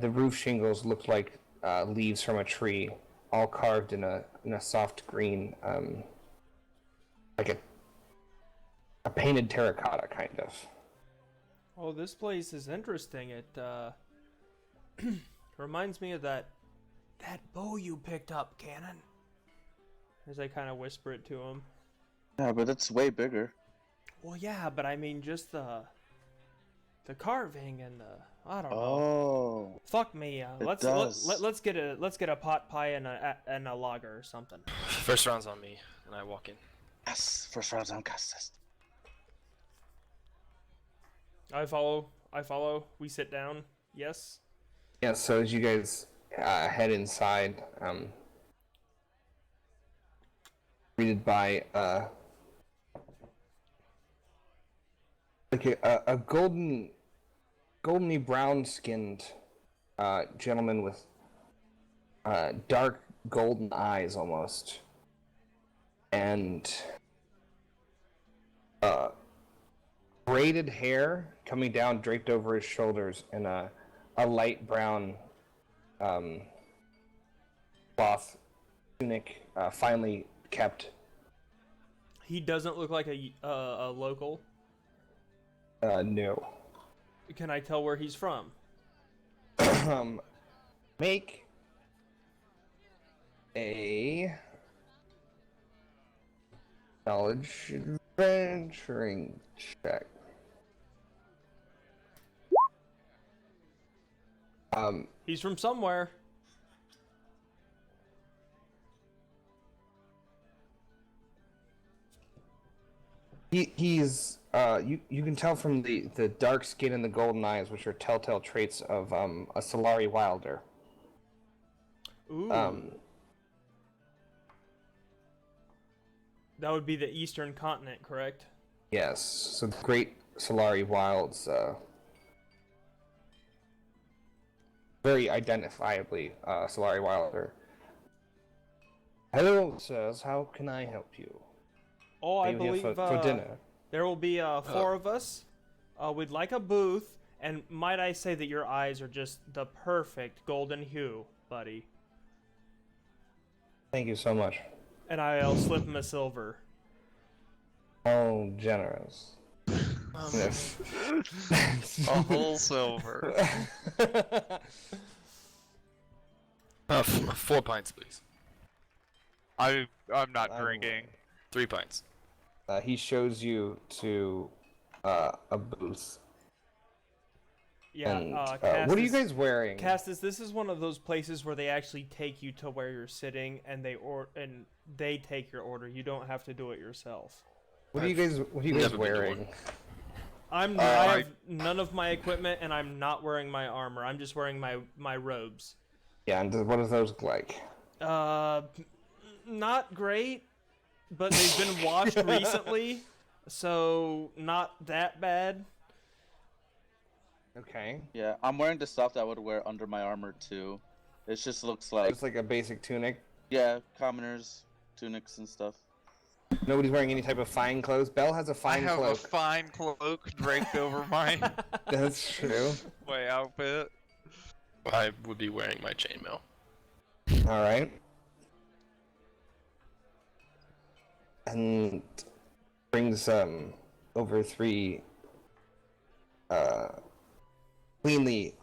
the roof shingles look like leaves from a tree, all carved in a soft green, like a painted terracotta kind of. Oh, this place is interesting. It reminds me of that bow you picked up, Cannon. As I kind of whisper it to him. Yeah, but it's way bigger. Well, yeah, but I mean just the carving and the I don't know. Oh. Fuck me. Let's get a pot pie and a lager or something. First round's on me, and I walk in. Yes, first round's on Custis. I follow. We sit down. Yes. Yeah, so as you guys head inside, greeted by like a goldenly brown-skinned gentleman with dark golden eyes almost, and braided hair coming down draped over his shoulders, and a light brown cloth tunic, finely kept. He doesn't look like a local. No. Can I tell where he's from? Make a knowledge adventuring check. He's from somewhere. He's you can tell from the dark skin and the golden eyes, which are telltale traits of a Solari Wilder. Ooh. That would be the Eastern Continent, correct? Yes, so the great Solari Wilds, very identifiably Solari Wilder. Hello, sirs. How can I help you? Oh, I Are you here believe for dinner. there will be 4 of us. We'd like a booth, and might I say that your eyes are just the perfect golden hue, buddy. Thank you so much. And I'll slip him a silver. Oh, generous. Yes. A whole silver. 4 pints, please. I'm not I'm- drinking. 3 pints. He shows you to a booth. Yeah, And, Castus, what are you guys wearing? Castus, this is one of those places where they actually take you to where you're sitting, and they take your order. You don't have to do it yourself. What are you guys never been to wearing? one. I have none of my equipment, and I'm not wearing my armor. I'm just wearing my robes. Yeah, and what does those look like? Not great, but they've been washed recently, so not that bad. Okay. Yeah, I'm wearing the stuff that I would wear under my armor too. It just looks like, It's like a basic tunic. yeah, commoners, tunics and stuff. Nobody's wearing any type of fine clothes. Belle has a I fine have cloak. a fine cloak draped over my That's true. my outfit. I would be wearing my chainmail. All right. And brings over 3 cleanly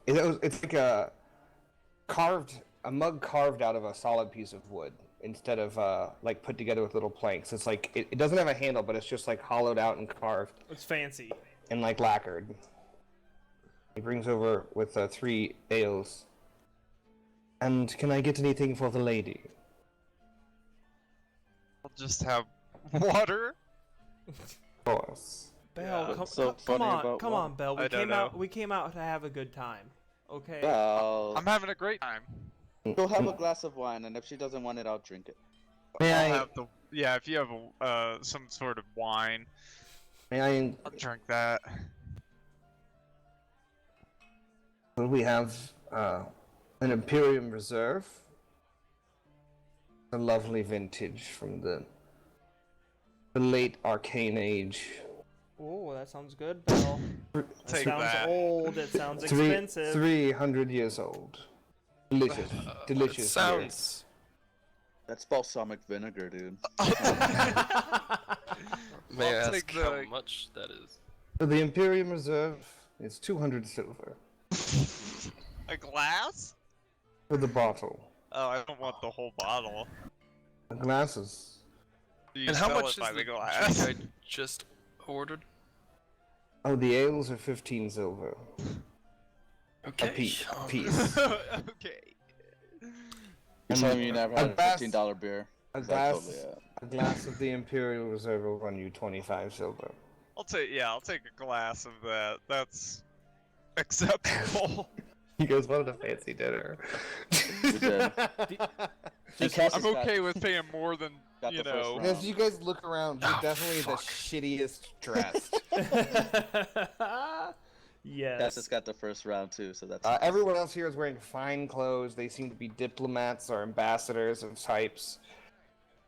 it's like a mug carved out of a solid piece of wood instead of like put together with little planks. It's like it doesn't have a handle, but it's just like hollowed out and carved It's fancy. and like lacquered. He brings over with 3 ales. And can I get anything for the lady? I'll just have water. Of course. Belle, Yeah. come, So come funny on, about come what? on, Belle. I don't know. We came out to have a good time. Okay. Well, I'm having a great time. go have a glass of wine, and if she doesn't want it, I'll drink it. May I'll I have if you have some sort of wine, may I I'll drink that. Well, we have an Imperium Reserve. A lovely vintage from the late Arcane Age. Oh, that sounds good, Belle. It Take sounds that. old. It sounds expensive. 300 years old. Delicious. Delicious. It sounds. That's balsamic vinegar, dude. May I I'll ask take how the- much that is? For the Imperium Reserve, it's 200 silver. A glass? For the bottle. Oh, I don't want the whole bottle. The glasses. You And how sell much it is by the glass? drink I just ordered? Oh, the ales are 15 silver. Okay. A piece. Okay. You're telling me you never had a glass- $15 beer? A 'Cause I glass, totally have. a glass of the Imperial Reserve will run you 25 silver. I'll take a glass of that. That's acceptable. You guys wanted a fancy dinner. We did. I'm okay with paying more than, got you the first know. round. As you guys look around, you're Oh, definitely fuck. the shittiest dressed. Yes. Cassius got the first round too, so that's Everyone else here is wearing fine clothes. They seem to be diplomats or ambassadors of types.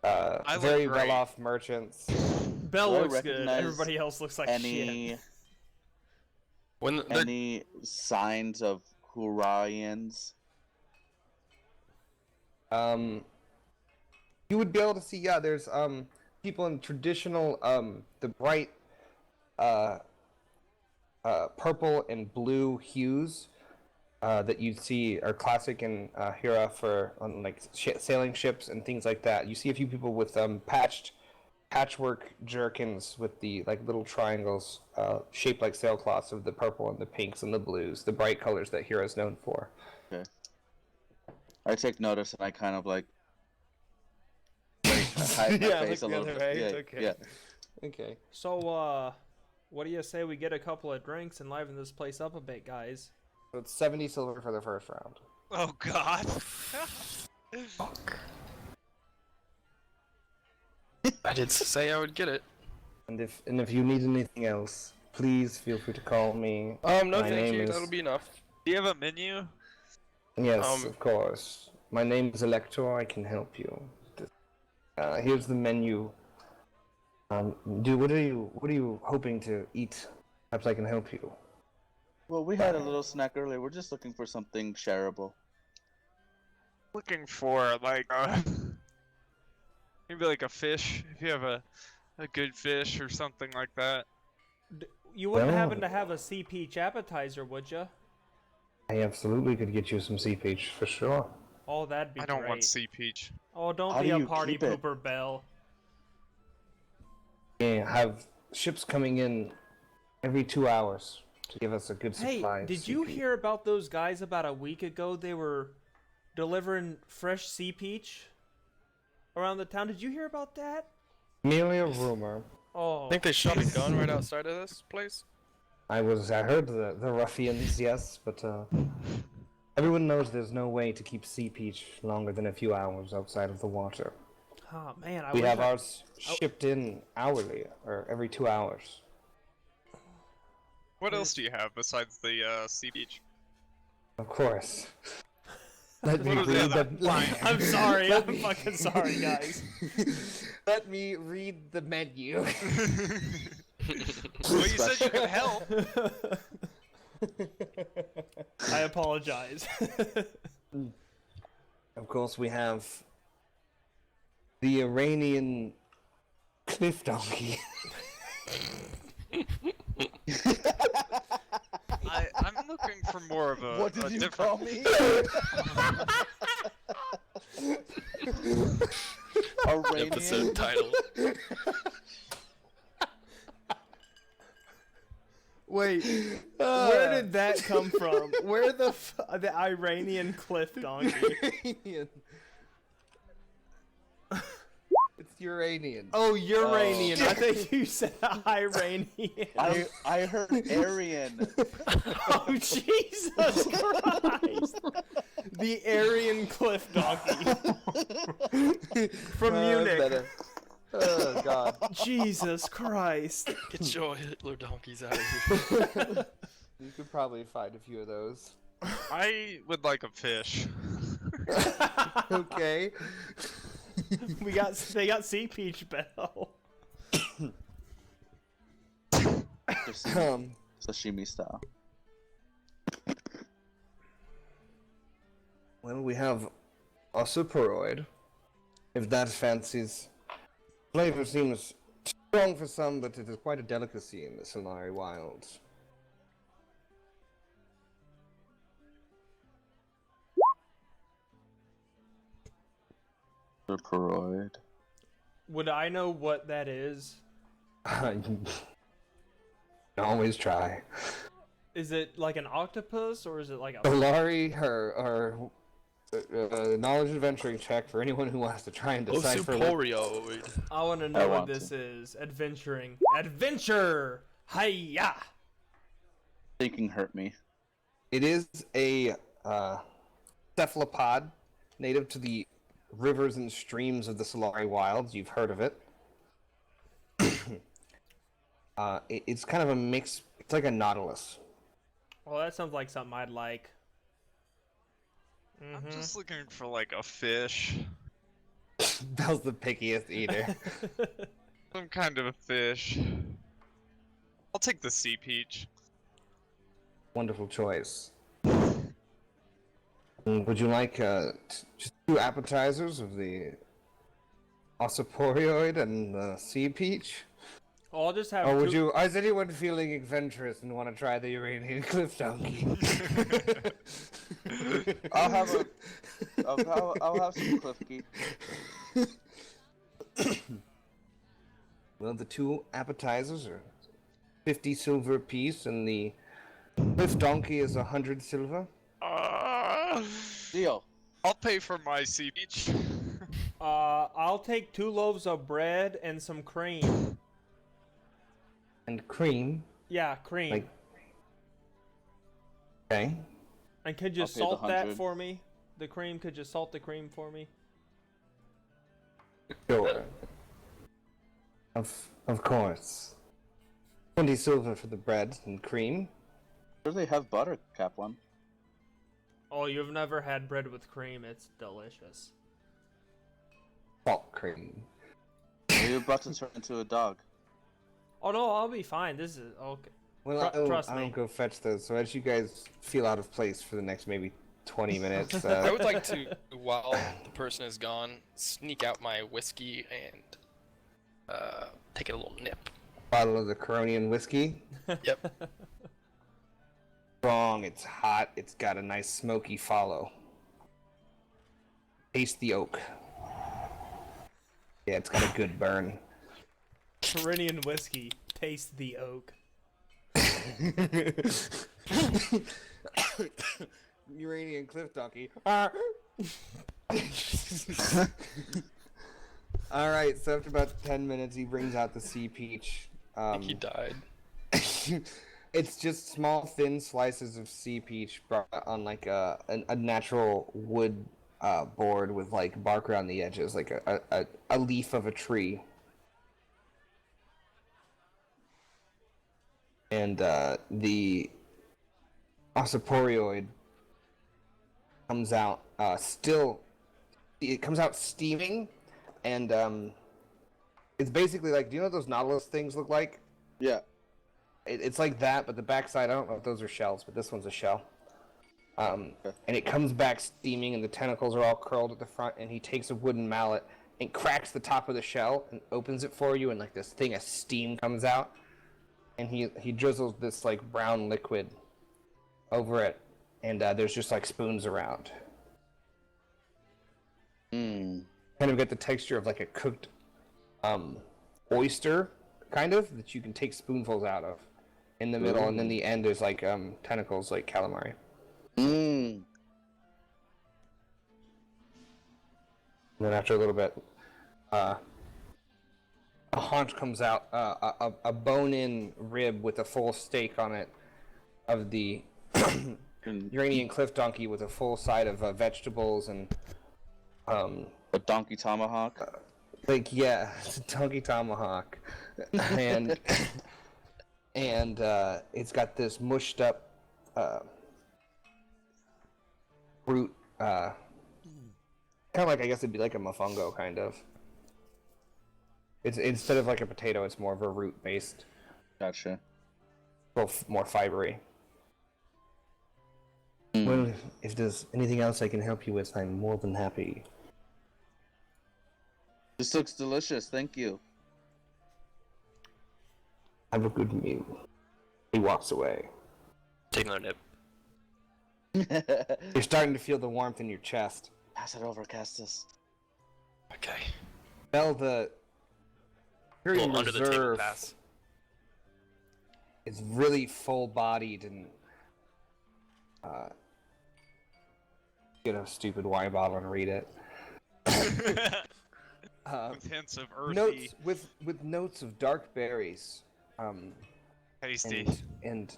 I look Very great. well-off merchants. Bell Do I looks good. recognize Everybody else looks like shit. any When they're any signs of Uranians? You would be able to see, yeah, there's people in traditional the bright purple and blue hues that you see are classic in Hira for on like sailing ships and things like that. You see a few people with patchwork jerkins with the like little triangles shaped like sailcloths of the purple and the pinks and the blues, the bright colors that Hira is known for. Okay. I take notice and I kind of like hide my Yeah, face look a the little other bit. way, Yeah, okay. yeah. Okay. So, what do you say we get a couple of drinks and liven this place up a bit, guys? So it's 70 silver for the first round. Oh God. I did say I would get it. And if you need anything else, please feel free to call me. No, My thank name you. is- That'll be enough. Do you have a menu? Yes, of course. My name is Elector. I can help you. Here's the menu. Dude, what are you hoping to eat? Perhaps I can help you. Well, we had a little snack earlier. We're just looking for something shareable. Looking for like maybe like a fish. If you have a good fish or something like that. You wouldn't Well- happen to have a sea peach appetizer, would you? I absolutely could get you some sea peach for sure. Oh, that'd be I don't great. want sea peach. Oh, don't How be do a you party keep it? pooper, Bell. Yeah, have ships coming in every 2 hours to give us a good Hey, supply. of did sea you peach. hear about those guys about a week ago? They were delivering fresh sea peach around the town. Did you hear about that? Merely a rumor. Oh, I think they shot a gun right outside of this place. I heard the ruffians, yes, but everyone knows there's no way to keep sea peach longer than a few hours outside of the water. oh man, I We wish have I- ours shipped in hourly, or every 2 hours. What else do you have besides the sea peach? Of course. Let me What was the read other the. I'm sorry. I'm fucking sorry, guys. Let me read the menu. Well, you said you could help. I apologize. Of course, we have the Uranian cliff donkey. I'm looking for more of a, What did a you different. call me? Iranian? Episode title. Wait, where did that come from? Where the Iranian cliff donkey? Uranian. It's Uranian. Oh, Uranian. I think you said Iranian. I heard Aryan. Oh, Jesus Christ! The Aryan cliff donkey from Munich. Better. Oh God. Jesus Christ! Get your Hitler donkeys out of here. You could probably find a few of those. I would like a fish. Okay. They got sea peach Bell. Sashimi style. Well, we have a superoid. If that fancies. Flavor seems strong for some, but it is quite a delicacy in the Solari wilds. Superoid. Would I know what that is? Always try. Is it like an octopus or is it like a? Solari, her knowledge adventuring check for anyone who wants to try and Oh, decipher what Superioid. I want to I know what want this to. is. Adventuring. Adventure! Hiya! Thinking hurt me. it is. A cephalopod native to the rivers and streams of the Solari Wilds. You've heard of it. It's kind of a mix. It's like a nautilus. Well, that sounds like something I'd like. I'm just looking for like a fish. Bell's the pickiest eater. Some kind of a fish. I'll take the sea peach. Wonderful choice. Would you like just 2 appetizers of the Ossiporioid and the sea peach? I'll just have Or would two- you? Is anyone feeling adventurous and want to try the Uranian cliff donkey? I'll have a. I'll have some Cliffkey. Well, the 2 appetizers are 50 silver apiece, and the cliff donkey is 100 silver. Deal. I'll pay for my sea peach. I'll take 2 loaves of bread and some cream. And cream. Yeah, cream. Like- Okay. And could you I'll pay the salt that 100. for me? The cream, could you salt the cream for me? Sure. Of course. 20 silver for the bread and cream. Sure they have butter, Kaplan. Oh, you've never had bread with cream? It's delicious. Salt cream. You're about to turn into a dog. Oh no, I'll be fine. This is okay. Well, Trust I me. don't go fetch those. So as you guys feel out of place for the next maybe 20 minutes, I would like to, while the person is gone, sneak out my whiskey and take a little nip. bottle of the Uranian whiskey. Yep. Strong, it's hot, it's got a nice smoky follow. Taste the oak. Yeah, it's got a good burn. Terrinoth whiskey. Taste the oak. Uranian cliff donkey. Alright, so after about 10 minutes, he brings out the sea peach. I think he died. It's just small, thin slices of sea peach brought on like a natural wood board with like bark around the edges, like a leaf of a tree. And the Ossiporioid comes out it comes out steaming, and it's basically like, do you know what those nautilus things look like? Yeah. It's like that, but the backside, I don't know if those are shells, but this one's a shell. And it comes back steaming, and the tentacles are all curled at the front, and he takes a wooden mallet and cracks the top of the shell and opens it for you, and like this thing of steam comes out, and he drizzles this like brown liquid over it, and there's just like spoons around. Mmm. Kind of get the texture of like a cooked oyster, kind of, that you can take spoonfuls out of. In the middle, and then the end there's like tentacles like calamari. Mmm. And then after a little bit, a haunch comes out, a bone-in rib with a full steak on it of the Uranian cliff donkey with a full side of vegetables and A donkey tomahawk. like, yeah, it's a donkey tomahawk, and and it's got this mushed up root, kind of like, I guess it'd be like a mofongo, kind of. It's instead of like a potato, it's more of a root based, Gotcha. more fibery. Well, if there's anything else I can help you with, I'm more than happy. This looks delicious. Thank you. Have a good meal. He walks away. Take another nip. You're starting to feel the warmth in your chest. Pass it over, Castus. Okay. Bell, the Imperial Little under the table Reserve pass. is really full-bodied and get a stupid wine bottle and read it. With hints of earthy, Notes with notes of dark berries, tasty. and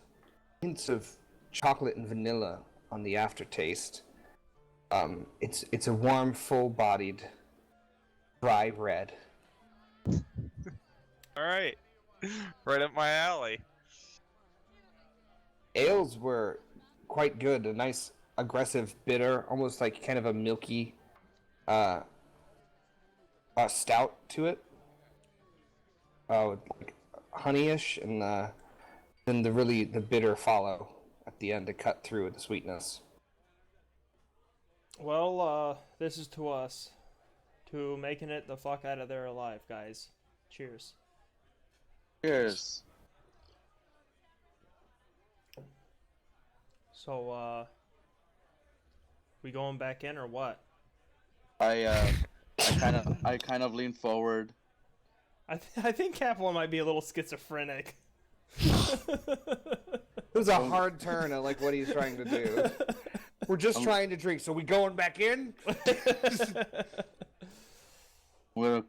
hints of chocolate and vanilla on the aftertaste. It's a warm, full-bodied, dry red. All right, right up my alley. Ales were quite good. A nice, aggressive bitter, almost like kind of a milky, stout to it. With like honeyish, and then the bitter follow at the end to cut through with the sweetness. Well, this is to us. To making it the fuck out of there alive, guys. Cheers. Cheers. So, we going back in or what? I kind of lean forward. I think Kaplan might be a little schizophrenic. It was a hard turn on like what he's trying to do. We're just trying to drink, so we going back in? We'll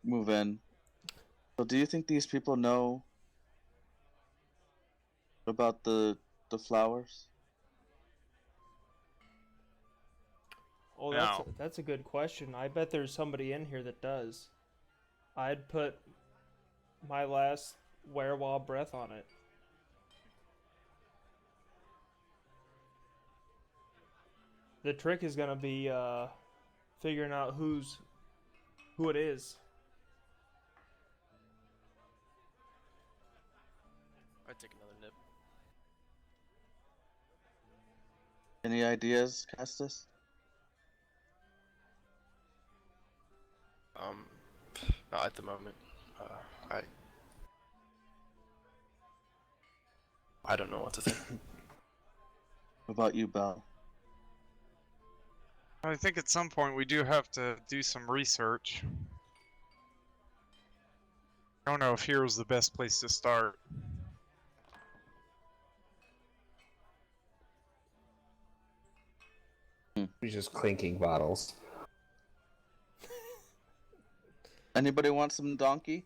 move in. So do you think these people know about the flowers? Oh, No. that's a good question. I bet there's somebody in here that does. I'd put my last werewolf breath on it. The trick is gonna be figuring out who it is. I'd take another nip. Any ideas, Castus? Not at the moment. I don't know what to think. What about you, Belle? I think at some point we do have to do some research. I don't know if here's the best place to start. He's just clinking bottles. Anybody want some donkey?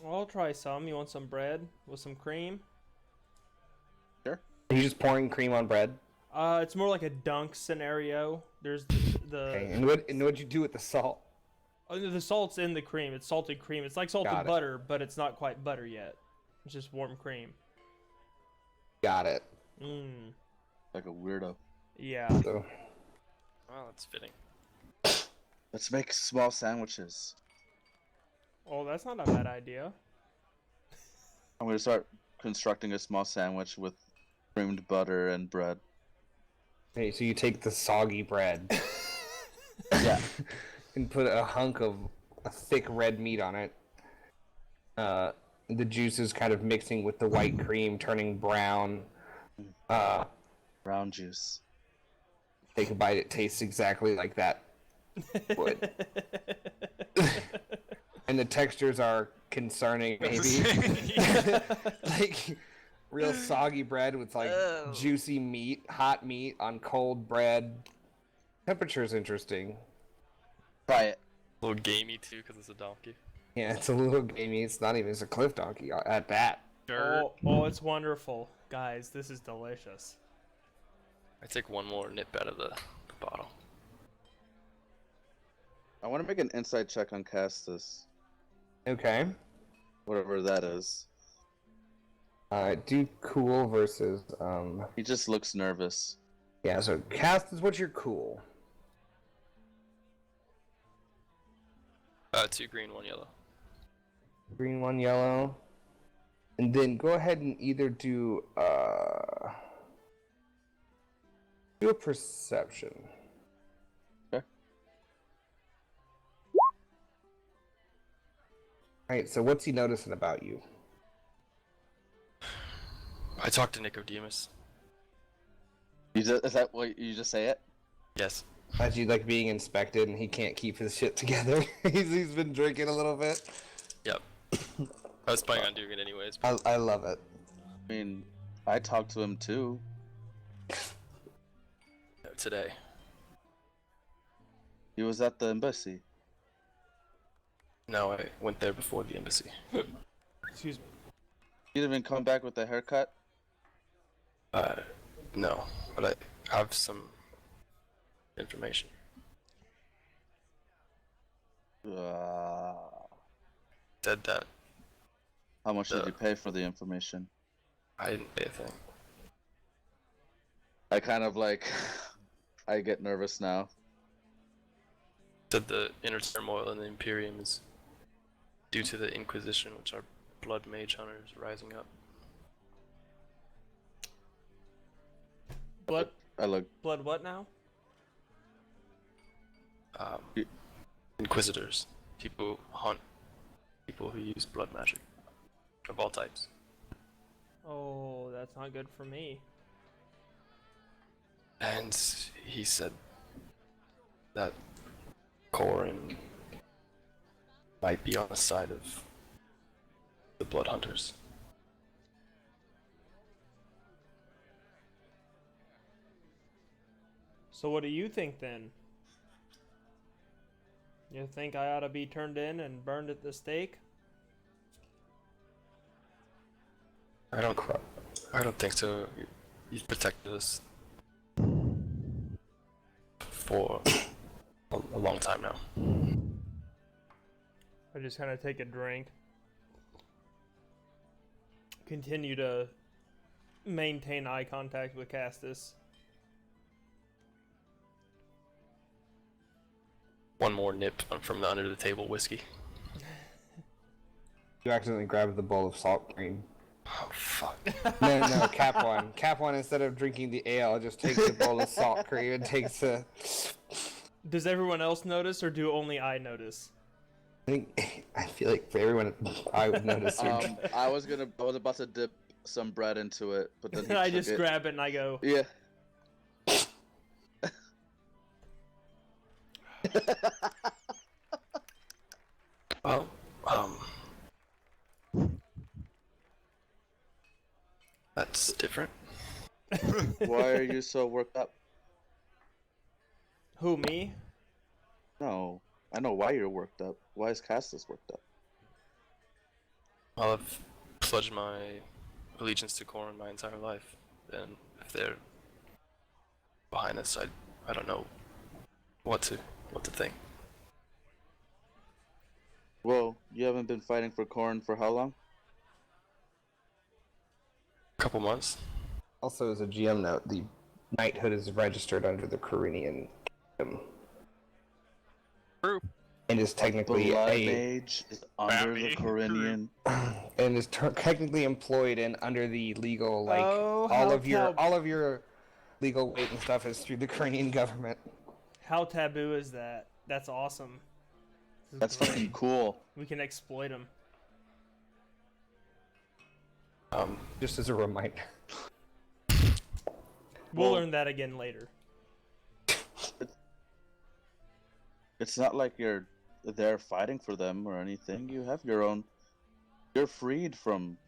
I'll try some. You want some bread with some cream? Sure. Are you just pouring cream on bread? It's more like a dunk scenario. There's the Okay. And what'd you do with the salt? the salt's in the cream. It's salted cream. It's like salted Got it. butter, but it's not quite butter yet. It's just warm cream. Got it. Mmm. Like a weirdo. Yeah. So, Well, that's fitting. Let's make small sandwiches. Oh, that's not a bad idea. I'm gonna start constructing a small sandwich with creamed butter and bread. okay, so you take the soggy bread Yeah. and put a hunk of a thick red meat on it. The juices kind of mixing with the white cream, turning brown. Brown juice. Take a bite, it tastes exactly like that would. And the textures are concerning, maybe. Like real soggy bread with like juicy meat, hot meat on cold bread. Temperature's interesting. Try it. A little gamey too, because it's a donkey. Yeah, it's a little gamey. It's not even, it's a cliff donkey at that. Oh, it's wonderful. Guys, this is delicious. I take one more nip out of the bottle. I want to make an inside check on Castus. Okay. Whatever that is. Do cool versus He just looks nervous. yeah, so cast is what you're cool. 2 green, 1 yellow. Green, 1 yellow. And then go ahead and either do a perception. Okay. Alright, so what's he noticing about you? I talked to Nicodemus. Is that what you just say it? Yes. As you like being inspected and he can't keep his shit together. he's been drinking a little bit. Yep. I was planning on doing it anyways. But I love it. I mean, I talked to him too. today. He was at the embassy. No, I went there before the embassy. Excuse me. He didn't even come back with a haircut. No, but I have some information. Said that How much did you pay for the information? I didn't pay a thing. I kind of like, I get nervous now. Said the inner turmoil in the Imperium is due to the Inquisition, which are blood mage hunters rising up. Blood I look. blood what now? Inquisitors, people who hunt people who use blood magic of all types. Oh, that's not good for me. And he said that Corin might be on the side of the blood hunters. So what do you think then? You think I ought to be turned in and burned at the stake? I don't think so. You've protected us for a long time now. I just kind of take a drink. Continue to maintain eye contact with Castus. One more nip from the under the table whiskey. You accidentally grabbed the bowl of salt cream. Oh fuck. No, Cap one. Cap one, instead of drinking the ale, just takes the bowl of salt cream and takes a... Does everyone else notice, or do only I notice? I feel like for everyone, I would notice. I was about to dip some bread into it, but then he I took just it. grab it and I go, Yeah. Well, that's different. Why are you so worked up? who, me? No, I know why you're worked up. Why is Castus worked up? Well, I've pledged my allegiance to Corin my entire life, and if they're behind us, I don't know what to think. Well, you haven't been fighting for Corrin for how long? Couple months. Also, as a GM note, the Nighthood is registered under the Uranian kingdom. True. And is technically Blood mage is under Babby. the Corinian. and is technically employed in under the legal, like Oh, all how of your legal weight and stuff is through the Ukrainian government. How taboo is that? That's awesome. This is That's great. fucking cool. We can exploit them. Just as a reminder. We'll Well- learn that again later. It's not like you're there fighting for them or anything. You have your own. You're freed from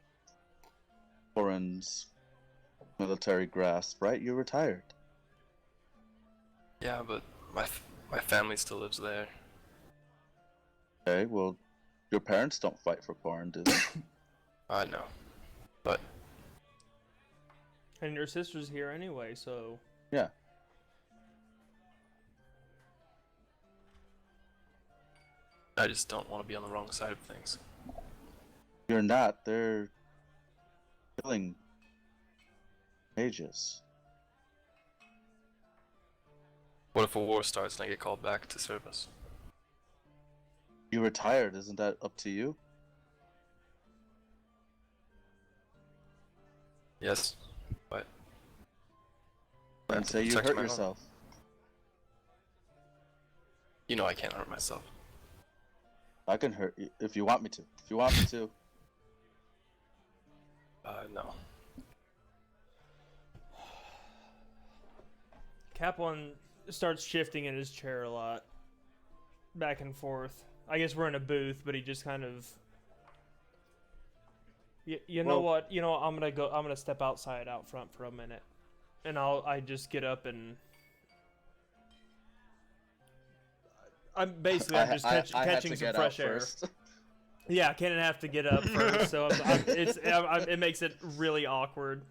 Corrin's military grasp, right? You're retired. Yeah, but my family still lives there. Okay, well, your parents don't fight for Corrin, do they? I know, but And your sister's here anyway, so... Yeah. I just don't want to be on the wrong side of things. You're not. They're killing mages. What if a war starts and I get called back to service? You retired. Isn't that up to you? Yes, but And say you protect hurt my home. yourself. You know I can't hurt myself. I can hurt you if you want me to. If you want me to. No. Kaplan starts shifting in his chair a lot. Back and forth. I guess we're in a booth, but he just kind of... You know Well- what? You know, I'm gonna step outside out front for a minute. And I just get up and... I'm just I had catching to some get fresh out air. first. Yeah, Ken didn't have to get up first, so it makes it really awkward.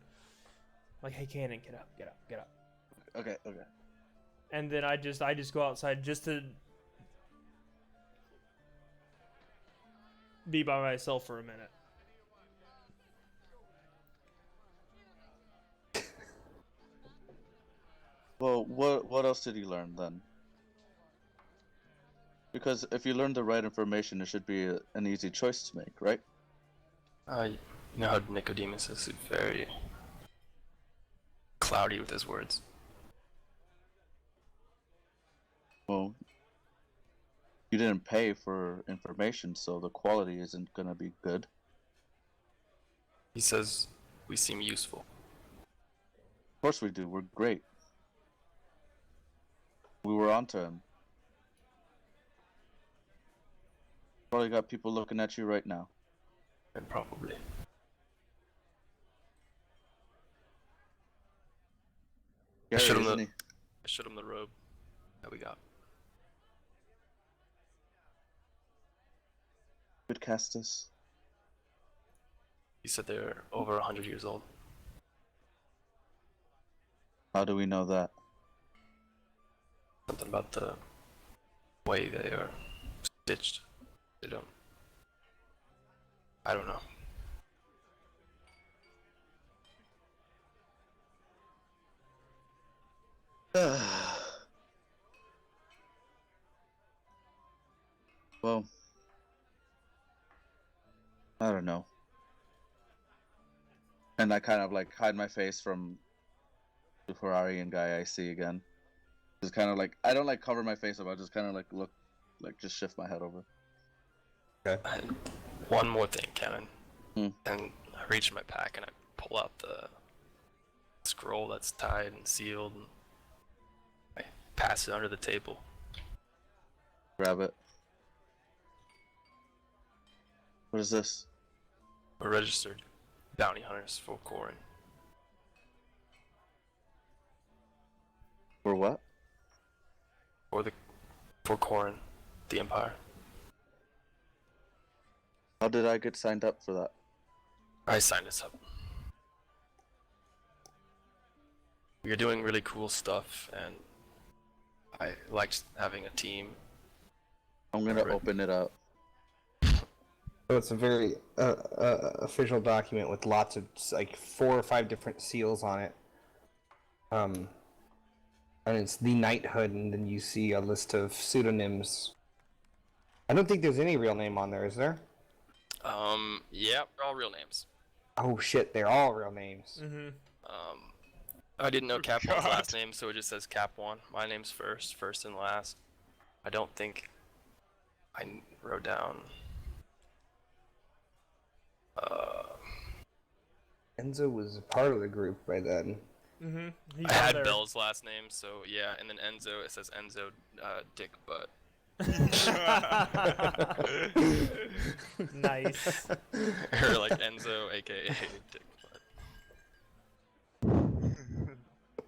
Like, hey, Cannon, get up. Okay. and then I just go outside just to be by myself for a minute. Well, what else did you learn then? Because if you learn the right information, it should be an easy choice to make, right? You know how Nicodemus is very cloudy with his words. Well, you didn't pay for information, so the quality isn't gonna be good. He says we seem useful. Of course we do. We're great. We were onto him. Probably got people looking at you right now. And probably. Gary, showed him isn't the- he? I showed him the robe that we got. Good Castus. He said they're over 100 years old. How do we know that? Something about the way they are stitched. They don't. I don't know. Well, I don't know. And I kind of like hide my face from the Ferrarian guy I see again. Just kind of like, I don't like cover my face up, I just kind of like look, like just shift my head over. And one more thing, Cannon. Hmm. And I reach in my pack and I pull out the scroll that's tied and sealed and I pass it under the table. Grab it. What is this? We're registered bounty hunters for Corin. For what? For Corin, the Empire. How did I get signed up for that? I signed us up. We are doing really cool stuff, and I liked having a team. I'm gonna Right. open it up. So it's a very official document with lots of like 4 or 5 different seals on it. And it's the Nighthood, and then you see a list of pseudonyms. I don't think there's any real name on there, is there? Yeah, they're all real names. Oh shit, they're all real names. Mm-hmm. I didn't know Oh, Cap 1's God. last name, so it just says Cap 1. My name's first and last. I don't think I wrote down. Enzo was a part of the group by then. Mm-hmm. I had Bell's last name, so yeah, and then Enzo, it says Enzo Dick Butt. Nice. Or like Enzo, aka Dick Butt.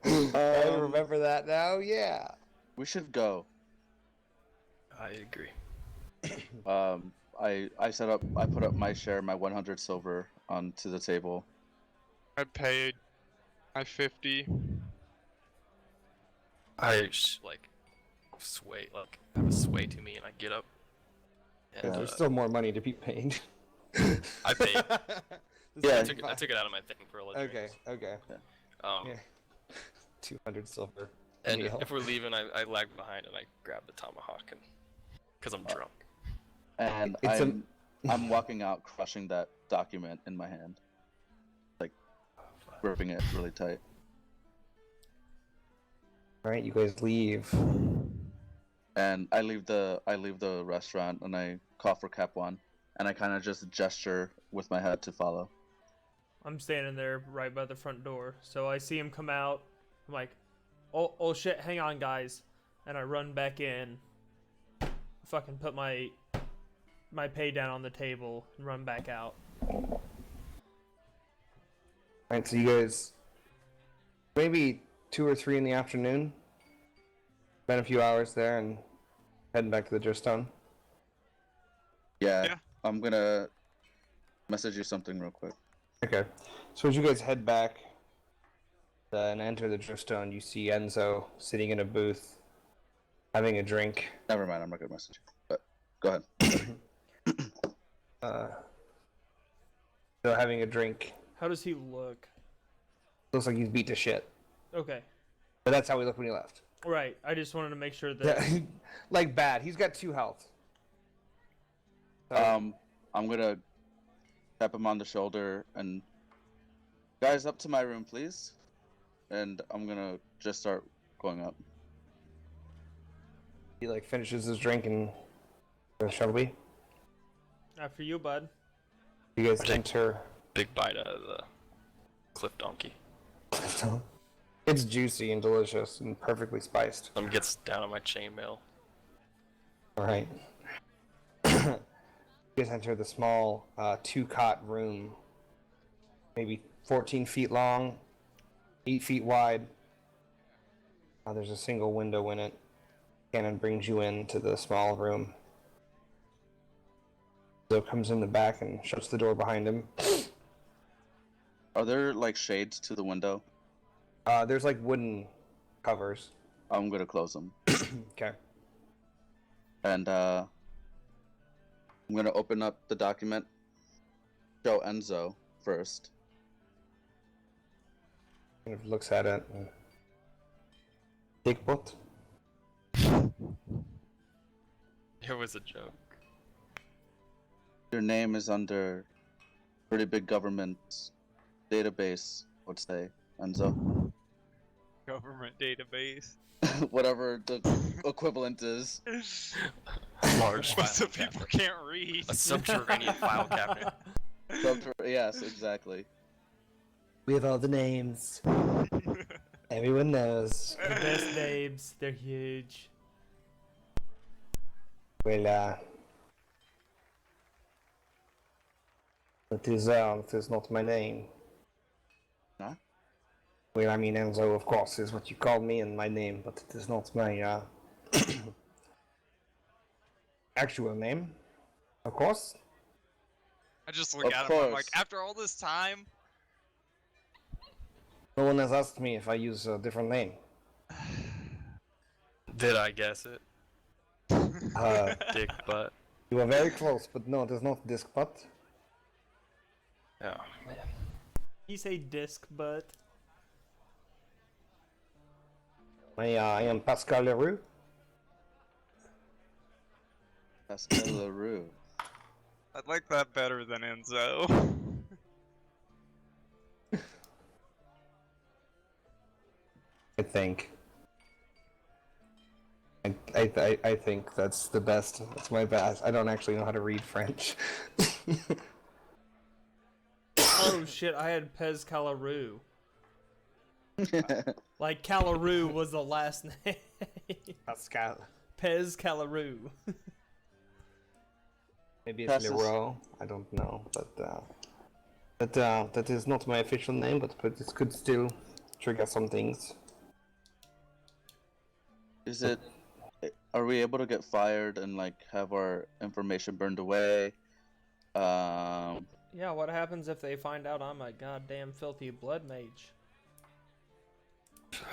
I remember that now, yeah. We should go. I agree. I put up my share, my 100 silver onto the table. I paid my 50. I sway, like have a sway to me, and I get up. And There's still more money to be paid. I paid. Yeah. I took it out of my thing for a little. Okay, okay. Yeah. 200 silver. And meal. if we're leaving, I lag behind and I grab the tomahawk, and because I'm drunk. And It's I'm walking out, crushing that document in my hand, like gripping it really tight. Alright, you guys leave. And I leave the restaurant and I call for Cap 1, and I kind of just gesture with my head to follow. I'm standing there right by the front door, so I see him come out. I'm like, oh shit, hang on, guys, and I run back in. Fucking put my pay down on the table and run back out. Alright, so you guys, maybe 2 or 3 in the afternoon, spend a few hours there and heading back to the Dristone. Yeah. I'm gonna message you something real quick. Okay. So as you guys head back, and enter the Drifstone, you see Enzo sitting in a booth, having a drink. Never mind, I'm not gonna message you. But go ahead. So having a drink. How does he look? Looks like he's beat to shit. Okay. But that's how he looked when he left. Right. I just wanted to make sure that. Like bad. He's got 2 health. So, I'm gonna tap him on the shoulder and guys, up to my room, please. And I'm gonna just start going up. he like finishes his drink and shall we? After you, bud. You guys Take- enter. Big bite out of the cliff donkey. It's juicy and delicious and perfectly spiced. Some gets down on my chainmail. All right. You guys enter the small 2-cot room, maybe 14 feet long, 8 feet wide. There's a single window in it. Cannon brings you into the small room. So comes in the back and shuts the door behind him. Are there like shades to the window? There's like wooden covers. I'm gonna close them. Okay. And I'm gonna open up the document. Show Enzo first. Kind of looks at it. And... Dickbot? It was a joke. Your name is under pretty big government database, I would say, Enzo. Government database. Whatever the equivalent is. A large file So people cabinet. can't read. A subterranean file cabinet. Yes, exactly. We have all the names. Everyone knows. The best babes. They're huge. Well, it is not my name. Huh? Well, I mean, Enzo, of course, is what you call me and my name, but it is not my actual name, of course. I just look Of at him. I'm course. like, after all this time, No one has asked me if I use a different name. Did I guess it? Dick butt. You are very close, but no, it is not disc butt. Oh man. You say disc butt. I am Pascal Leroux. Pascal LaRue. I'd like that better than Enzo. I think. I think that's the best. That's my best. I don't actually know how to read French. Oh shit! I had Pez Calaroo. Like Calaroo was the last name. Pascal. Pez Calaroo. Maybe it's Passes. Leroux. I don't know, but that is not my official name. But it could still trigger some things. Is it? Are we able to get fired and like have our information burned away? Yeah, what happens if they find out I'm a goddamn filthy blood mage?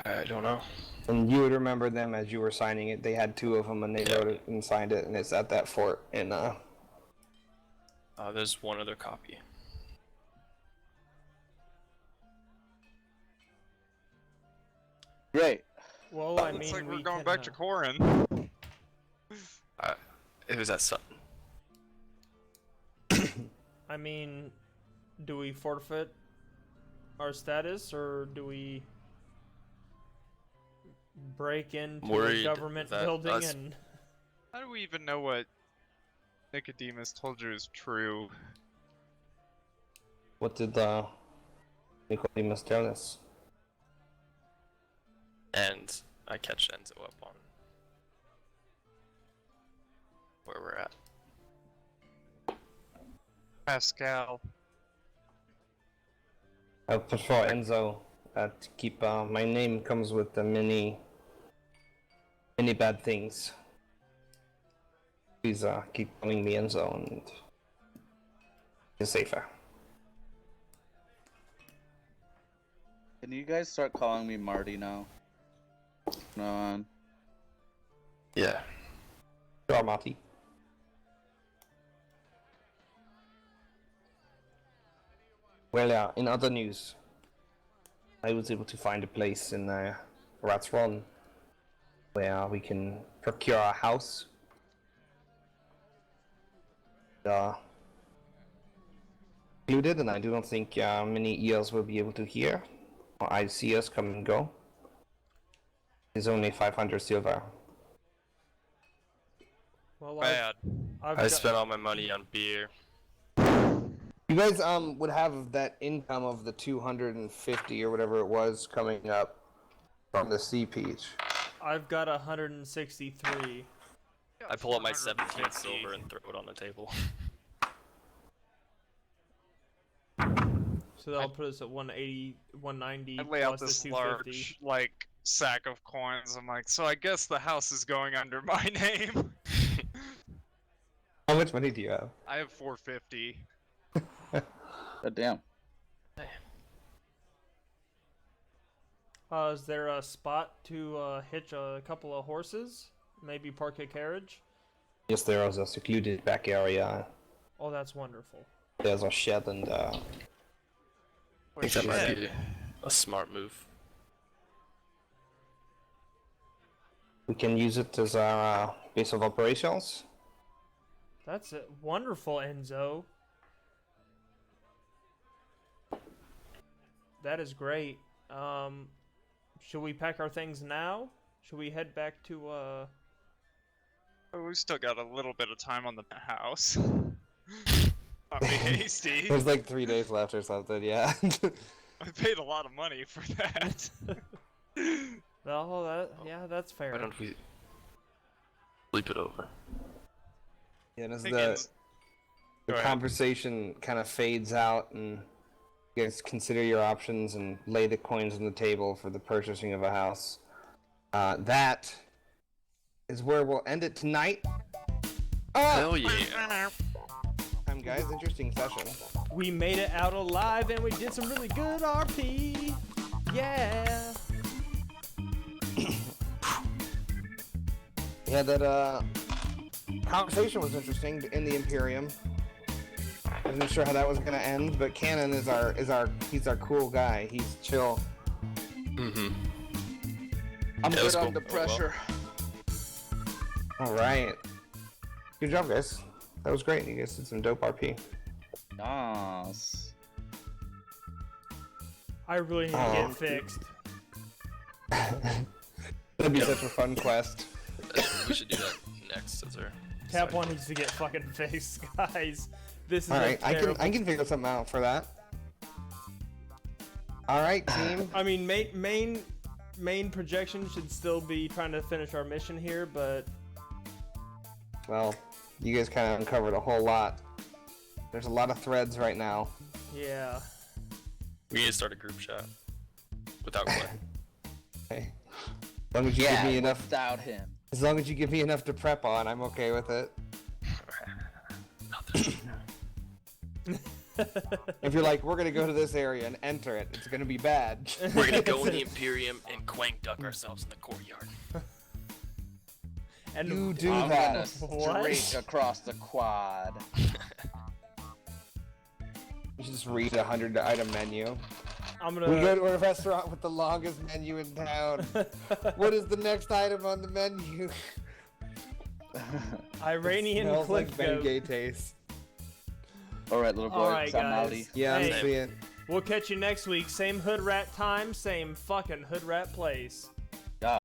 I don't know. And you would remember them as you were signing it. They had 2 of them, and they wrote it and signed it, and it's at that fort. And There's one other copy. Great. Well, I Looks mean, like we're we going can, back to Corin. It was at Sutton. I mean, do we forfeit our status, or do we break into a Worried government that building us- and... How do we even know what Nicodemus told you is true? what did Nicodemus tell us? And I catch Enzo up on where we're at. Pascal. I prefer Enzo. To keep my name comes with many bad things. Please keep calling me Enzo, and it's safer. Can you guys start calling me Marty now? No. Yeah. Sure, Marty. Well, in other news, I was able to find a place in Rat's Run where we can procure a house. Included, and I do not think many ears will be able to hear or I see us come and go. It's only 500 silver. Well, Bad. I spent all my money on beer. You guys would have that income of the 250 or whatever it was coming up from the sea peach. I've got 163. I pull up my 17 450. silver and throw it on the table. So that'll put us at 180, 190 I lay out plus this the 250. large, like, sack of coins. I'm like, so I guess the house is going under my name. How much money do you have? I have 450. God damn. Is there a spot to hitch a couple of horses? Maybe park a carriage? Yes, there is a secluded back area. Oh, that's wonderful. There's a shed and I think that might be a smart move. we can use it as our base of operations. That's it. Wonderful, Enzo. That is great. Should we pack our things now? Should we head back to, Oh, we still got a little bit of time on the house. Not be hasty. There's like 3 days left or something, yeah. I paid a lot of money for that. oh, yeah, that's fair. Why don't we sleep it over? Yeah, and as Think the it's- Go ahead. conversation kind of fades out and you guys consider your options and lay the coins on the table for the purchasing of a house. That is where we'll end it tonight. Hell yeah! Time, guys. Interesting session. We made it out alive and we did some really good RP. Yeah. Yeah, that conversation was interesting in the Imperium. I wasn't sure how that was gonna end, but Cannon is he's our cool guy. He's chill. Mm-hmm. I'm Yeah, good that's cool. under Oh, well. pressure. All right. Good job, guys. That was great. You guys did some dope RP. Nice. I really need to Oh. get fixed. That'd be such a fun quest. We should do that next as our. Tap side. one needs to get fucking fixed, guys. This is All a right, I terrible... can figure something out for that. All right, team. I mean, main projection should still be trying to finish our mission here, but Well, you guys kind of uncovered a whole lot. There's a lot of threads right now. yeah. We need to start a group chat. Without Clay. Okay. As long as you give me enough. without him. As long as you give me enough to prep on, I'm okay with it. If you're like, we're gonna go to this area and enter it, it's gonna be bad. We're gonna go in the Imperium and quang duck ourselves in the courtyard. And You do I'm that. gonna streak across the quad. You should just read a 100-item menu. I'm We go gonna. to a restaurant with the longest menu in town. What is the next item on the menu? Iranian Smells click like goat. Bengay taste. Alright, little boy. Alright, I'm guys. outie. Yeah, Hey. I'm seeing. We'll catch you next week. Same hood rat time, same fucking hood rat place.